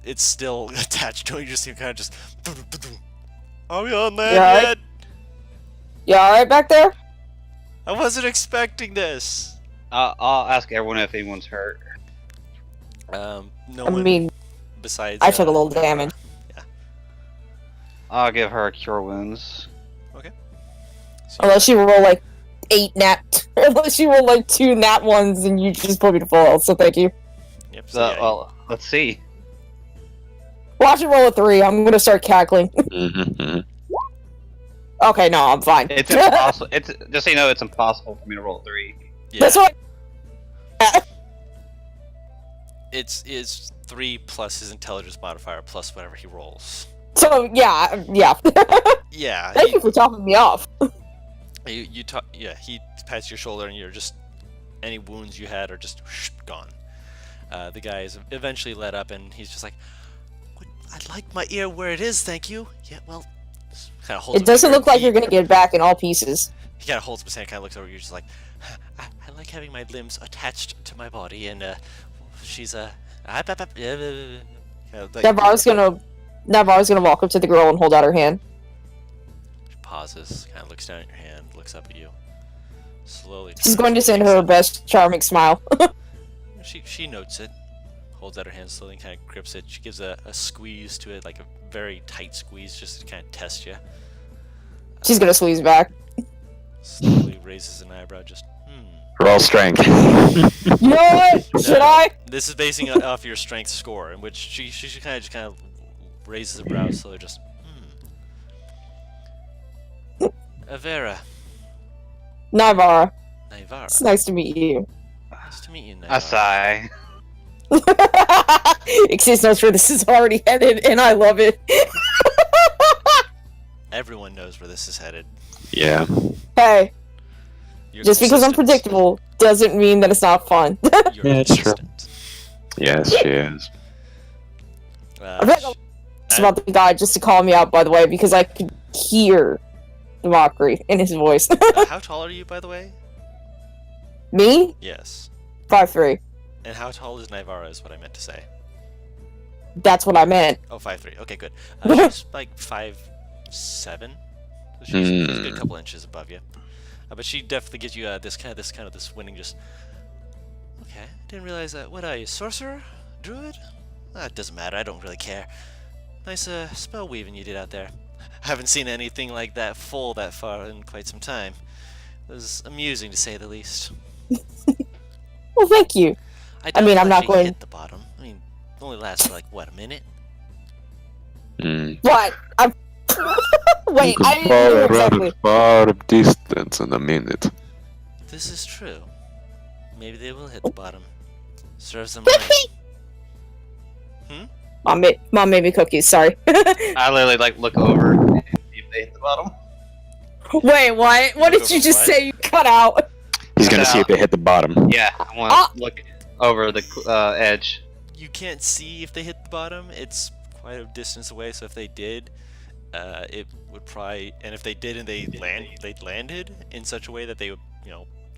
it's still attached to him. You just see him kind of just, are we on land Yeah, yet? You alright back there? I wasn't expecting this. I'll ask everyone if anyone's hurt. No I one mean, besides. I took a little damage. Yeah. I'll give her a cure wounds. Okay. So Unless you roll like 8 unless you roll like 2 nat ones and you just put me to full health, so thank you. Yep. So, So, yeah, well, let's see. Watch it roll a 3, I'm gonna start cackling. Mm-hmm. Okay, no, I'm fine. It's impossible. It's just so you know, it's impossible for me to roll a 3. yeah. That's what. It's 3 plus his intelligence modifier plus whatever he rolls. So yeah. Yeah. Thank you for topping me off. Yeah, he pats your shoulder and you're just, any wounds you had are just gone. The guy is eventually let up and he's just like, I'd like my ear where it is, thank you. Yeah, well, kind of holds It doesn't look like you're gonna get it back in all pieces. He kind of holds up his hand, kind of looks over you, just like, I like having my limbs attached to my body, and she's Navarro's gonna walk up to the girl and hold out her hand. She pauses, kind of looks down at your hand, looks up at you, slowly. She's going to send her her best charming smile. She notes it, holds out her hand slowly, kind of grips it. She gives a squeeze to it, like a very tight squeeze, just to kind of test you. She's gonna squeeze back. Slowly raises an eyebrow, just Roll strength. You know what? Should I? This is basing off your strength score, in which she kind of raises a brow slowly, just Avera. Navarra. Naivara. It's nice to meet you. Nice to meet you, Naivara. I sigh. Exist knows where this is already headed, and I love it. Everyone knows where this is headed. Yeah. Hey, You're just because I'm consistent. predictable doesn't mean that it's not fun. You're Yeah, it's true. consistent. Yes, she is. I bet it's about the guy just to call me out, by the way, because I could hear the mockery in his voice. How tall are you, by the way? Me? Yes. 5'3". And how tall is Naivara is what I meant to say. That's what I meant. Oh, 5'3". Okay, good. She's like 5'7". So she's a good couple inches above you. But she definitely gives you this winning just. Okay, didn't realize that. What are you, sorcerer, druid? It doesn't matter. I don't really care. Nice spell weaving you did out there. Haven't seen anything like that full that far in quite some time. It was amusing to say the least. Well, thank you. I mean, I'm not actually going- hit the bottom. I mean, it only lasts for like what, a minute? What? I'm. Wait, I didn't hear exactly. far distance in a minute. This is true. Maybe they will hit the bottom. Serves them right. Mom made me cookies. Sorry. I literally look over and see if they hit the bottom. Wait, what? What did Look you over just what? say? You cut out. He's gonna see if they hit the bottom. Yeah, I want to look over the edge. You can't see if they hit the bottom. It's quite a distance away. So if they did, it would probably. And if they did and they landed in such a way that they would,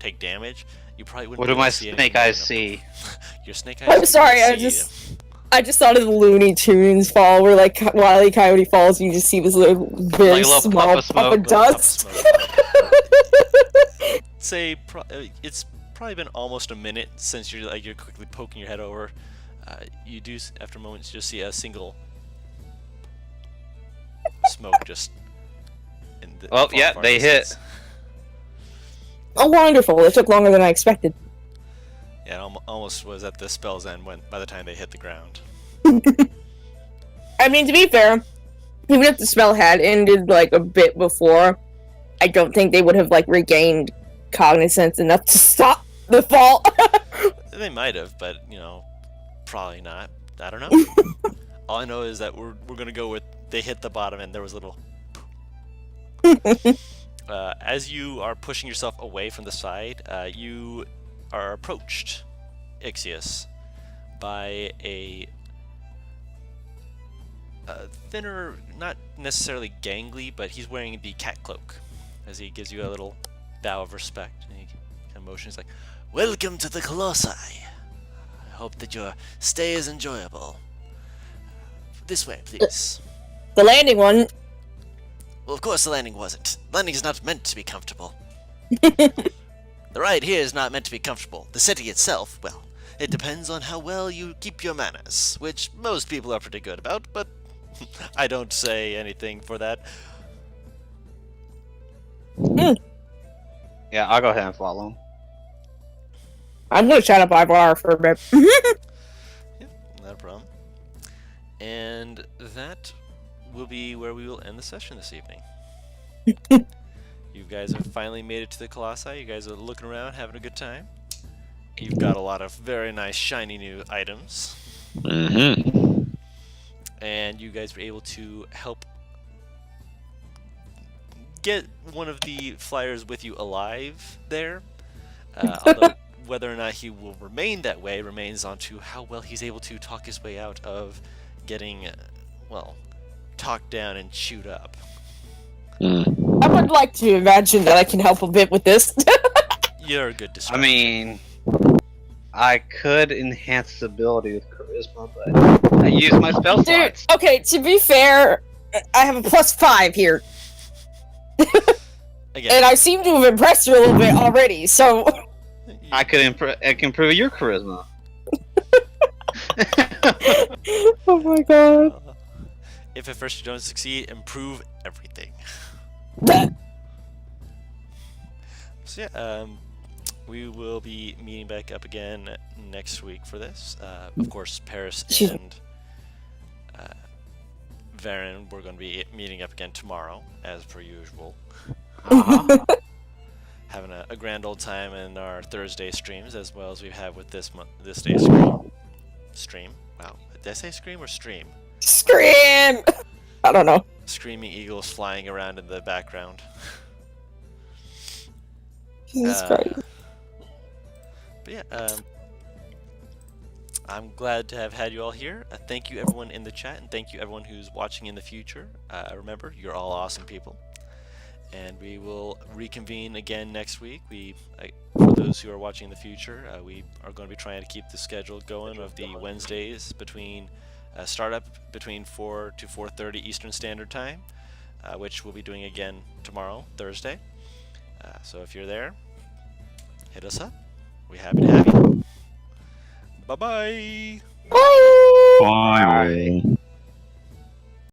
take damage. You probably wouldn't. What be do able my to see snake anything eyes moving see? up. Your snake eyes. I'm sorry, see I just thought of the Looney Tunes fall, where like Wile E. Coyote falls, and you just see this little very Like a little small puff of puff smoke. of dust. Say it's probably been almost a minute since you're quickly poking your head over. You do after moments just see a single smoke just. In the Well, far, yeah, far they distance. Oh, wonderful! It took longer than I expected. Yeah, it almost was at the spell's end by the time they hit the ground. I mean, to be fair, even if the spell had ended like a bit before, I don't think they would have like regained cognizance enough to stop the fall. They might have, but probably not. I don't know. All I know is that we're gonna go with they hit the bottom and there was a little. As you are pushing yourself away from the side, you are approached, Ixius, by a thinner, not necessarily gangly, but he's wearing the cat cloak. As he gives you a little bow of respect, and he kind of motions like, "Welcome to the Colossi. I hope that your stay is enjoyable. This way, please." The landing one. Well, of course the landing wasn't. Landing is not meant to be comfortable. The ride here is not meant to be comfortable. The city itself, well, it depends on how well you keep your manners, which most people are pretty good about, but I don't say anything for that. Yeah, I'll go ahead and follow him. I'm gonna chat up Ivar for a bit. Yeah, not a problem. And that will be where we will end the session this evening. You guys have finally made it to the Colossi. You guys are looking around, having a good time. You've got a lot of very nice, shiny new items. Mm-hmm. And you guys were able to help get one of the flyers with you alive there. Although whether or not he will remain that way remains on to how well he's able to talk his way out of getting, well, talked down and chewed up. I would like to imagine that I can help a bit with this. You're a good I distraction. mean, I could enhance the ability with charisma, but I use my spell Dude, slots. okay, to be fair, I have a +5 here. Again, And I seem to have impressed you a little bit already, so... I can improve your charisma. Oh my god. if at first you don't succeed, improve everything. So yeah, we will be meeting back up again next week for this. Of course, Paris Excuse me. and Varen, we're going to be meeting up again tomorrow, as per usual. Having a grand old time in our Thursday streams, as well as we have with this day's stream. Wow, did I say scream or stream? Scream! I don't know. Screaming eagles flying around in the background. Jesus Christ. But yeah, I'm glad to have had you all here. Thank you everyone in the chat, and thank you everyone who's watching in the future. Remember, you're all awesome people. And we will reconvene again next week. For those who are watching in the future, we are going to be trying to keep the schedule going of the Wednesdays between startup between 4 to 4:30 Eastern Standard Time, which we'll be doing again tomorrow, Thursday. So if you're there, hit us up. We're happy to have you. Bye-bye. Bye! Bye.